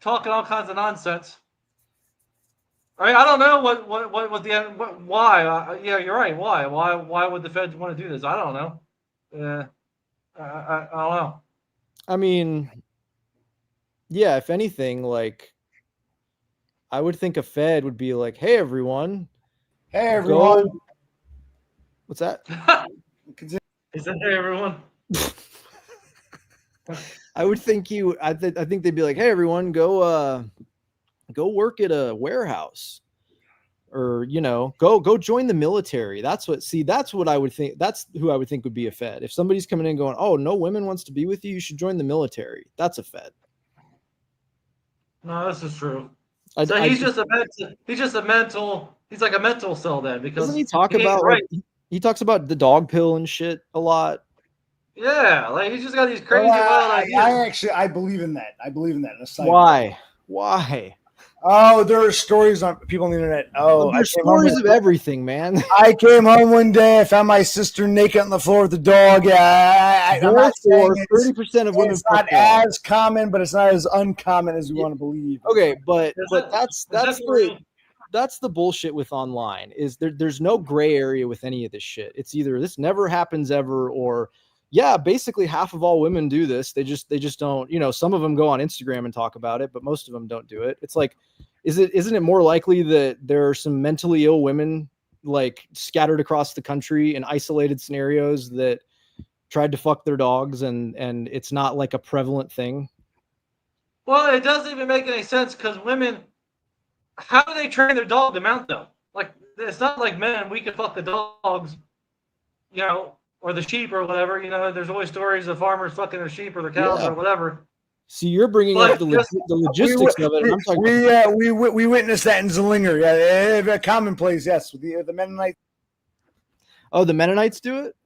S3: talking all kinds of nonsense. I mean, I don't know why. Yeah, you're right. Why would the Feds want to do this? I don't know. I don't know.
S6: I mean, yeah, if anything, like, I would think a Fed would be like, hey, everyone.
S1: Hey, everyone.
S6: What's that?
S3: Is that hey, everyone?
S6: I would think I think they'd be like, hey, everyone, go work at a warehouse, or go join the military. That's what I would think. That's who I would think would be a Fed. If somebody's coming in going, oh, no women wants to be with you, you should join the military. That's a Fed.
S3: No, this is true. He's like a mental cell then, because
S6: doesn't he talk about he talks about the dog pill and shit a lot.
S3: Yeah, like he's just got these crazy wild ideas.
S1: I believe in that. I believe in that.
S6: Why?
S1: Oh, there are stories on people on the internet. Oh,
S6: there's stories of everything, man.
S1: I came home one day. I found my sister naked on the floor with the dog. I'm not saying
S6: 30% of women.
S1: It's not as common, but it's not as uncommon as we want to believe.
S6: Okay, but that's the bullshit with online. Is there's no gray area with any of this shit. It's either this never happens ever, or yeah, basically half of all women do this. They just don't, some of them go on Instagram and talk about it, but most of them don't do it. It's like, isn't it more likely that there are some mentally ill women like scattered across the country in isolated scenarios that tried to fuck their dogs, and it's not like a prevalent thing?
S3: Well, it doesn't even make any sense, because women, how do they train their dog to mount them? Like, it's not like men, we can fuck the dogs, or the sheep or whatever. There's always stories of farmers fucking their sheep or their cows or whatever.
S6: See, you're bringing up the logistics of it. And I'm talking
S1: we witnessed that in Zillinger. Yeah, commonplace. Yes, with the Mennonites.
S6: Oh, the Mennonites do it.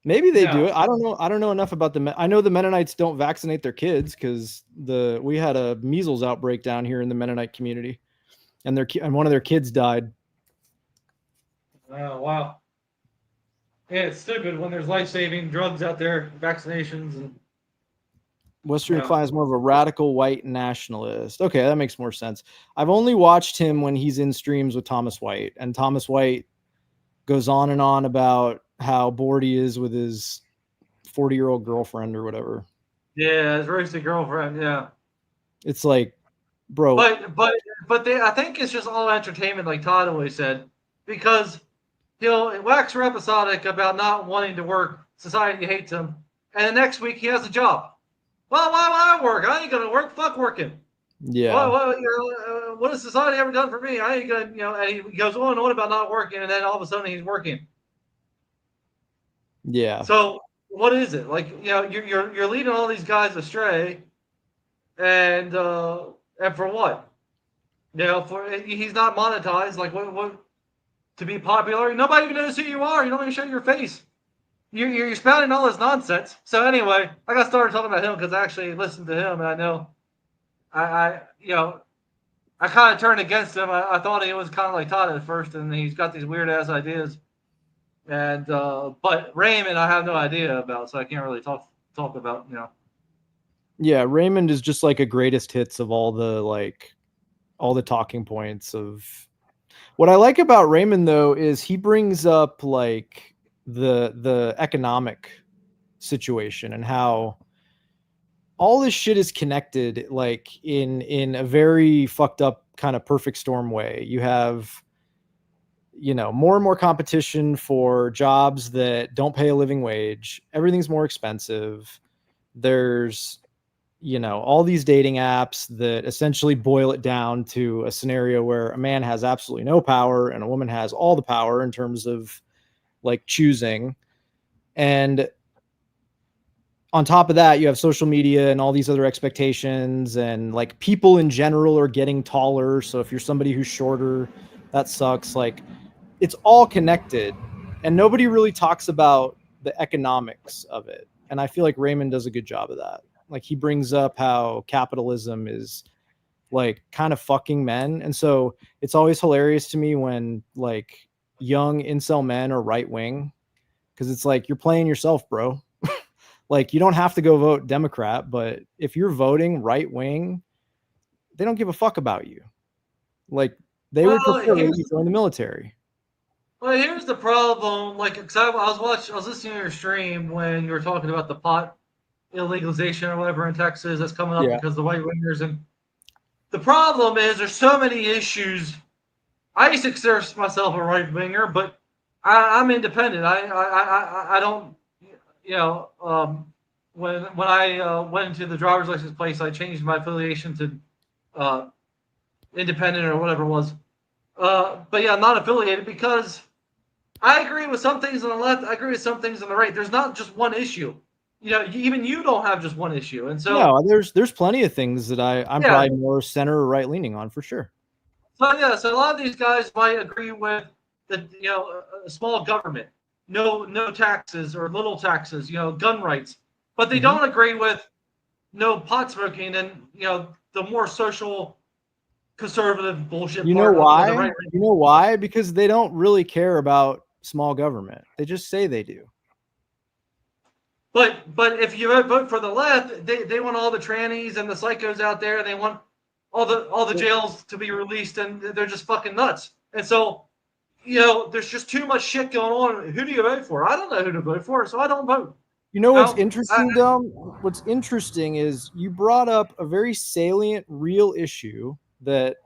S6: Maybe they do it. I don't know. I don't know enough about I know the Mennonites don't vaccinate their kids, because we had a measles outbreak down here in the Mennonite community, and one of their kids died.
S3: Oh, wow. Yeah, it's stupid when there's life-saving drugs out there, vaccinations, and
S6: Western Klein is more of a radical white nationalist. Okay, that makes more sense. I've only watched him when he's in streams with Thomas White, and Thomas White goes on and on about how bored he is with his 40-year-old girlfriend or whatever.
S3: Yeah, his roasted girlfriend. Yeah,
S6: it's like, bro.
S3: But I think it's just all entertainment, like Todd always said, because he'll wax episodic about not wanting to work. Society hates him, and the next week he has a job. Well, why would I work? I ain't gonna work. Fuck working.
S6: Yeah.
S3: What has society ever done for me? I ain't gonna, and he goes on and on about not working, and then all of a sudden he's working.
S6: Yeah.
S3: So what is it? Like, you're leading all these guys astray, and for what? He's not monetized. Like, what to be popular? Nobody even knows who you are. You don't even show your face. You're spouting all this nonsense. So anyway, I got started talking about him because I actually listened to him, and I know, I kind of turned against him. I thought he was kind of like Todd at first, and he's got these weird ass ideas. And but Raymond, I have no idea about, so I can't really talk about.
S6: Yeah, Raymond is just like a greatest hits of all the talking points of. What I like about Raymond though is he brings up like the economic situation and how all this shit is connected, like in a very fucked up kind of perfect storm way. You have, more and more competition for jobs that don't pay a living wage. Everything's more expensive. There's, all these dating apps that essentially boil it down to a scenario where a man has absolutely no power and a woman has all the power in terms of like choosing. And on top of that, you have social media and all these other expectations, and like people in general are getting taller. So if you're somebody who's shorter, that sucks. Like, it's all connected, and nobody really talks about the economics of it. And I feel like Raymond does a good job of that. Like, he brings up how capitalism is like kind of fucking men. And so it's always hilarious to me when like young incel men are right wing, because it's like, you're playing yourself, bro. Like, you don't have to go vote Democrat, but if you're voting right wing, they don't give a fuck about you. Like, they would prefer you join the military.
S3: Well, here's the problem. Like, cause I was listening to your stream when you were talking about the pot illegalization or whatever in Texas that's coming up because of the white wingers. And the problem is there's so many issues. I used to consider myself a right winger, but I'm independent. I don't, when I went into the driver's license place, I changed my affiliation to independent or whatever it was. But yeah, I'm not affiliated because I agree with some things on the left. I agree with some things on the right. There's not just one issue. Even you don't have just one issue. And so
S6: no, there's plenty of things that I'm probably more center or right leaning on for sure.
S3: So a lot of these guys might agree with the a small government, no taxes or little taxes, gun rights, but they don't agree with no pot smoking and the more social conservative bullshit.
S6: You know why? You know why? Because they don't really care about small government. They just say they do.
S3: But if you vote for the left, they want all the trannies and the psychos out there. They want all the jails to be released, and they're just fucking nuts. And so, there's just too much shit going on. Who do you vote for? I don't know who to vote for, so I don't vote.
S6: You know what's interesting, Dom? What's interesting is you brought up a very salient, real issue that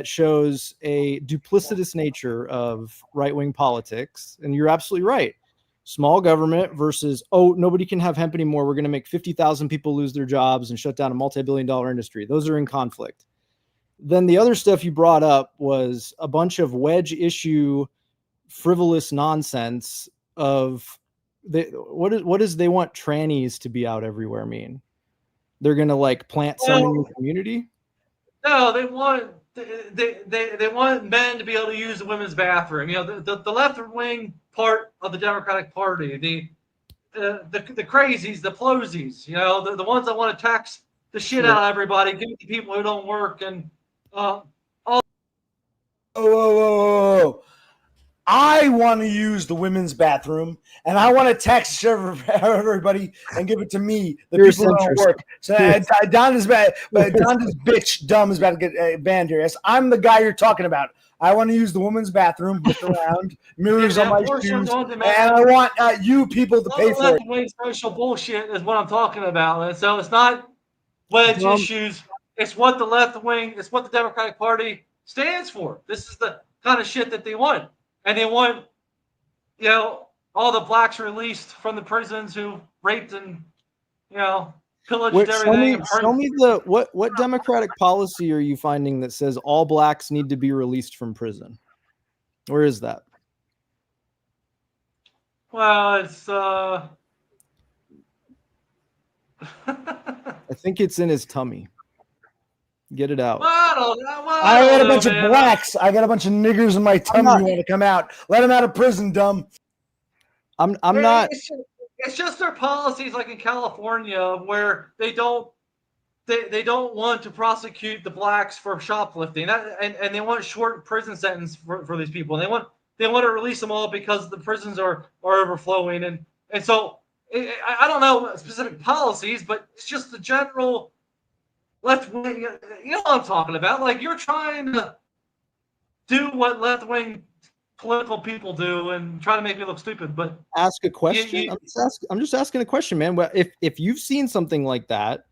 S6: shows a duplicitous nature of right-wing politics, and you're absolutely right. Small government versus, nobody can have hemp anymore. We're going to make 50,000 people lose their jobs and shut down a multi-billion-dollar industry. Those are in conflict. Then the other stuff you brought up was a bunch of wedge issue, frivolous nonsense of what does they want trannies to be out everywhere mean? They're going to like plant some in your community?
S3: No, they want men to be able to use the women's bathroom. The left wing part of the Democratic Party, the crazies, the plosies, the ones that want to tax the shit out of everybody, give it to people who don't work, and all
S1: whoa. I want to use the women's bathroom, and I want to tax everybody and give it to me, the
S6: You're a
S1: people that don't
S6: centrist.
S1: work. So Don is bad, but Don is bitch dumb is about to get banned here. Yes, I'm the guy you're talking about. I want to use the women's bathroom, look around, mirrors on my shoes, and I want you people to pay for it.
S3: Left-wing social bullshit is what I'm talking about. And so it's not wedge issues. It's what the left wing, it's what the Democratic Party stands for. This is the kind of shit that they want. And they want, all the blacks released from the prisons who raped and, pillaged everything.
S6: Show me what Democratic policy are you finding that says all blacks need to be released from prison? Where is that?
S3: Well, it's
S6: I think it's in his tummy. Get it out.
S1: I got a bunch of blacks. I got a bunch of niggers in my tummy who want to come out. Let them out of prison, dumb.
S6: I'm not.
S3: It's just their policies, like in California, where they don't want to prosecute the blacks for shoplifting, and they want short prison sentence for these people. And they want to release them all because the prisons are overflowing, and so I don't know specific policies, but it's just the general left wing. You know what I'm talking about? Like, you're trying to do what left wing political people do and try to make me look stupid. But
S6: ask a question. I'm just asking a question, man. If you've seen something like that,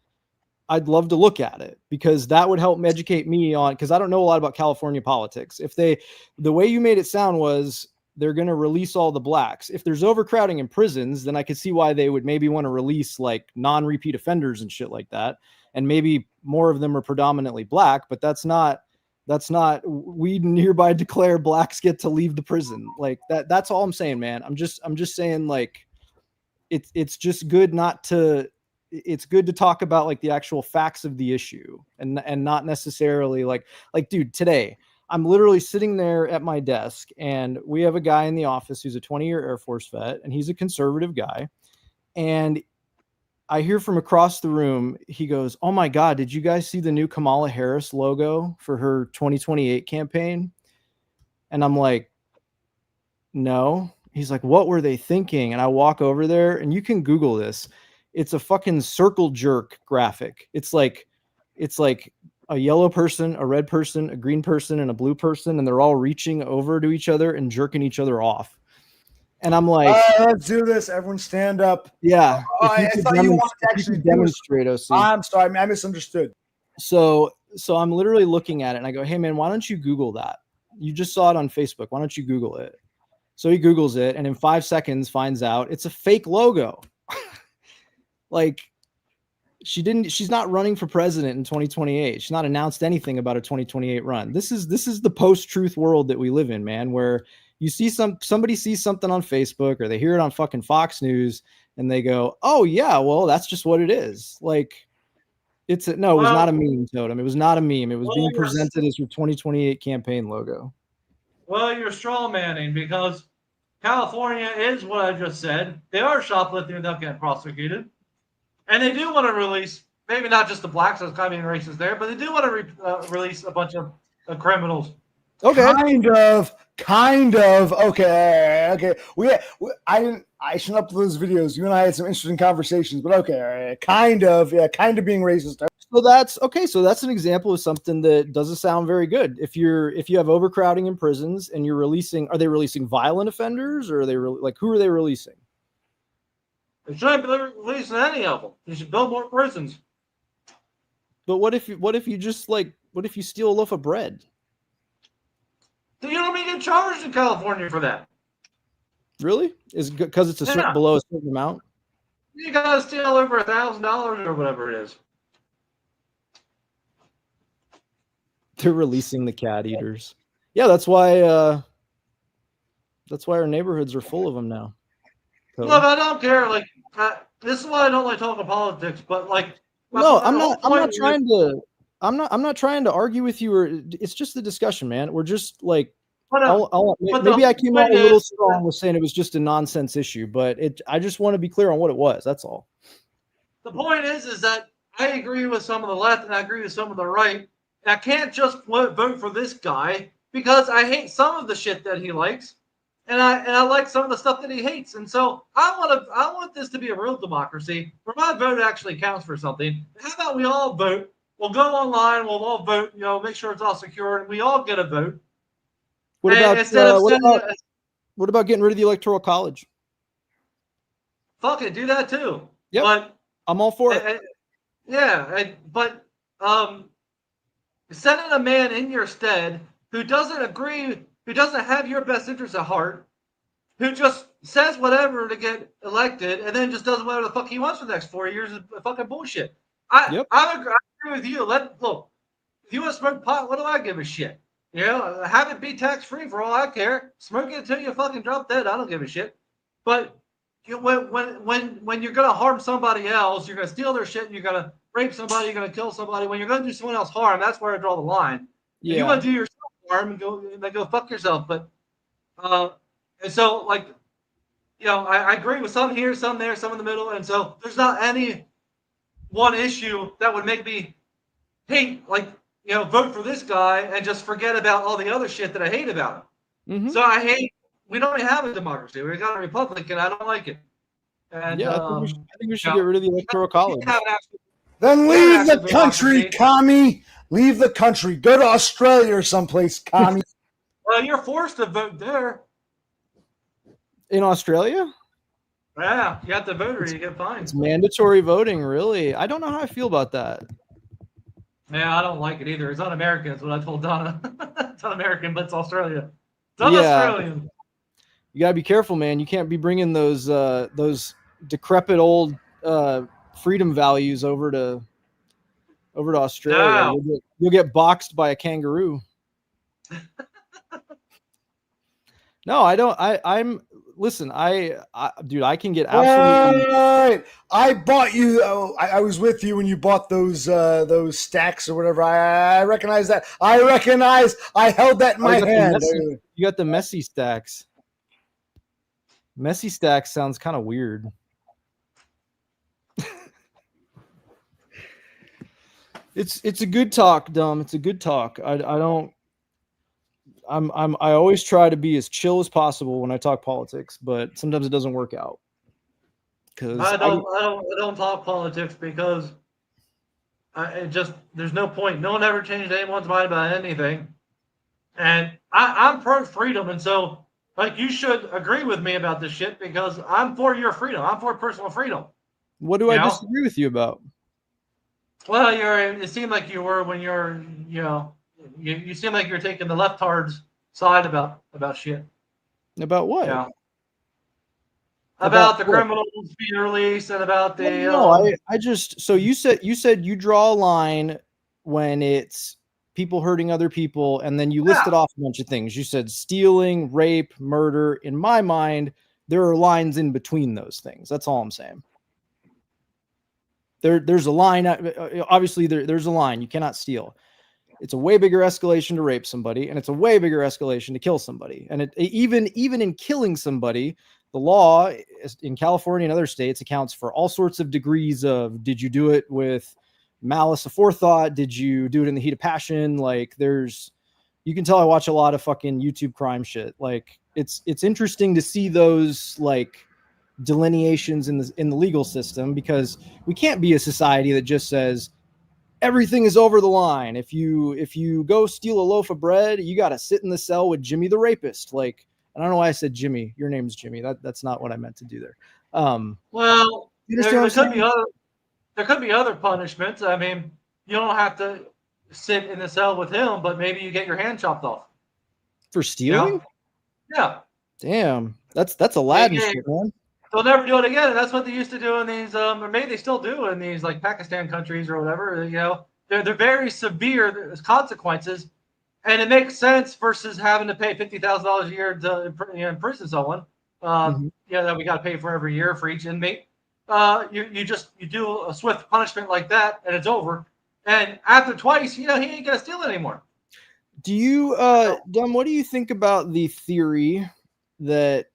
S6: I'd love to look at it, because that would help educate me on, because I don't know a lot about California politics. The way you made it sound was they're going to release all the blacks. If there's overcrowding in prisons, then I could see why they would maybe want to release like non-repeat offenders and shit like that. And maybe more of them are predominantly black, but that's not we hereby declare blacks get to leave the prison. Like that's all I'm saying, man. I'm just saying, like, it's just good it's good to talk about like the actual facts of the issue and not necessarily like dude, today I'm literally sitting there at my desk and we have a guy in the office who's a 20-year Air Force vet, and he's a conservative guy. And I hear from across the room, he goes, "Oh my God, did you guys see the new Kamala Harris logo for her 2028 campaign?" And I'm like, "No." He's like, "What were they thinking?" And I walk over there, and you can Google this. It's a fucking circle jerk graphic. It's like a yellow person, a red person, a green person, and a blue person, and they're all reaching over to each other and jerking each other off. And I'm like,
S1: let's do this. Everyone stand up.
S6: Yeah.
S1: I thought you wanted to actually
S6: demonstrate, OC.
S1: I'm sorry, I misunderstood.
S6: So I'm literally looking at it and I go, "Hey man, why don't you Google that? You just saw it on Facebook. Why don't you Google it?" So he Googles it, and in 5 seconds finds out it's a fake logo. Like, she's not running for president in 2028. She's not announced anything about a 2028 run. This is the post-truth world that we live in, man, where you see somebody sees something on Facebook or they hear it on fucking Fox News and they go, "Oh yeah, well, that's just what it is." Like, it was not a meme, Totem. It was not a meme. It was being presented as your 2028 campaign logo.
S3: Well, you're straw manning, because California is what I just said. They are shoplifting without getting prosecuted. And they do want to release, maybe not just the blacks, there's kind of being racist there, but they do want to release a bunch of criminals.
S1: Okay. Kind of. Okay. I shouldn't upload those videos. You and I had some interesting conversations, but okay. Kind of being racist.
S6: So that's okay. So that's an example of something that doesn't sound very good. If you have overcrowding in prisons and you're are they releasing violent offenders, or are they who are they releasing?
S3: They shouldn't be releasing any of them. You should build more prisons.
S6: But what if you just what if you steal a loaf of bread?
S3: You don't even get charged in California for that.
S6: Really? Is because it's below a certain amount?
S3: You gotta steal over $1,000 or whatever it is.
S6: They're releasing the cat eaters. Yeah, that's why our neighborhoods are full of them now. So.
S3: Look, I don't care. Like, this is why I don't like talking politics. But
S6: no, I'm not trying to argue with you, or it's just a discussion, man. We're just like, maybe I came out a little strong with saying it was just a nonsense issue, but I just want to be clear on what it was. That's all.
S3: The point is that I agree with some of the left and I agree with some of the right. I can't just vote for this guy because I hate some of the shit that he likes, and I like some of the stuff that he hates. And so I want this to be a real democracy where my vote actually counts for something. How about we all vote? We'll go online. We'll all vote. You know, make sure it's all secure, and we all get a vote.
S6: What
S3: And
S6: about
S3: instead of sending,
S6: what about getting rid of the electoral college?
S3: fuck it, do that too.
S6: Yep.
S3: But
S6: I'm all for it.
S3: but sending a man in your stead who doesn't agree, who doesn't have your best interests at heart, who just says whatever to get elected, and then just does whatever the fuck he wants for the next 4 years is fucking bullshit. I agree with you. Look, if you want to smoke pot, what do I give a shit? You know, have it be tax free for all I care. Smoke it until you fucking drop dead. I don't give a shit. But when you're gonna harm somebody else, you're gonna steal their shit, and you're gonna rape somebody, you're gonna kill somebody. When you're gonna do someone else harm, that's where I draw the line.
S6: Yeah.
S3: If you want to do yourself harm and go fuck yourself. But and so like, you know, I agree with some here, some there, some in the middle, and so there's not any one issue that would make me hate, like, you know, vote for this guy and just forget about all the other shit that I hate about him.
S6: Mm-hmm.
S3: So I hate. We don't have a democracy. We got a republic, and I don't like it. And
S6: yeah, I think we should get rid of the electoral college.
S1: Then leave the country, commie. Leave the country. Go to Australia or someplace, commie.
S3: Well, you're forced to vote there.
S6: In Australia?
S3: Yeah, you have to vote or you get fined.
S6: It's mandatory voting, really. I don't know how I feel about that.
S3: Yeah, I don't like it either. It's un-American, is what I told Donna. It's un-American, but it's Australia. It's un-Australian.
S6: You gotta be careful, man. You can't be bringing those decrepit old freedom values over to Australia.
S3: No.
S6: You'll get boxed by a kangaroo. No, I don't. I'm listen. Dude, I can get absolutely.
S1: Right. I bought you. I was with you when you bought those stacks or whatever. I recognize that. I held that in my hand.
S6: You got the messy stacks. Messy stacks sounds kind of weird. It's a good talk, Dumb. It's a good talk. I always try to be as chill as possible when I talk politics, but sometimes it doesn't work out.
S3: I don't talk politics because there's no point. No one ever changed anyone's mind about anything, and I'm pro freedom, and so. Like, you should agree with me about this shit because I'm for your freedom. I'm for personal freedom.
S6: What do I disagree with you about?
S3: Well, it seemed like you were when you're, you know, you seem like you're taking the leftard's side about shit.
S6: About what?
S3: Yeah. About the criminals being released and about the.
S6: No, I just so you said you draw a line when it's people hurting other people, and then you listed off a bunch of things. You said stealing, rape, murder. In my mind, there are lines in between those things. That's all I'm saying. There's a line. Obviously, there's a line. You cannot steal. It's a way bigger escalation to rape somebody, and it's a way bigger escalation to kill somebody. And even in killing somebody, the law in California and other states accounts for all sorts of degrees of, did you do it with malice aforethought? Did you do it in the heat of passion? Like, you can tell I watch a lot of fucking YouTube crime shit. Like, it's interesting to see those like delineations in the legal system, because we can't be a society that just says everything is over the line. If you go steal a loaf of bread, you got to sit in the cell with Jimmy the rapist. Like, I don't know why I said Jimmy. Your name's Jimmy. That's not what I meant to do there.
S3: Well, there could be other punishments. I mean, you don't have to sit in the cell with him, but maybe you get your hand chopped off
S6: for stealing.
S3: Yeah.
S6: Damn, that's Aladdin shit, man.
S3: They'll never do it again, and that's what they used to do in these, or maybe they still do in these, like Pakistan countries or whatever. You know, they're very severe consequences, and it makes sense versus having to pay $50,000 a year to imprison someone. That we got to pay for every year for each inmate. You do a swift punishment like that, and it's over. And after twice, he ain't gonna steal anymore.
S6: Do you, Dum? What do you think about the theory that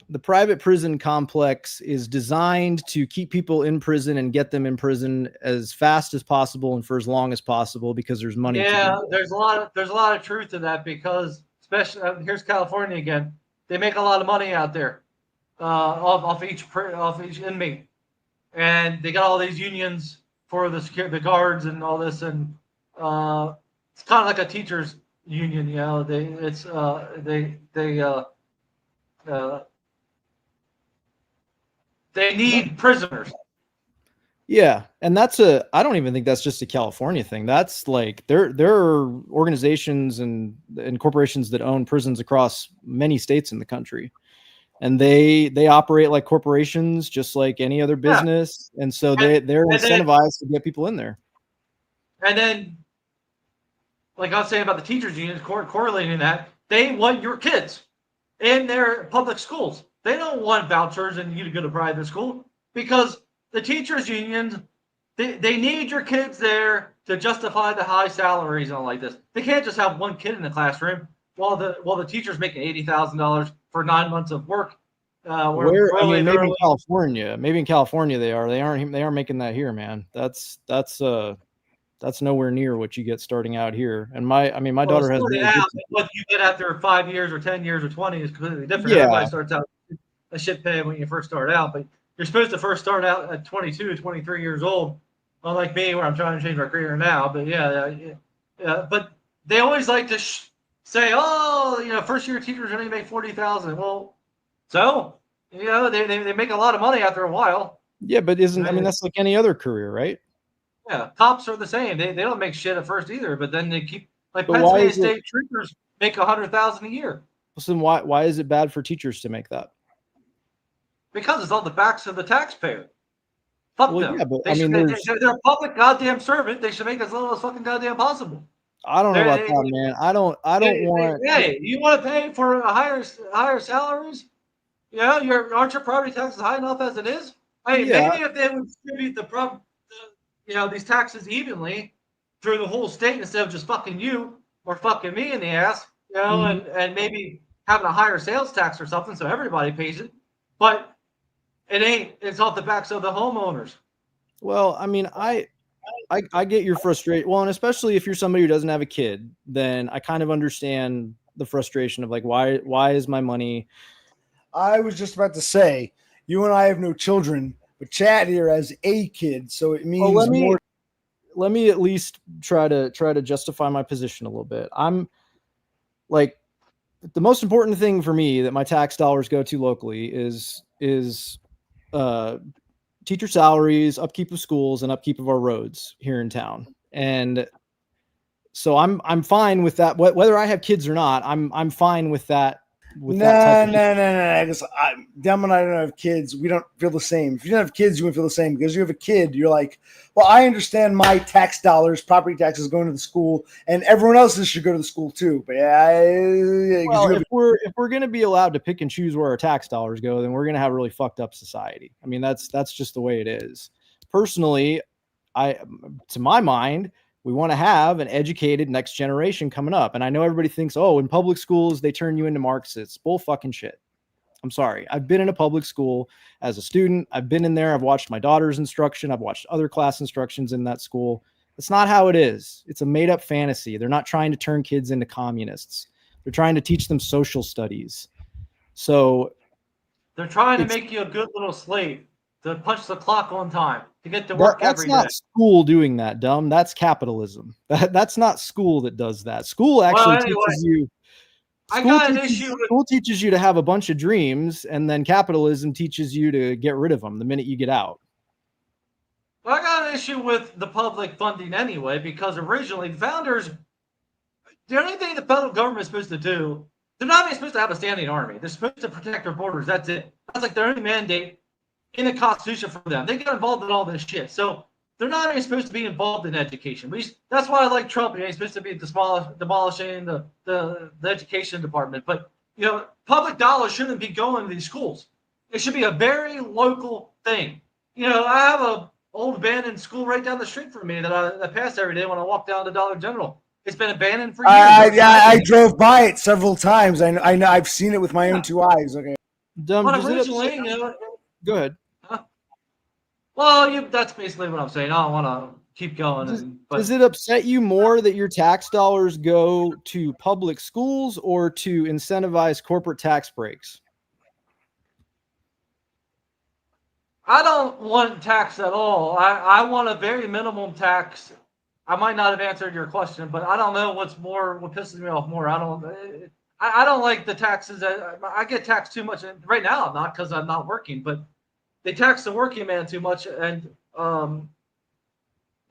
S6: the private prison complex is designed to keep people in prison and get them in prison as fast as possible and for as long as possible because there's money.
S3: Yeah, there's a lot of truth to that because especially here's California again. They make a lot of money out there off each inmate, and they got all these unions for the guards and all this, and it's kind of like a teachers union. You know, they need prisoners.
S6: Yeah, and I don't even think that's just a California thing. That's like there are organizations and corporations that own prisons across many states in the country. And they operate like corporations just like any other business. And so they're incentivized to get people in there.
S3: And then like I was saying about the teachers unions correlating that, they want your kids in their public schools. They don't want vouchers and you to go to private school because the teachers unions, they need your kids there to justify the high salaries and all like this. They can't just have one kid in the classroom while the teacher's making $80,000 for 9 months of work.
S6: Maybe in California. Maybe in California they are. They aren't making that here, man. That's nowhere near what you get starting out here. And my daughter has
S3: what you get after 5 years or 10 years or 20 is completely different.
S6: Yeah.
S3: Everybody starts out a shit pay when you first start out, but you're supposed to first start out at 22, 23 years old, unlike me where I'm trying to change my career now. But yeah. But they always like to say, oh, first year teachers only make $40,000. Well, so they make a lot of money after a while.
S6: Yeah, but that's like any other career, right?
S3: Yeah, cops are the same. They don't make shit at first either, but then they keep like Pennsylvania State troopers make $100,000 a year.
S6: So then why is it bad for teachers to make that?
S3: Because it's on the backs of the taxpayer. Fuck them.
S6: Yeah, but
S3: they're a public goddamn servant. They should make as little as fucking goddamn possible.
S6: I don't know about that, man. I don't want.
S3: Hey, you want to pay for higher salaries? Yeah, aren't your property taxes high enough as it is? Maybe if they would distribute these taxes evenly through the whole state instead of just fucking you or fucking me in the ass, and maybe having a higher sales tax or something so everybody pays it. But it ain't. It's off the backs of the homeowners.
S6: Well, I get your frustration. Well, and especially if you're somebody who doesn't have a kid, then I kind of understand the frustration of like, why is my money?
S1: I was just about to say, you and I have no children, but Chad here has a kid, so it means more.
S6: Let me at least try to justify my position a little bit. I'm like, the most important thing for me that my tax dollars go to locally is teacher salaries, upkeep of schools, and upkeep of our roads here in town. And so I'm fine with that. Whether I have kids or not, I'm fine with that.
S1: No. Because Dem and I don't have kids. We don't feel the same. If you don't have kids, you wouldn't feel the same because you have a kid. You're like, well, I understand my tax dollars, property taxes going to the school, and everyone else's should go to the school too. But
S6: if we're going to be allowed to pick and choose where our tax dollars go, then we're going to have a really fucked up society. I mean, that's just the way it is. Personally, to my mind, we want to have an educated next generation coming up. And I know everybody thinks, oh, in public schools, they turn you into Marxists. Bull fucking shit. I'm sorry. I've been in a public school as a student. I've been in there. I've watched my daughter's instruction. I've watched other class instructions in that school. That's not how it is. It's a made up fantasy. They're not trying to turn kids into communists. They're trying to teach them social studies. So
S3: they're trying to make you a good little slave to punch the clock on time, to get to work every day.
S6: That's not school doing that, dumb. That's capitalism. That's not school that does that. School actually teaches you. School teaches you to have a bunch of dreams, and then capitalism teaches you to get rid of them the minute you get out.
S3: Well, I got an issue with the public funding anyway, because originally the founders, the only thing the federal government is supposed to do, they're not even supposed to have a standing army. They're supposed to protect their borders. That's it. That's like their only mandate in the Constitution for them. They got involved in all this shit. So they're not even supposed to be involved in education. That's why I like Trump. He's supposed to be demolishing the education department. But, public dollars shouldn't be going to these schools. It should be a very local thing. I have a old abandoned school right down the street from me that I pass every day when I walk down to Dollar General. It's been abandoned for years.
S1: I drove by it several times. I know I've seen it with my own two eyes. Okay.
S6: Dumb,
S3: But
S6: does it upset-
S3: originally, you know,
S6: Go ahead.
S3: well, that's basically what I'm saying. I don't want to keep going.
S6: Does it upset you more that your tax dollars go to public schools or to incentivize corporate tax breaks?
S3: I don't want tax at all. I want a very minimum tax. I might not have answered your question, but I don't know what pisses me off more. I don't like the taxes. I get taxed too much. And right now, not because I'm not working, but they tax the working man too much. And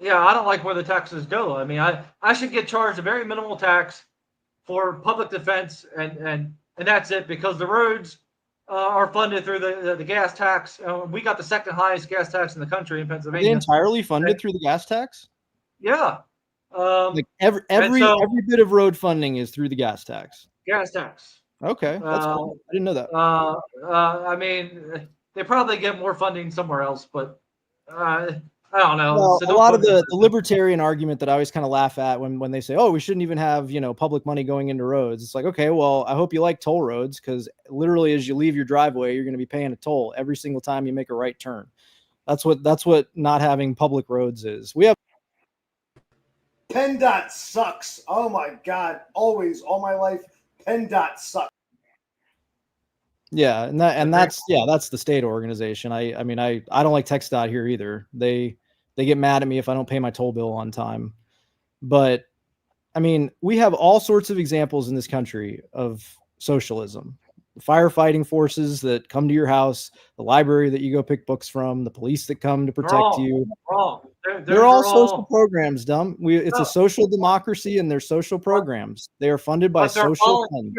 S3: yeah, I don't like where the taxes go. I mean, I should get charged a very minimal tax for public defense, and that's it, because the roads are funded through the gas tax. We got the second highest gas tax in the country in
S6: Are they
S3: Pennsylvania.
S6: entirely funded through the gas tax?
S3: Yeah.
S6: Like every bit of road funding is through the gas tax.
S3: Gas tax.
S6: Okay, that's cool. I didn't know that.
S3: I mean, they probably get more funding somewhere else, but I don't know.
S6: Well,
S3: So
S6: a lot of the libertarian argument that I always kind of laugh at when they say, "Oh, we shouldn't even have public money going into roads." It's like, okay, well, I hope you like toll roads, because literally as you leave your driveway, you're going to be paying a toll every single time you make a right turn. That's what not having public roads is. We have
S1: PennDOT sucks. Oh my God. Always, all my life, PennDOT sucks.
S6: Yeah, that's the state organization. I mean, I don't like TxDOT here either. They get mad at me if I don't pay my toll bill on time. But I mean, we have all sorts of examples in this country of socialism. The firefighting forces that come to your house, the library that you go pick books from, the police that come to protect you. They're all social programs, dumb. It's a social democracy, and they're social programs. They are funded by social funds.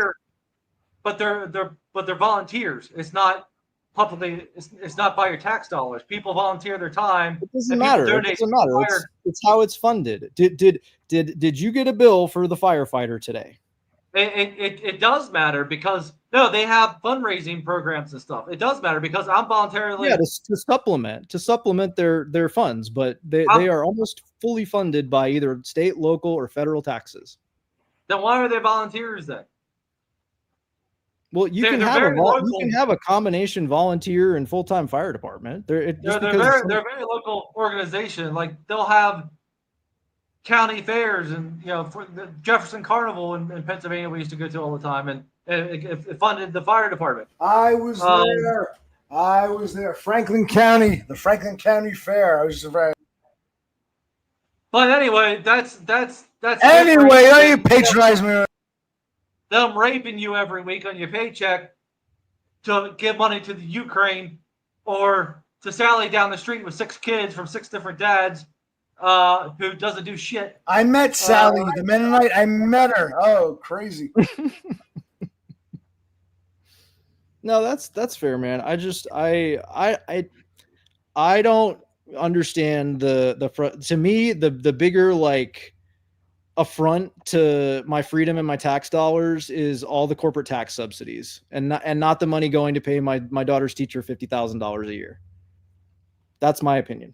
S3: But they're volunteers. It's not publicly. It's not by your tax dollars. People volunteer their time.
S6: It doesn't matter. It doesn't matter. It's how it's funded. Did you get a bill for the firefighter today?
S3: It does matter, because they have fundraising programs and stuff. It does matter because I'm voluntarily
S6: to supplement their funds, but they are almost fully funded by either state, local, or federal taxes.
S3: Then why are they volunteers then?
S6: Well, you can have a combination volunteer and full-time fire department. They're a
S3: very local organization. Like, they'll have county fairs, and for the Jefferson Carnival in Pennsylvania we used to go to all the time, and it funded the fire department.
S1: I was there. Franklin County, the Franklin County Fair. I was surprised.
S3: But anyway, that's
S1: Anyway, are you patronize me?
S3: Them raping you every week on your paycheck to give money to the Ukraine, or to Sally down the street with 6 kids from 6 different dads who doesn't do shit.
S1: I met Sally, the Mennonite. I met her. Oh, crazy.
S6: No, that's fair, man. I don't understand to me the bigger affront to my freedom and my tax dollars is all the corporate tax subsidies, and not the money going to pay my daughter's teacher $50,000 a year. That's my opinion.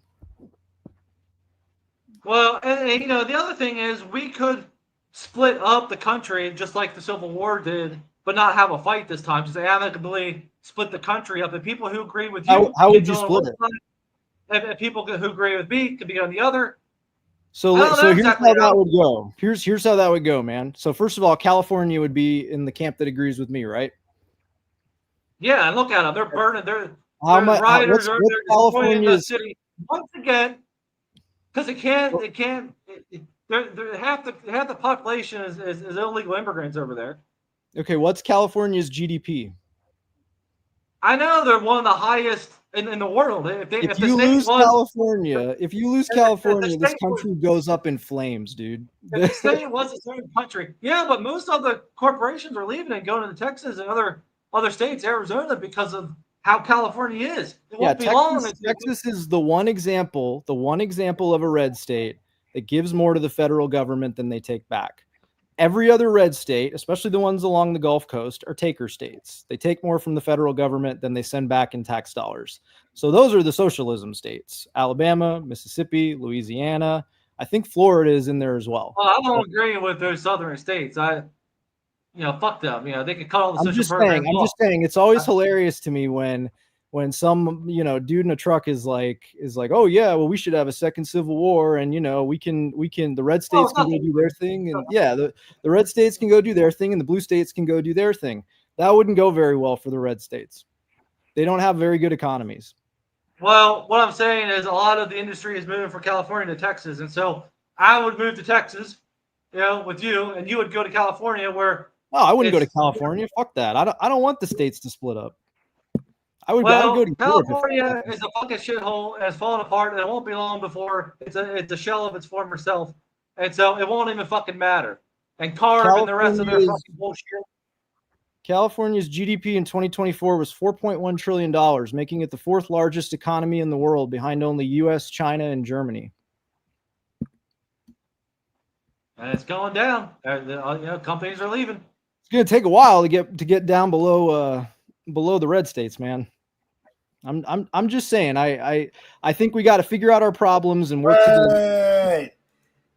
S3: Well, and the other thing is, we could split up the country just like the Civil War did, but not have a fight this time. Just amicably split the country up. And people who agree with you,
S6: how would you split it?
S3: And people who agree with me could be on the other.
S6: So here's how that would go. Here's how that would go, man. So first of all, California would be in the camp that agrees with me, right?
S3: Yeah, and look at them. They're burning.
S6: Rioters
S3: are destroying the city once again, because half the population is illegal immigrants over there.
S6: Okay, what's California's GDP?
S3: I know they're one of the highest in the world.
S6: If you lose California, this country goes up in flames, dude.
S3: If the state was its own country, yeah, but most of the corporations are leaving and going to Texas and other states, Arizona, because of how California is. It won't be long.
S6: Texas is the one example of a red state that gives more to the federal government than they take back. Every other red state, especially the ones along the Gulf Coast, are taker states. They take more from the federal government than they send back in tax dollars. So those are the socialism states: Alabama, Mississippi, Louisiana. I think Florida is in there as well.
S3: Well, I don't agree with those southern states. fuck them. They could cut all the
S6: I'm
S3: social
S6: just
S3: programs.
S6: saying. I'm just saying. It's always hilarious to me when some dude in a truck is like, oh yeah, well we should have a second civil war, and we can the red states can go do their thing, and yeah, the red states can go do their thing, and the blue states can go do their thing. That wouldn't go very well for the red states. They don't have very good economies.
S3: Well, what I'm saying is a lot of the industry is moving from California to Texas, and so I would move to Texas, with you, and you would go to California where.
S6: Oh, I wouldn't go to California. Fuck that. I don't want the states to split up. I would go to
S3: California is a fucking shithole and it's falling apart, and it won't be long before it's a shell of its former self, and so it won't even fucking matter. And CARB and the rest of their fucking bullshit.
S6: California's GDP in 2024 was $4.1 trillion, making it the fourth largest economy in the world, behind only U.S., China, and Germany.
S3: And it's going down. Companies are leaving.
S6: It's going to take a while to get down below the red states, man. I'm just saying. I think we got to figure out our problems and work together.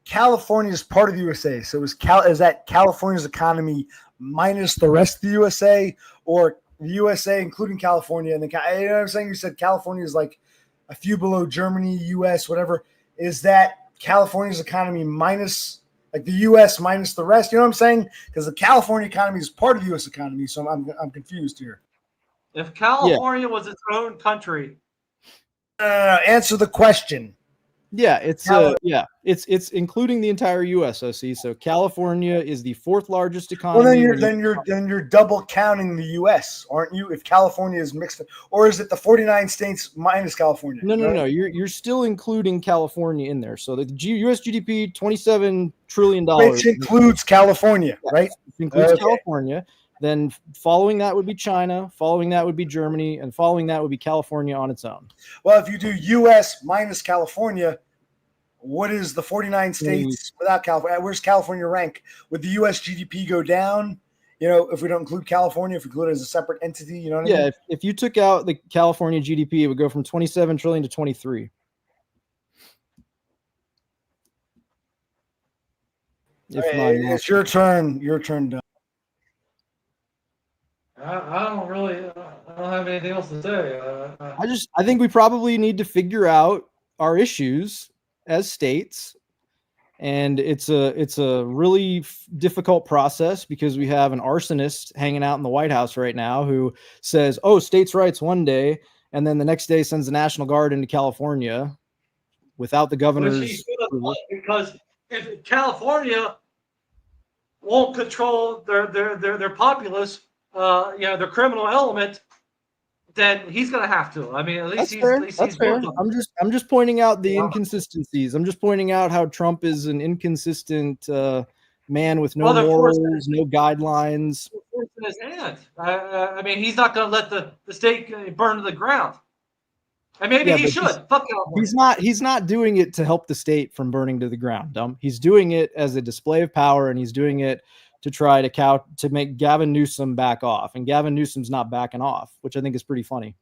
S1: California is part of the USA, so is that California's economy minus the rest of the USA, or the USA including California? And what I'm saying? You said California is like a few below Germany, US, whatever. Is that California's economy minus, like the US minus the rest? You know what I'm saying? Because the California economy is part of the US economy, so I'm confused here.
S3: If California was its own country,
S1: answer the question.
S6: Yeah, it's including the entire US, OC. So California is the fourth largest economy.
S1: Well, then you're double counting the US, aren't you? If California is mixed, or is it the 49 states minus California?
S6: No. You're still including California in there. So the US GDP $27 trillion,
S1: which includes California, right?
S6: It includes California. Then following that would be China, following that would be Germany, and following that would be California on its own.
S1: Well, if you do US minus California, what is the 49 states without California? Where's California rank? Would the US GDP go down? If we don't include California, if we include it as a separate entity, you know what I mean?
S6: If you took out the California GDP, it would go from 27 trillion to 23.
S1: It's your turn. Your turn, Doug.
S3: I don't have anything else to say.
S6: I think we probably need to figure out our issues as states, and it's a really difficult process because we have an arsonist hanging out in the White House right now who says, "Oh, states' rights one day," and then the next day sends the National Guard into California without the governor's approval.
S3: Because if California won't control their populace, their criminal element, then he's going to have to. I mean, at least
S6: That's fair. I'm just pointing out the inconsistencies. I'm just pointing out how Trump is an inconsistent man with no morals, no guidelines.
S3: In his hand. I mean, he's not going to let the state burn to the ground. And maybe he should. Fuck California.
S6: He's not doing it to help the state from burning to the ground, dumb. He's doing it as a display of power, and he's doing it to try to make Gavin Newsom back off, and Gavin Newsom's not backing off, which I think is pretty funny.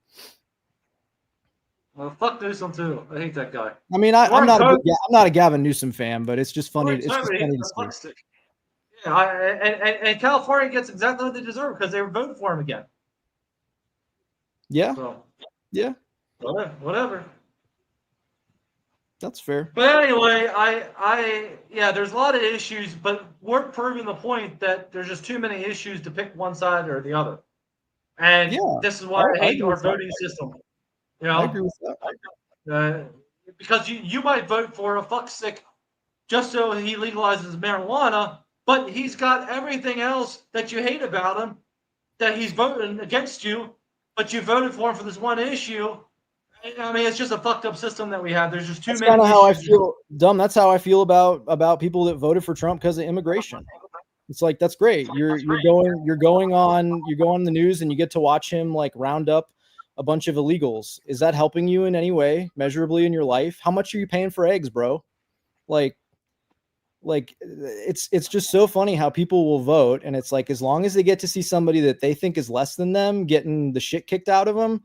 S3: Well, fuck Newsom too. I hate that guy.
S6: I mean, I'm not a Gavin Newsom fan, but it's just funny. It's just funny to see.
S3: Yeah, and California gets exactly what they deserve because they were voting for him again.
S6: Yeah.
S3: So,
S6: yeah.
S3: Whatever.
S6: That's fair.
S3: But anyway, there's a lot of issues, but we're proving the point that there's just too many issues to pick one side or the other. And this is why I hate our voting system.
S6: I agree with that.
S3: Because you might vote for a fuckstick just so he legalizes marijuana, but he's got everything else that you hate about him that he's voting against you, but you voted for him for this one issue. I mean, it's just a fucked up system that we have. There's just too many. That's kind of how I
S6: feel. Dumb. That's how I feel about people that voted for Trump because of immigration. It's like, that's great. You're going on the news and you get to watch him like round up a bunch of illegals. Is that helping you in any way measurably in your life? How much are you paying for eggs, bro? Like it's just so funny how people will vote, and it's like, as long as they get to see somebody that they think is less than them getting the shit kicked out of them,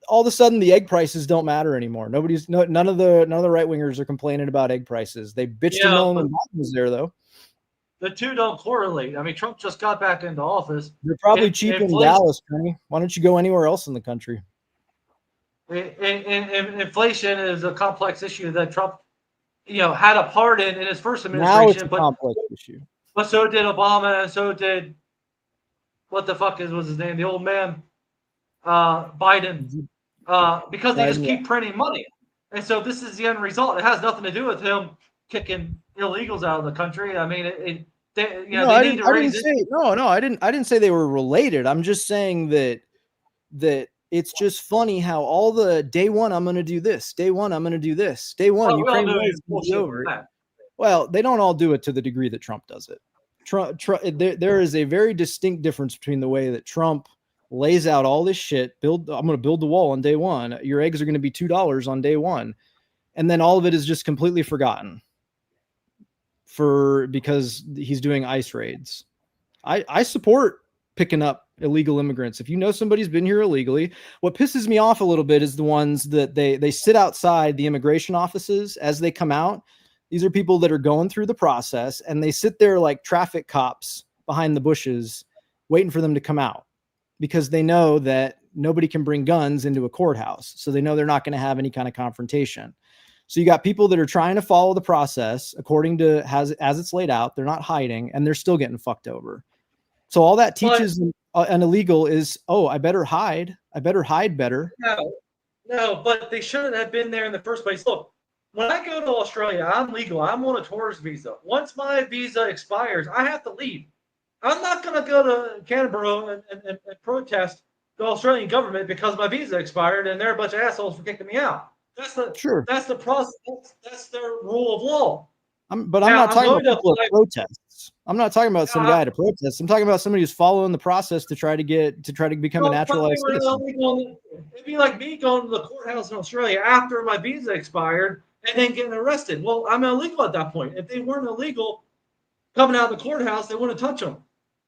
S6: all of a sudden the egg prices don't matter anymore. None of the right wingers are complaining about egg prices. They bitched and moaned when Biden was there, though.
S3: the two don't correlate. I mean, Trump just got back into office.
S6: They're probably cheap in Dallas, Kenny. Why don't you go anywhere else in the country?
S3: Inflation is a complex issue that Trump, had a part in his first administration.
S6: Now it's a complex issue.
S3: But so did Obama, and so did what the fuck was his name? The old man, Biden, because they just keep printing money. And so this is the end result. It has nothing to do with him kicking illegals out of the country. I mean, I didn't say they were related. I'm just saying that it's just funny how all the day one I'm going to do this, day one I'm going to do this, day one Ukraine is over. Well, they don't all do it to the degree that Trump does it. There is a very distinct difference between the way that Trump lays out all this shit. I'm going to build the wall on day one. Your eggs are going to be $2 on day one, and then all of it is just completely forgotten because he's doing ICE raids. I support picking up illegal immigrants. If you know somebody's been here illegally, what pisses me off a little bit is the ones that they sit outside the immigration offices as they come out. These are people that are going through the process, and they sit there like traffic cops behind the bushes waiting for them to come out because they know that nobody can bring guns into a courthouse. So they know they're not going to have any kind of confrontation. So you got people that are trying to follow the process according to as it's laid out. They're not hiding, and they're still getting fucked over. So all that teaches an illegal is, I better hide. I better hide better. No, but they shouldn't have been there in the first place. Look, when I go to Australia, I'm legal. I'm on a tourist visa. Once my visa expires, I have to leave. I'm not going to go to Canberra and protest the Australian government because my visa expired and they're a bunch of assholes for kicking me out. That's the process. That's their rule of law.
S6: I'm not talking about people at protests. I'm not talking about some guy at a protest. I'm talking about somebody who's following the process to try to become a naturalized citizen.
S3: It'd be like me going to the courthouse in Australia after my visa expired and then getting arrested. Well, I'm illegal at that point. If they weren't illegal coming out of the courthouse, they wouldn't touch them.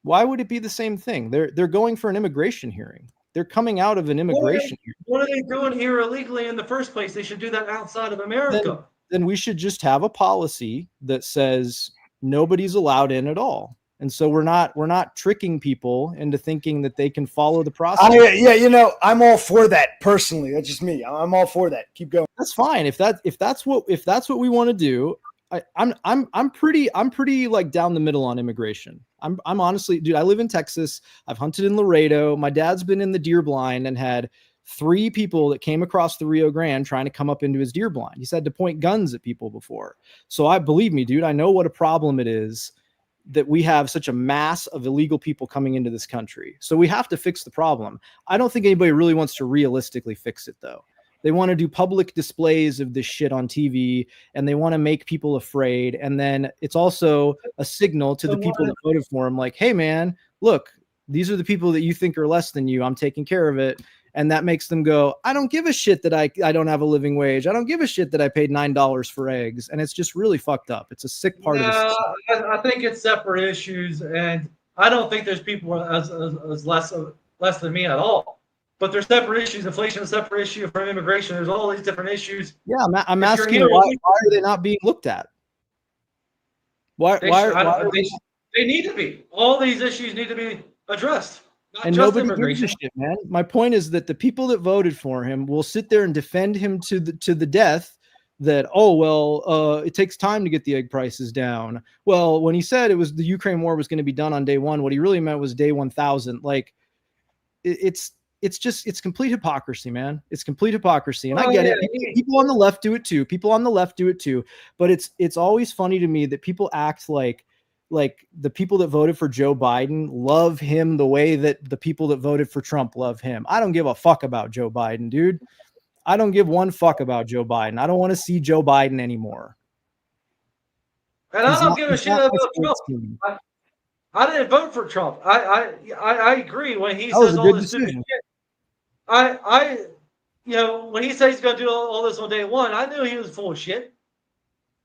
S6: Why would it be the same thing? They're going for an immigration hearing. They're coming out of an immigration hearing.
S3: What are they doing here illegally in the first place? They should do that outside of America.
S6: Then we should just have a policy that says nobody's allowed in at all. And so we're not tricking people into thinking that they can follow the process.
S1: I'm all for that personally. That's just me. I'm all for that. Keep going.
S6: That's fine. If that's what we want to do, I'm pretty like down the middle on immigration. I'm honestly, dude, I live in Texas. I've hunted in Laredo. My dad's been in the deer blind and had 3 people that came across the Rio Grande trying to come up into his deer blind. He's had to point guns at people before. So believe me, dude, I know what a problem it is that we have such a mass of illegal people coming into this country. So we have to fix the problem. I don't think anybody really wants to realistically fix it though. They want to do public displays of this shit on TV, and they want to make people afraid. And then it's also a signal to the people that voted for him, like, hey man, look, these are the people that you think are less than you. I'm taking care of it. And that makes them go, I don't give a shit that I don't have a living wage. I don't give a shit that I paid $9 for eggs. And it's just really fucked up. It's a sick part of this.
S3: I think it's separate issues. And I don't think there's people as less than me at all. But there's separate issues. Inflation is a separate issue from immigration. There's all these different issues.
S6: Yeah, I'm asking why are they not being looked at? They
S3: need to be. All these issues need to be addressed.
S6: And nobody gives a shit, man. My point is that the people that voted for him will sit there and defend him to the death. That it takes time to get the egg prices down. Well, when he said it was the Ukraine war was going to be done on day one, what he really meant was day 1,000. Like, it's complete hypocrisy, man. It's complete hypocrisy, and I get it. People on the left do it too. But it's always funny to me that people act like the people that voted for Joe Biden love him the way that the people that voted for Trump love him. I don't give a fuck about Joe Biden, dude. I don't give one fuck about Joe Biden. I don't want to see Joe Biden anymore.
S3: And I don't give a shit about Trump. I didn't vote for Trump. I agree when he says all this stupid shit. When he says he's going to do all this on day one, I knew he was full of shit.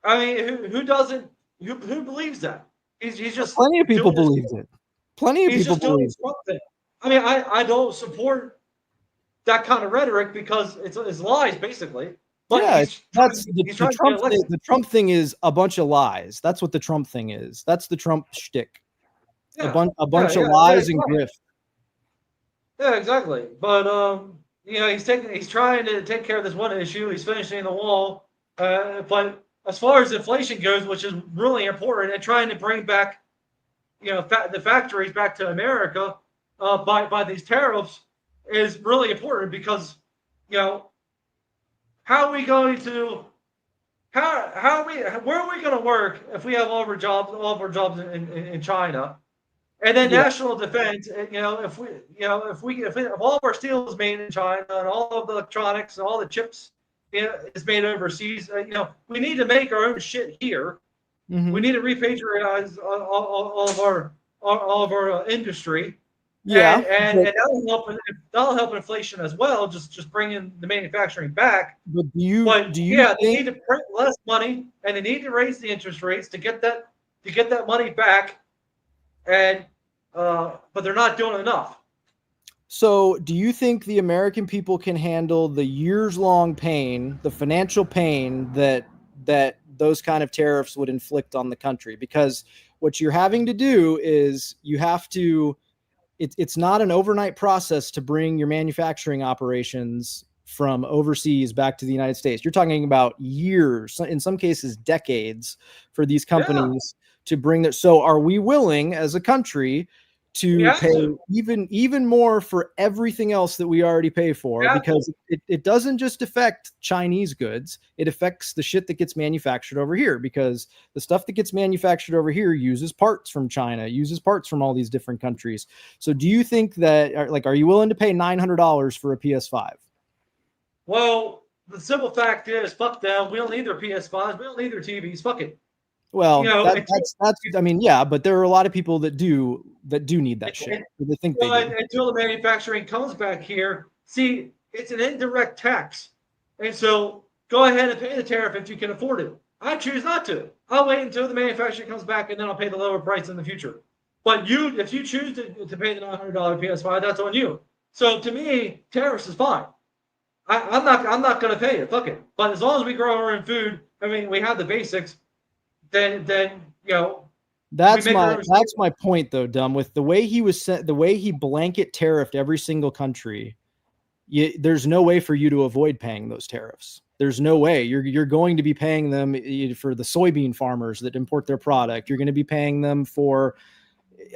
S3: I mean, who doesn't? Who believes that? He's just
S6: plenty of people believed it. Plenty of people believed it.
S3: I mean, I don't support that kind of rhetoric because it's lies, basically. But
S6: Yeah,
S3: he's
S6: that's
S3: trying,
S6: the,
S3: he's
S6: the
S3: trying to get
S6: Trump thing.
S3: elected.
S6: The Trump thing is a bunch of lies. That's what the Trump thing is. That's the Trump shtick. A bunch of lies and grift.
S3: Yeah, exactly. But he's trying to take care of this one issue. He's finishing the wall. But as far as inflation goes, which is really important, and trying to bring back, the factories back to America, by these tariffs is really important because, how are we going to where are we going to work if we have all of our jobs in China? And then
S6: Yeah.
S3: national defense, if all of our steel is made in China and all of the electronics and all the chips, is made overseas, we need to make our own shit here.
S6: Mhm.
S3: We need to repatriate all of our industry.
S6: Yeah,
S3: and that'll help inflation as well. Just bringing the manufacturing back.
S6: but do you
S3: They
S6: think
S3: need to print less money and they need to raise the interest rates to get that money back. And but they're not doing enough.
S6: so? Do you think the American people can handle the years-long pain, the financial pain that those kind of tariffs would inflict on the country? Because what you're having to do is you have to. It's not an overnight process to bring your manufacturing operations from overseas back to the United States. You're talking about years, in some cases decades, for these companies to bring their. So are we willing as a country to pay even more for everything else that we already pay for? Because it doesn't just affect Chinese goods, it affects the shit that gets manufactured over here, because the stuff that gets manufactured over here uses parts from China, uses parts from all these different countries. So do you think that, are you willing to pay $900 for a PS5?
S3: Well, the simple fact is, fuck them. We don't need their PS5s. We don't need their TVs. Fuck it.
S6: Well, that's. I mean, yeah, but there are a lot of people that do need that shit. They think they do.
S3: Until the manufacturing comes back here, see, it's an indirect tax, and so go ahead and pay the tariff if you can afford it. I choose not to. I'll wait until the manufacturing comes back, and then I'll pay the lower price in the future. But if you choose to pay the $900 PS5, that's on you. So to me, tariffs is fine. I'm not going to pay it. Fuck it. But as long as we grow our own food, I mean, we have the basics. Then
S6: that's my point though, DUM. With the way he was sent, the way he blanket tariffed every single country, there's no way for you to avoid paying those tariffs. There's no way you're going to be paying them for the soybean farmers that import their product. You're going to be paying them for.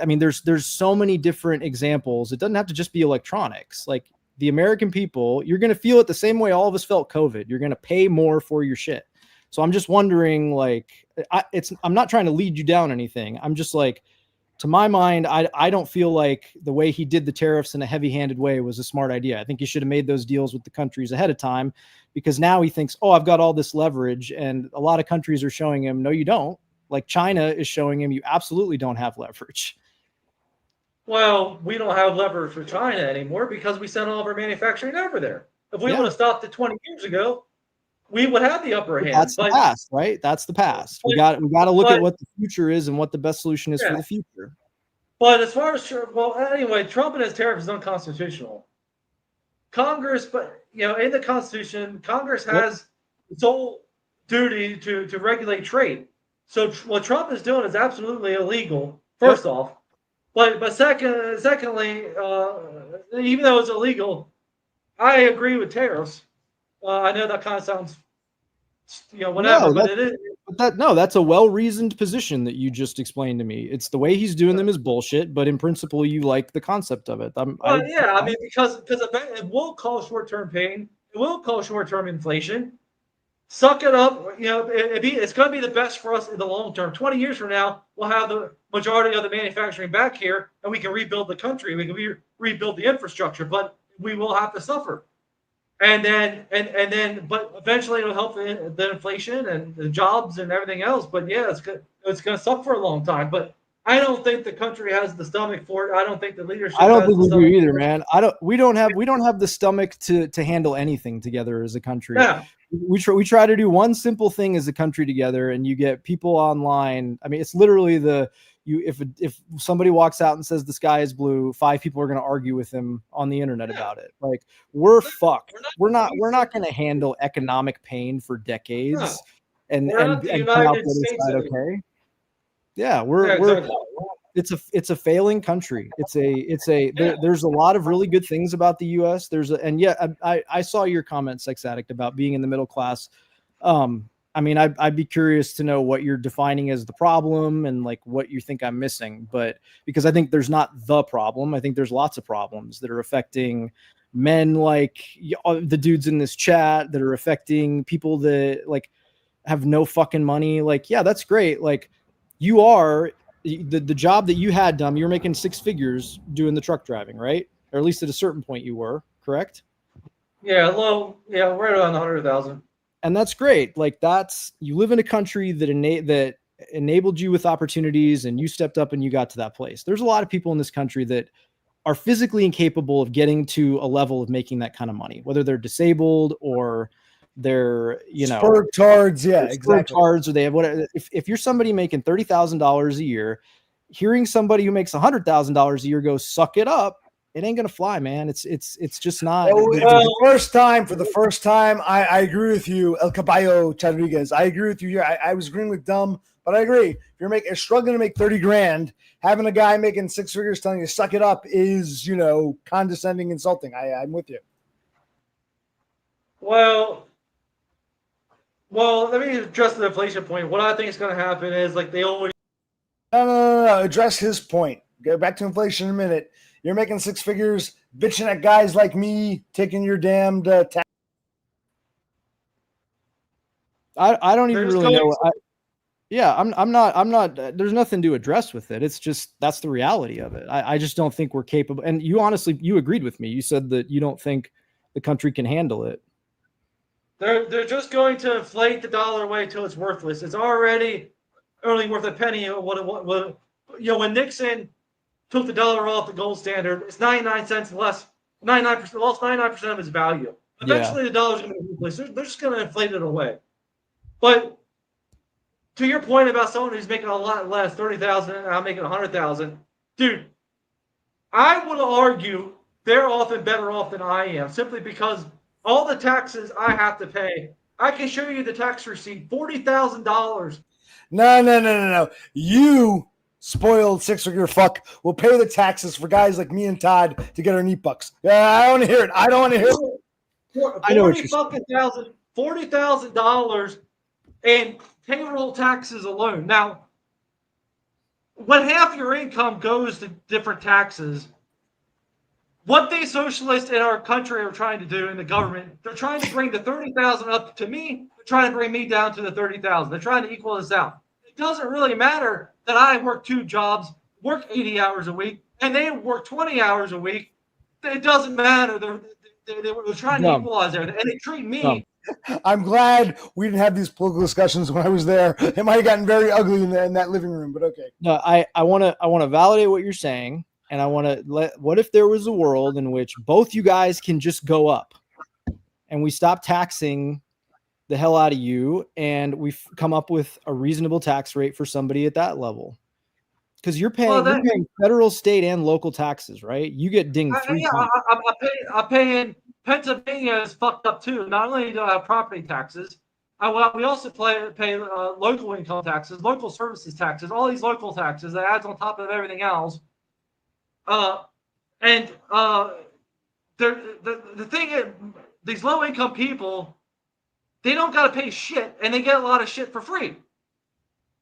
S6: I mean, there's so many different examples. It doesn't have to just be electronics. Like the American people, you're going to feel it the same way all of us felt COVID. You're going to pay more for your shit. So I'm just wondering, I'm not trying to lead you down anything. I'm just like, to my mind, I don't feel like the way he did the tariffs in a heavy-handed way was a smart idea. I think he should have made those deals with the countries ahead of time, because now he thinks, oh, I've got all this leverage, and a lot of countries are showing him, no, you don't. Like China is showing him, you absolutely don't have leverage.
S3: Well, we don't have leverage for China anymore because we sent all of our manufacturing over there. If we would have stopped it 20 years ago, we would have the upper hand.
S6: That's the past, right? That's the past. We got to look at what the future is and what the best solution is for the future.
S3: But as far as anyway, Trump and his tariffs is unconstitutional. Congress, in the Constitution, Congress has its sole duty to regulate trade. So what Trump is doing is absolutely illegal. First off, but secondly, even though it's illegal, I agree with tariffs. I know that kind of sounds, whatever, but it is.
S6: That's a well-reasoned position that you just explained to me. It's the way he's doing them is bullshit, but in principle, you like the concept of it.
S3: Because it will cause short-term pain. It will cause short-term inflation. Suck it up. It's going to be the best for us in the long term. 20 years from now, we'll have the majority of the manufacturing back here, and we can rebuild the country. We can rebuild the infrastructure, but we will have to suffer. And then, but eventually it'll help the inflation and the jobs and everything else. But yeah, it's going to suck for a long time. But I don't think the country has the stomach for it. I don't think the leadership.
S6: I don't think we do either, man. We don't have the stomach to handle anything together as a country.
S3: Yeah.
S6: We try to do one simple thing as a country together, and you get people online. I mean, it's literally if somebody walks out and says the sky is blue, 5 people are going to argue with him on the internet about it. Like, we're fucked. We're not going to handle economic pain for decades and come out the other side okay. Yeah, it's a failing country. There's a lot of really good things about the US. I saw your comment, Sex Addict, about being in the middle class. I mean, I'd be curious to know what you're defining as the problem and like what you think I'm missing, but because I think there's not the problem. I think there's lots of problems that are affecting men like the dudes in this chat, that are affecting people that like have no fucking money. Like, yeah, that's great. Like, you are the job that you had, Dumb, you were making 6 figures doing the truck driving, right? Or at least at a certain point you were, correct?
S3: Yeah, right around 100,000.
S6: And that's great. Like, you live in a country that enabled you with opportunities, and you stepped up and you got to that place. There's a lot of people in this country that are physically incapable of getting to a level of making that kind of money, whether they're disabled or they're,
S1: spur tards. Yeah, exactly.
S6: Tards, or they have whatever. If you're somebody making $30,000 a year, hearing somebody who makes $100,000 a year go suck it up, it ain't gonna fly, man. It's just not.
S1: For the first time, I agree with you, El Caballo Rodriguez. I agree with you here. I was agreeing with Dumb, but I agree. If you're struggling to make 30 grand, having a guy making 6 figures telling you suck it up is, condescending, insulting. I'm with you.
S3: Well, let me address the inflation point. What I think is going to happen is like they always.
S1: No. Address his point. Go back to inflation in a minute. You're making 6 figures, bitching at guys like me, taking your damned tax.
S6: I don't even really know. I'm not. There's nothing to address with it. It's just that's the reality of it. I just don't think we're capable. And you agreed with me. You said that you don't think the country can handle it.
S3: They're just going to inflate the dollar away till it's worthless. It's already only worth a penny. When Nixon took the dollar off the gold standard, it's 99 cents less. 99% lost 99% of its value. Eventually, the dollar's going to be worthless. They're just going to inflate it away. But to your point about someone who's making a lot less, 30,000, and I'm making 100,000, dude, I would argue they're often better off than I am, simply because all the taxes I have to pay, I can show you the tax receipt, $40,000.
S1: No. You spoiled 6-figure fuck will pay the taxes for guys like me and Todd to get our neat bucks. Yeah, I don't want to hear it. I don't want to hear it.
S6: I know what you're saying.
S3: $40,000 in payroll taxes alone. Now, when half your income goes to different taxes, what these socialists in our country are trying to do in the government, they're trying to bring the 30,000 up to me. They're trying to bring me down to the 30,000. They're trying to equal this out. It doesn't really matter that I work 2 jobs, work 80 hours a week, and they work 20 hours a week. It doesn't matter. They're trying to equalize everything, and they treat me.
S1: I'm glad we didn't have these political discussions when I was there. It might have gotten very ugly in that living room, but okay.
S6: No, I want to validate what you're saying. And I want to what if there was a world in which both you guys can just go up and we stop taxing the hell out of you and we come up with a reasonable tax rate for somebody at that level? Because you're paying federal, state, and local taxes, right? You get dinged 3 times.
S3: I'm paying. Pennsylvania is fucked up too. Not only do I have property taxes, we also pay local income taxes, local services taxes, all these local taxes that adds on top of everything else. The thing is, these low income people, they don't got to pay shit, and they get a lot of shit for free.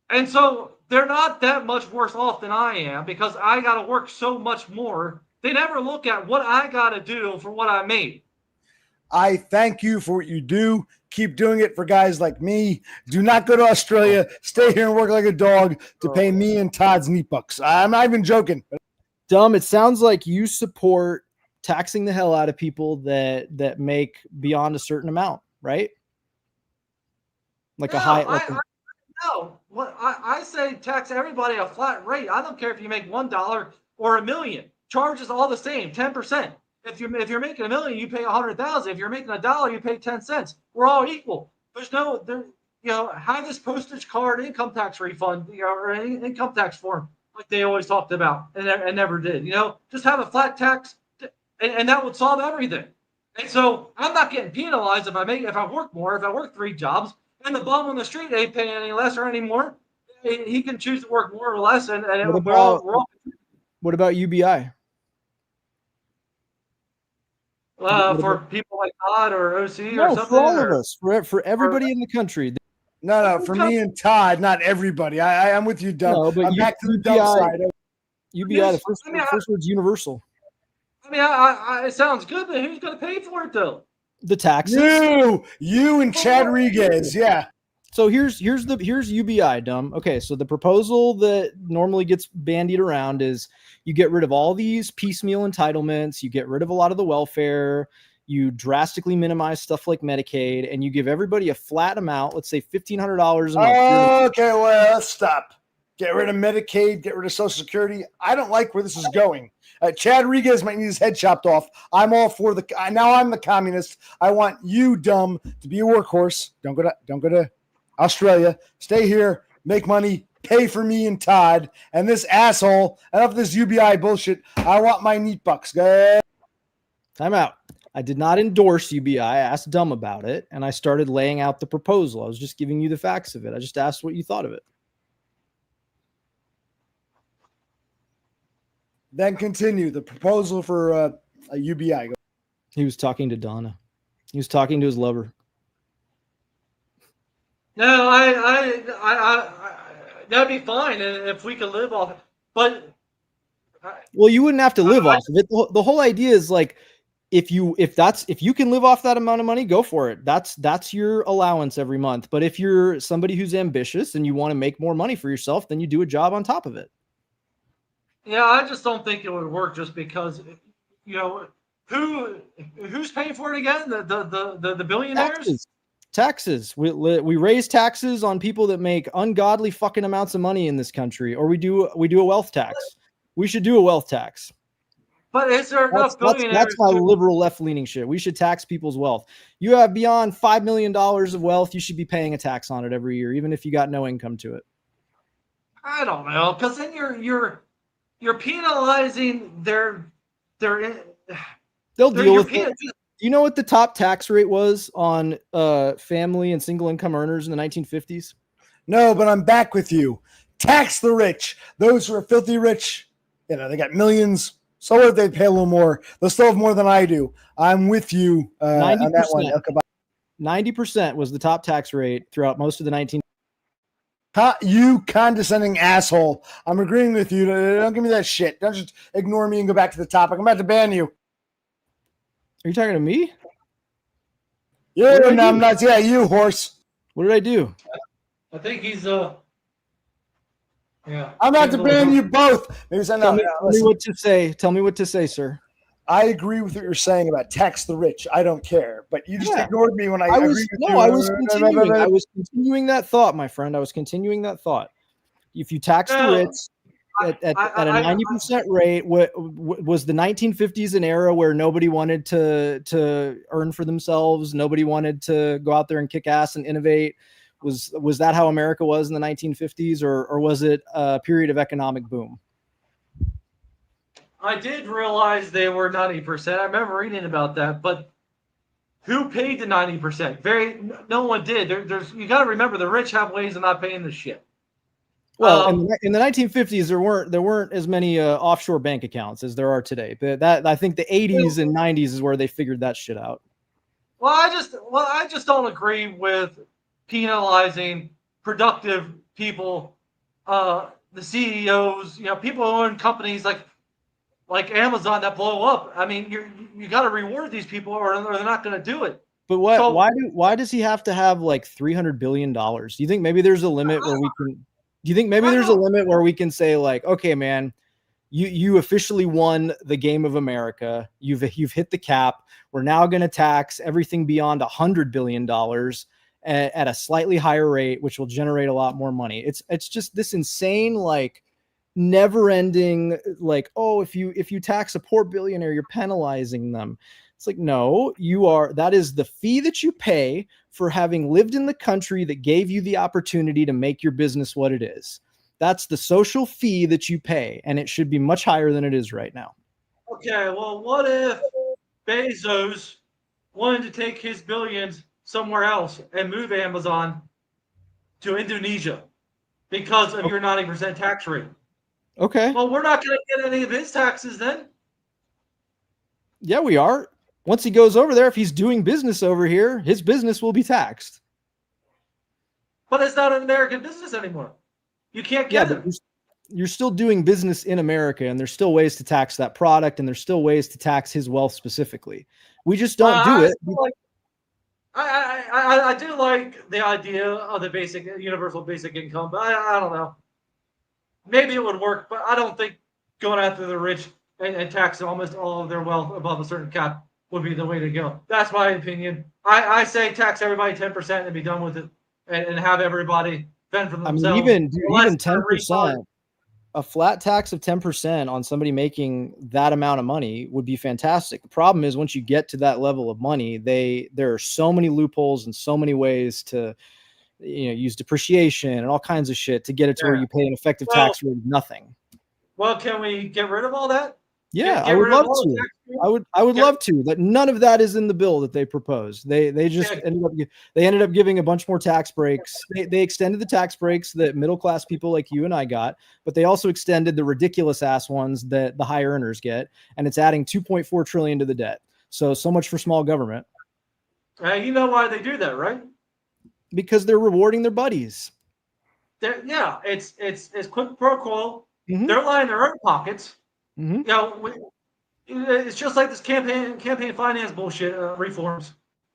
S3: And so they're not that much worse off than I am, because I got to work so much more. They never look at what I got to do for what I made.
S1: I thank you for what you do. Keep doing it for guys like me. Do not go to Australia. Stay here and work like a dog to pay me and Todd's neat bucks. I'm not even joking.
S6: Dumb, it sounds like you support taxing the hell out of people that make beyond a certain amount, right? Like
S3: no,
S6: a high.
S3: No, I say tax everybody a flat rate. I don't care if you make $1 or $1 million. Charges all the same, 10%. If you're making $1 million, you pay 100,000. If you're making $1, you pay 10 cents. We're all equal. There's have this postage card income tax refund, or any income tax form. like they always talked about and never did. Just have a flat tax, and that would solve everything. And so I'm not getting penalized if I work more, if I work 3 jobs, and the bum on the street ain't paying any less or any more. He can choose to work more or less, and we're all
S6: what about UBI?
S3: for people like Todd or OC or
S6: No,
S3: something.
S6: for all of us, for everybody in the country.
S1: No, for me and Todd, not everybody. I'm with you, Dumb.
S6: No, but
S1: I'm back to the dumb side.
S6: UBI, the first word's universal.
S3: I mean, it sounds good, but who's going to pay for it though?
S6: The taxes.
S1: You and Chad Rodriguez, yeah.
S6: So here's UBI, Dumb. Okay, so the proposal that normally gets bandied around is you get rid of all these piecemeal entitlements, you get rid of a lot of the welfare, you drastically minimize stuff like Medicaid, and you give everybody a flat amount, let's say $1,500 a month.
S1: Okay, well, let's stop. Get rid of Medicaid, get rid of Social Security. I don't like where this is going. Chad Rodriguez might need his head chopped off. I'm all for now I'm the communist. I want you, Dumb, to be a workhorse. Don't go to Australia. Stay here, make money, pay for me and Todd. And this asshole, enough of this UBI bullshit. I want my neat bucks. Good.
S6: Time out. I did not endorse UBI. I asked Dumb about it, and I started laying out the proposal. I was just giving you the facts of it. I just asked what you thought of it.
S1: Then continue the proposal for a UBI.
S6: He was talking to Donna. He was talking to his lover.
S3: No, I that'd be fine if we could live off it. But
S6: well, you wouldn't have to live off of it. The whole idea is like, if you can live off that amount of money, go for it. That's your allowance every month. But if you're somebody who's ambitious and you want to make more money for yourself, then you do a job on top of it.
S3: Yeah, I just don't think it would work just because, who's paying for it again? The billionaires?
S6: Taxes. We raise taxes on people that make ungodly fucking amounts of money in this country, or we do a wealth tax. We should do a wealth tax.
S3: But is there enough billionaires?
S6: That's my liberal left-leaning shit. We should tax people's wealth. You have beyond $5 million of wealth, you should be paying a tax on it every year, even if you got no income to it.
S3: I don't know, because then you're penalizing their
S6: they'll deal with it. Do you know what the top tax rate was on family and single income earners in the 1950s?
S1: No, but I'm back with you. Tax the rich. Those who are filthy rich, they got millions. So what if they pay a little more? They'll still have more than I do. I'm with you on that one.
S6: 90% was the top tax rate throughout most of the 1950s.
S1: You condescending asshole. I'm agreeing with you. Don't give me that shit. Don't just ignore me and go back to the topic. I'm about to ban you.
S6: Are you talking to me?
S1: Yeah, no, I'm not. Yeah, you, horse.
S6: What did I do?
S3: I think he's yeah.
S1: I'm about to ban you both. Maybe
S6: tell me what to say. Tell me what to say, sir.
S1: I agree with what you're saying about tax the rich. I don't care, but you just ignored me when I agreed with you.
S6: I was continuing that thought, my friend. I was continuing that thought. If you tax the rich at a 90% rate, was the 1950s an era where nobody wanted to earn for themselves? Nobody wanted to go out there and kick ass and innovate? Was that how America was in the 1950s, or was it a period of economic boom?
S3: I did realize they were 90%. I remember reading about that, but who paid the 90%? No one did. You got to remember, the rich have ways of not paying the shit.
S6: Well, in the 1950s, there weren't as many offshore bank accounts as there are today. But I think the 80s and 90s is where they figured that shit out.
S3: Well, I just don't agree with penalizing productive people, the CEOs, people who own companies like Amazon that blow up. I mean, you got to reward these people, or they're not going to do it.
S6: But why does he have to have like $300 billion? Do you think maybe there's a limit where we can? Do you think maybe there's a limit where we can say like, okay, man, you officially won the game of America. You've hit the cap. We're now going to tax everything beyond $100 billion at a slightly higher rate, which will generate a lot more money. It's just this insane, like, never ending, like, oh, if you tax a poor billionaire, you're penalizing them. It's like, no, that is the fee that you pay for having lived in the country that gave you the opportunity to make your business what it is. That's the social fee that you pay, and it should be much higher than it is right now.
S3: Okay, well, what if Bezos wanted to take his billions somewhere else and move Amazon to Indonesia because of your 90% tax rate?
S6: Okay.
S3: Well, we're not going to get any of his taxes then.
S6: Yeah, we are. Once he goes over there, if he's doing business over here, his business will be taxed.
S3: But it's not an American business anymore. You can't get it.
S6: You're still doing business in America, and there's still ways to tax that product, and there's still ways to tax his wealth specifically. We just don't do it.
S3: I do like the idea of the basic universal basic income, but I don't know. Maybe it would work, but I don't think going after the rich and taxing almost all of their wealth above a certain cap would be the way to go. That's my opinion. I say tax everybody 10% and be done with it, and have everybody fend for themselves.
S6: Even 10%, a flat tax of 10% on somebody making that amount of money would be fantastic. The problem is once you get to that level of money, there are so many loopholes and so many ways to use depreciation and all kinds of shit to get it to where you pay an effective tax rate of nothing.
S3: Well, can we get rid of all that?
S6: Yeah, I would love to. I would love to. That none of that is in the bill that they proposed. They just ended up giving a bunch more tax breaks. They extended the tax breaks that middle class people like you and I got, but they also extended the ridiculous ass ones that the high earners get, and it's adding 2.4 trillion to the debt. So much for small government.
S3: You know why they do that, right?
S6: Because they're rewarding their buddies.
S3: It's quid pro quo.
S6: Mm-hmm.
S3: They're lining their own pockets.
S6: Mm-hmm.
S3: It's just like this campaign finance bullshit reforms.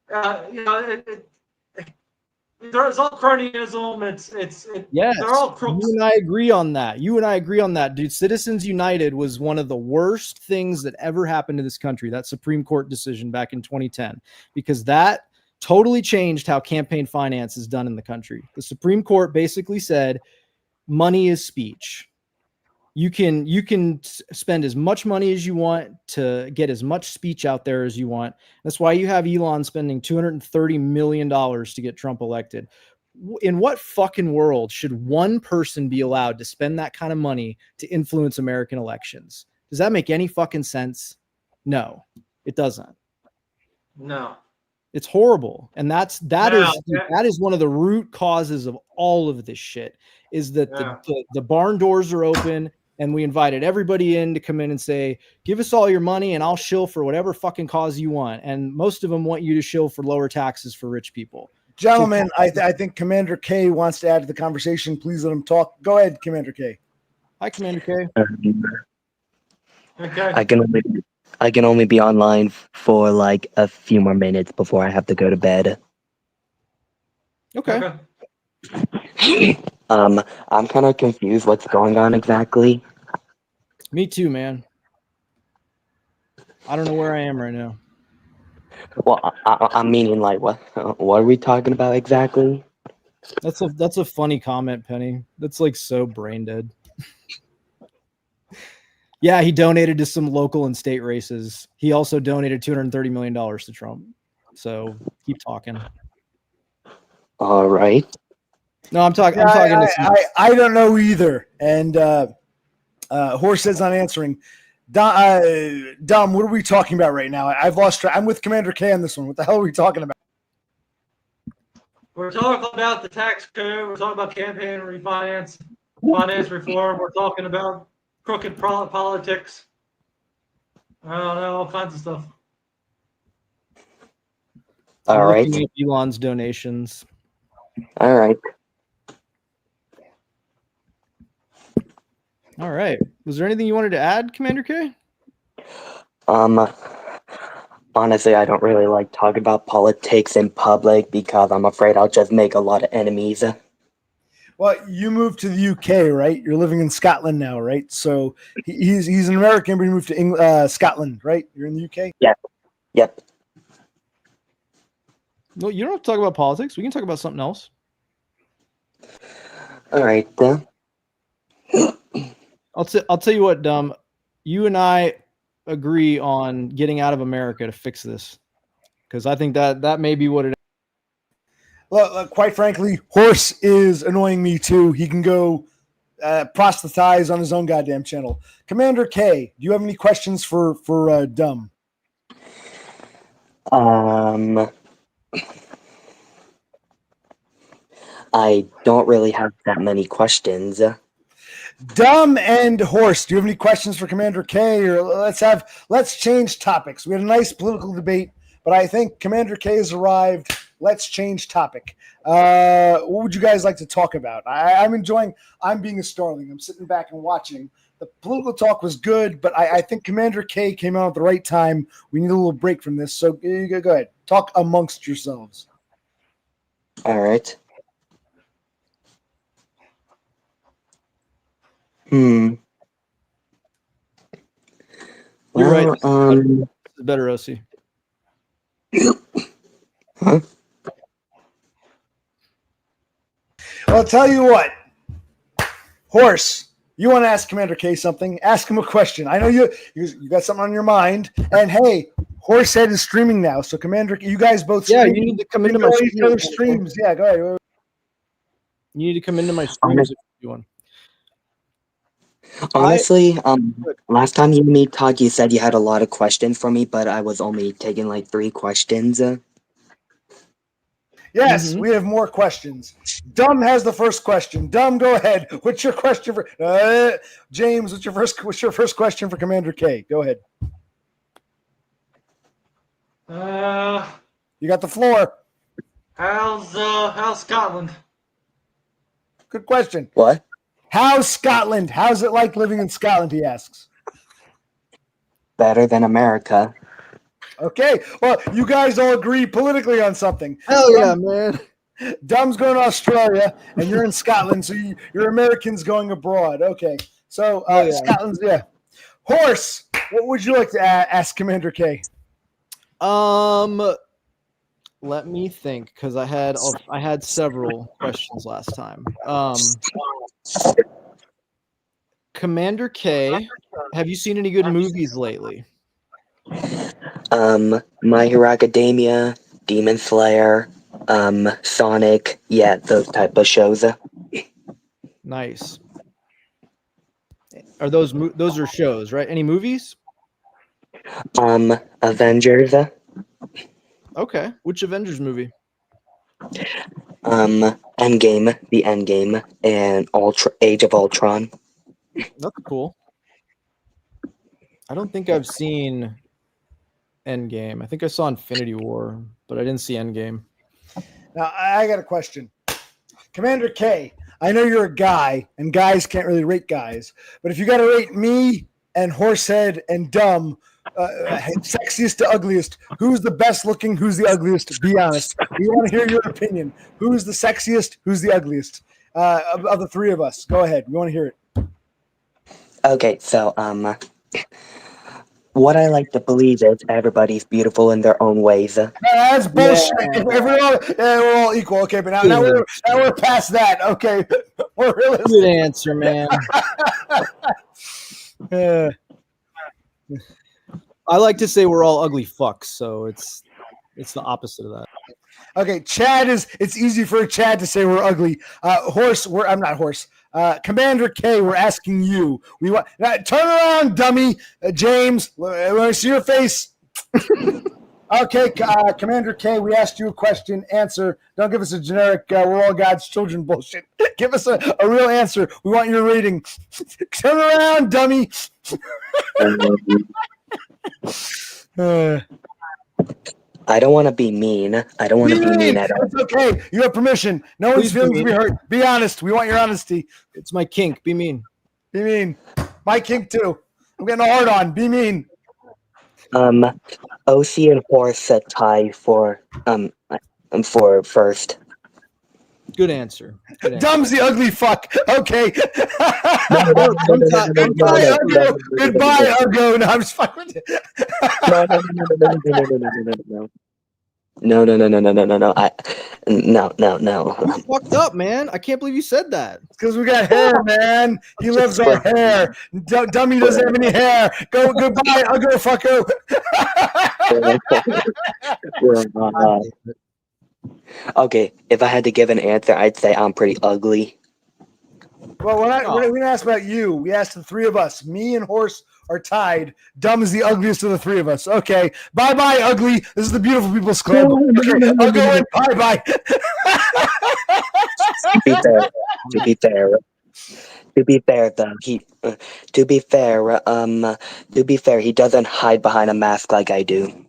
S3: It's all cronyism.
S6: Yes,
S3: they're all crooks.
S6: You and I agree on that. Dude, Citizens United was one of the worst things that ever happened to this country. That Supreme Court decision back in 2010, because that totally changed how campaign finance is done in the country. The Supreme Court basically said, money is speech. You can spend as much money as you want to get as much speech out there as you want. That's why you have Elon spending $230 million to get Trump elected. In what fucking world should one person be allowed to spend that kind of money to influence American elections? Does that make any fucking sense? No, it doesn't.
S3: No.
S6: It's horrible. And that is one of the root causes of all of this shit, is that the barn doors are open. And we invited everybody in to come in and say, give us all your money and I'll shill for whatever fucking cause you want. And most of them want you to shill for lower taxes for rich people.
S1: Gentlemen, I think Commander K wants to add to the conversation. Please let him talk. Go ahead, Commander K.
S6: Hi, Commander K.
S3: Okay.
S7: I can only be online for like a few more minutes before I have to go to bed.
S6: Okay.
S7: I'm kind of confused what's going on exactly.
S6: Me too, man. I don't know where I am right now.
S7: Well, I'm meaning like what are we talking about exactly?
S6: That's a funny comment, Penny. That's like so brain dead. Yeah, he donated to some local and state races. He also donated $230 million to Trump. So keep talking.
S7: All right.
S6: No, I'm talking.
S1: I don't know either. And Horse says not answering. Dom, what are we talking about right now? I've lost track. I'm with Commander K on this one. What the hell are we talking about?
S3: We're talking about the tax code. We're talking about campaign finance reform. We're talking about crooked politics. I don't know, all kinds of stuff.
S7: All right.
S6: Looking at Elon's donations.
S7: All right.
S6: All right. Was there anything you wanted to add, Commander K?
S7: Honestly, I don't really like talking about politics in public because I'm afraid I'll just make a lot of enemies.
S1: Well, you moved to the UK, right? You're living in Scotland now, right? So he's an American, but he moved to Scotland, right? You're in the UK?
S7: Yep.
S6: No, you don't have to talk about politics. We can talk about something else.
S7: All right.
S6: I'll tell you what, Dumb. You and I agree on getting out of America to fix this, because I think that may be what it is.
S1: Well, quite frankly, Horse is annoying me too. He can go proselytize on his own goddamn channel. Commander K, do you have any questions for Dumb?
S7: I don't really have that many questions.
S1: Dumb and Horse, do you have any questions for Commander K? Or let's change topics. We had a nice political debate, but I think Commander K has arrived. Let's change topic. What would you guys like to talk about? I'm being a starling. I'm sitting back and watching. The political talk was good, but I think Commander K came out at the right time. We need a little break from this. So go ahead. Talk amongst yourselves.
S7: All right.
S6: You're right.
S7: Well,
S6: It's better, OC.
S7: huh?
S1: Well, I'll tell you what. Horse, you want to ask Commander K something? Ask him a question. I know you got something on your mind. And hey, Horsehead is streaming now, so Commander, you guys both.
S6: Yeah,
S1: stream.
S6: you need to come into
S1: You
S6: my
S1: know each other's streams. Yeah, go ahead.
S6: You need to come into my streams if you want.
S7: Honestly, last time you and me talked, you said you had a lot of questions for me, but I was only taking like 3 questions.
S1: Yes, we have more questions. Dumb has the first question. Dumb, go ahead. What's your question for James? What's your first question for Commander K? Go ahead. You got the floor.
S3: How's Scotland?
S1: Good question.
S7: What?
S1: How's Scotland? How's it like living in Scotland? He asks.
S7: Better than America.
S1: Okay, well, you guys all agree politically on something.
S6: Hell yeah, man.
S1: Dumb's going to Australia, and you're in Scotland, so you're Americans going abroad. Okay, so Scotland's, yeah. Horse, what would you like to ask Commander K?
S6: Let me think, because I had several questions last time. Commander K, have you seen any good movies lately?
S7: My Hero Academia, Demon Slayer, Sonic, yeah, those type of shows.
S6: Nice. Are those are shows, right? Any movies?
S7: Avengers.
S6: Okay. Which Avengers movie?
S7: Endgame, the Endgame, and Age of Ultron.
S6: That's cool. I don't think I've seen Endgame. I think I saw Infinity War, but I didn't see Endgame.
S1: Now, I got a question. Commander K, I know you're a guy, and guys can't really rate guys, but if you got to rate me and Horsehead and Dumb, sexiest to ugliest, who's the best looking, who's the ugliest? Be honest. We want to hear your opinion. Who's the sexiest, who's the ugliest of the 3 of us? Go ahead. We want to hear it.
S7: Okay, so, what I like to believe is everybody's beautiful in their own ways.
S1: That's bullshit. Yeah. We're all equal. Okay, but now we're past that. Okay, we're realistic.
S6: Good answer, man. I like to say we're all ugly fucks, so it's the opposite of that.
S1: Okay, it's easy for Chad to say we're ugly. I'm not Horse. Commander K, we're asking you. We want turn around, dummy. James, we want to see your face. Okay, Commander K, we asked you a question. Answer. Don't give us a generic we're all God's children bullshit. Give us a real answer. We want your rating. Turn around, dummy.
S7: I don't want to be mean. I don't want to be mean at all.
S1: It's okay. You have permission. No one's feelings will be hurt. Be honest. We want your honesty.
S6: It's my kink. Be mean.
S1: Be mean. My kink too. I'm getting a hard on. Be mean.
S7: OC and Horse set tie for first.
S6: Good answer.
S1: Dumb's the ugly fuck. Okay. Goodbye, Ugo. No, I'm just fucking with you.
S7: No. No.
S6: You fucked up, man. I can't believe you said that.
S1: Because we got hair, man. He loves our hair. Dummy doesn't have any hair. Goodbye, Ugo fucko.
S7: Okay, if I had to give an answer, I'd say I'm pretty ugly.
S1: Well, we didn't ask about you. We asked the three of us. Me and Horse are tied. Dumb is the ugliest of the three of us. Okay. Bye-bye, ugly. This is the Beautiful People's Club. Okay. I'll go in. Bye-bye.
S7: To be fair, to be fair, though, to be fair, he doesn't hide behind a mask like I do.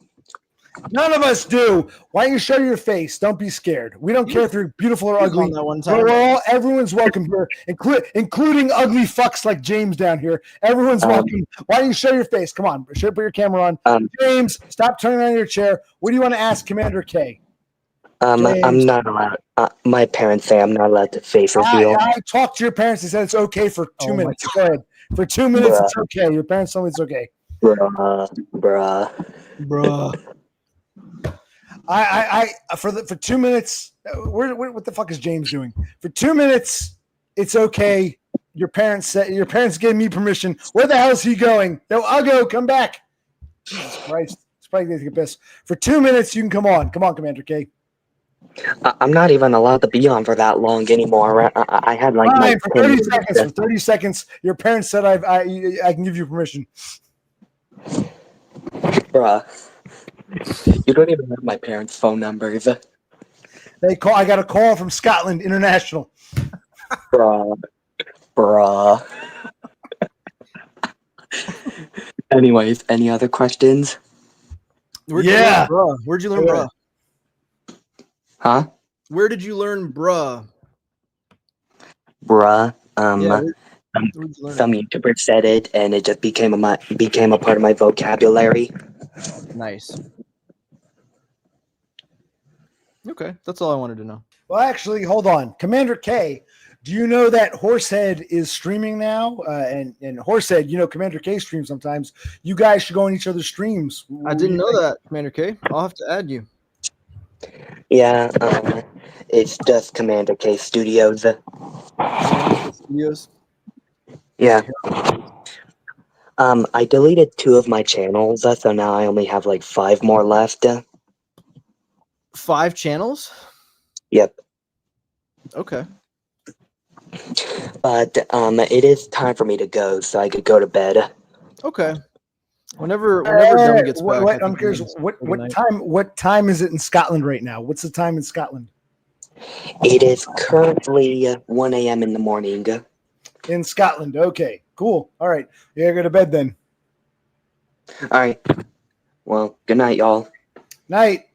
S1: None of us do. Why don't you show your face? Don't be scared. We don't care if you're beautiful or ugly.
S6: On that one time.
S1: Everyone's welcome here, including ugly fucks like James down here. Everyone's welcome. Why don't you show your face? Come on, put your camera on. James, stop turning on your chair. What do you want to ask Commander K?
S7: I'm not allowed. My parents say I'm not allowed to face reveal.
S1: I talked to your parents. They said it's okay for 2 minutes. Go ahead. For 2 minutes, it's okay. Your parents told me it's okay.
S7: Bruh.
S1: For 2 minutes. What the fuck is James doing? For 2 minutes, it's okay. Your parents gave me permission. Where the hell is he going? No, I'll go. Come back. Jesus Christ. It's probably going to take a piss. For 2 minutes, you can come on. Come on, Commander K.
S7: I'm not even allowed to be on for that long anymore. I had like
S1: Fine, for 30 seconds. For 30 seconds, your parents said I can give you permission.
S7: Bruh. You don't even have my parents' phone numbers.
S1: I got a call from Scotland International.
S7: Bruh. Anyways, any other questions?
S6: Where'd you learn bruh?
S7: Huh?
S6: Where did you learn bruh?
S7: Bruh.
S6: Some
S7: YouTuber said it, and it just became a part of my vocabulary.
S6: Nice. Okay, that's all I wanted to know.
S1: Well, actually, hold on. Commander K, do you know that Horsehead is streaming now? And Horsehead, Commander K streams sometimes. You guys should go on each other's streams.
S6: I didn't know that, Commander K. I'll have to add you.
S7: Yeah, it's just Commander K Studios. Yeah. I deleted 2 of my channels, so now I only have like 5 more left.
S6: 5 channels?
S7: Yep.
S6: Okay.
S7: But it is time for me to go, so I could go to bed.
S6: Okay. Whenever Dumb gets back.
S1: I'm curious. What time is it in Scotland right now? What's the time in Scotland?
S7: It is currently 1 a.m. in the morning.
S1: In Scotland. Okay. Cool. All right. Yeah, go to bed then.
S7: All right. Well, good night, y'all.
S1: Night.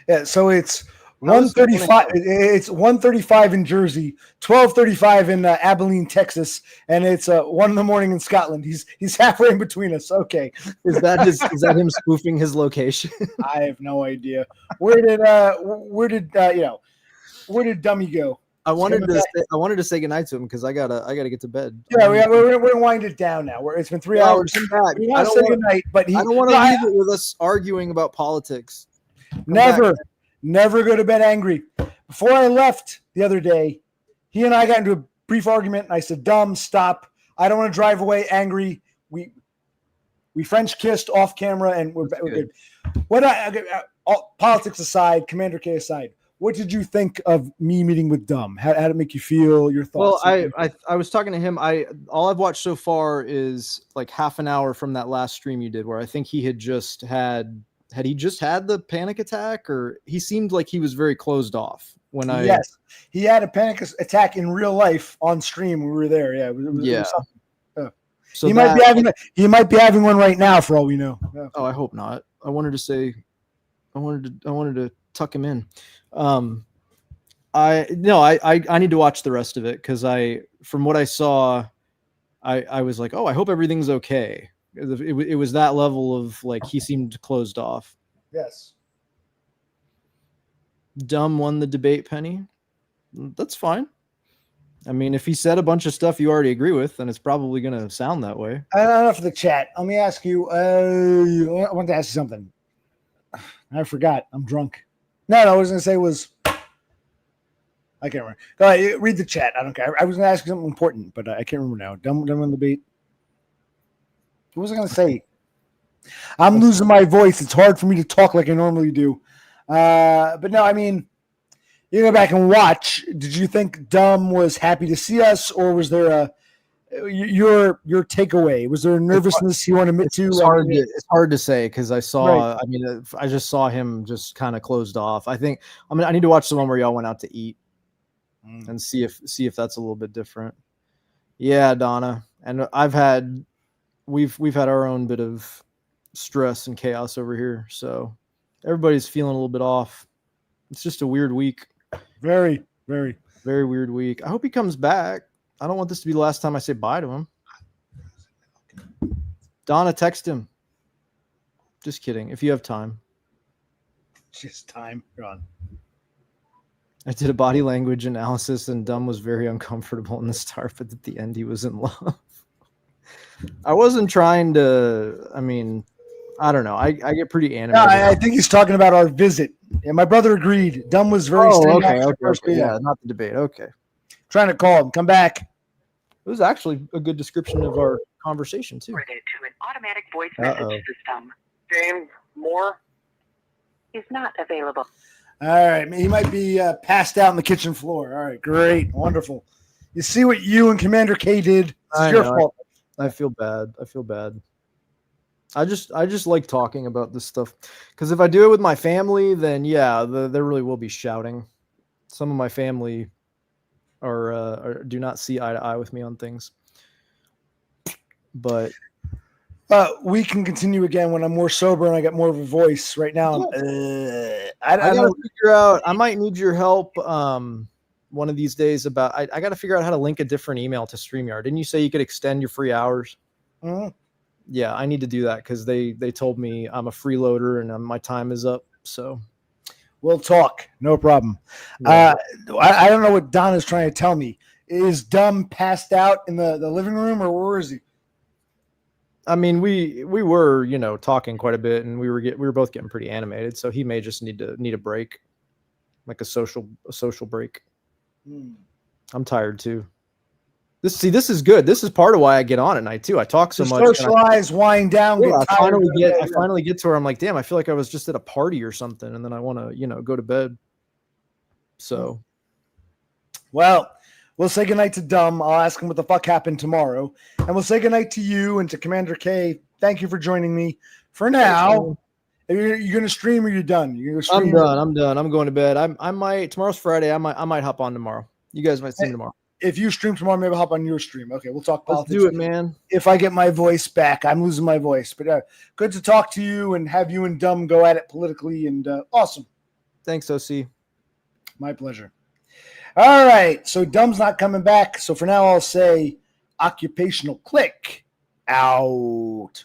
S1: Yeah. So it's 1:35. It's 1:35 in Jersey, 12:35 in Abilene, Texas, and it's 1 in the morning in Scotland. He's halfway in between us. Okay.
S6: Is that him spoofing his location?
S1: I have no idea. Where did Dummy go?
S6: I wanted to say goodnight to him because I gotta get to bed.
S1: Yeah, we're gonna wind it down now. It's been 3 hours. We want to say goodnight, but
S6: I don't want to leave it with us arguing about politics.
S1: Never go to bed angry. Before I left the other day, he and I got into a brief argument, and I said, "Dumb, stop! I don't want to drive away angry." We French kissed off camera, and we're good. Politics aside, Commander K aside. What did you think of me meeting with Dumb? How did it make you feel? Your thoughts?
S6: Well, I was talking to him. All I've watched so far is like half an hour from that last stream you did, where I think he had just had the panic attack, or he seemed like he was very closed off when
S1: Yes, he had a panic attack in real life on stream. We were there. Yeah, it was so he might be having one right now for all we know. Yeah.
S6: Oh, I hope not. I wanted to tuck him in. I need to watch the rest of it because from what I saw, I was like, oh, I hope everything's okay. It was that level of like he seemed closed off.
S1: Yes.
S6: Dumb won the debate, Penny. That's fine. I mean, if he said a bunch of stuff you already agree with, then it's probably going to sound that way.
S1: Enough for the chat. Let me ask you. I want to ask you something. I forgot. I'm drunk. No, I was going to say was. I can't remember. Go ahead, read the chat. I don't care. I was going to ask you something important, but I can't remember now. Dumb on the beat. What was I going to say? I'm losing my voice. It's hard for me to talk like I normally do. But no, I mean, you go back and watch. Did you think DUM was happy to see us, or was there your takeaway? Was there a nervousness you want to admit to?
S6: It's hard to say because I saw.
S1: Right.
S6: I mean, I just saw him just kind of closed off. I think. I mean, I need to watch the one where y'all went out to eat and see if that's a little bit different. Yeah, Donna, and we've had our own bit of stress and chaos over here, so everybody's feeling a little bit off. It's just a weird week.
S1: Very, very,
S6: very weird week. I hope he comes back. I don't want this to be the last time I say bye to him. Donna, text him. Just kidding. If you have time.
S1: Just time. You're on.
S6: I did a body language analysis, and DUM was very uncomfortable in the start, but at the end, he was in love. I wasn't trying to. I mean, I don't know. I get pretty animated.
S1: No, I think he's talking about our visit. Yeah, my brother agreed. DUM was very
S6: okay. Yeah, not the debate. Okay.
S1: Trying to call him. Come back.
S6: It was actually a good description of our conversation, too.
S8: To an automatic voice message system.
S5: James Moore
S8: Is not available.
S1: All right. He might be passed out on the kitchen floor. All right. Great. Wonderful. You see what you and Commander K did? It's your fault.
S6: I feel bad. I just like talking about this stuff because if I do it with my family, then yeah, there really will be shouting. Some of my family do not see eye to eye with me on things, but
S1: we can continue again when I'm more sober and I got more of a voice. Right now, I
S6: gotta figure out. I might need your help one of these days. I got to figure out how to link a different email to StreamYard. Didn't you say you could extend your free hours?
S1: Mm-hmm.
S6: Yeah, I need to do that because they told me I'm a freeloader and my time is up. So
S1: we'll talk. No problem.
S6: Yeah.
S1: I don't know what Don is trying to tell me. Is DUM passed out in the living room, or where is he?
S6: I mean, we were talking quite a bit, and we were both getting pretty animated. So he may just need a break, like a social break. I'm tired too. This is good. This is part of why I get on at night too. I talk so much.
S1: Socialize, wind down.
S6: Yeah, I finally get to where I'm like, damn, I feel like I was just at a party or something, and then I want to go to bed. So,
S1: well, we'll say goodnight to DUM. I'll ask him what the fuck happened tomorrow, and we'll say goodnight to you and to Commander K. Thank you for joining me. For now, you're gonna stream or you're done?
S6: I'm done. I'm going to bed. I might. Tomorrow's Friday. I might hop on tomorrow. You guys might see me tomorrow.
S1: If you stream tomorrow, maybe I'll hop on your stream. Okay, we'll talk politics.
S6: Let's do it, man.
S1: If I get my voice back, I'm losing my voice. But good to talk to you and have you and DUM go at it politically. And awesome.
S6: Thanks, OC.
S1: My pleasure. All right. So DUM's not coming back. So for now, I'll say occupational click out.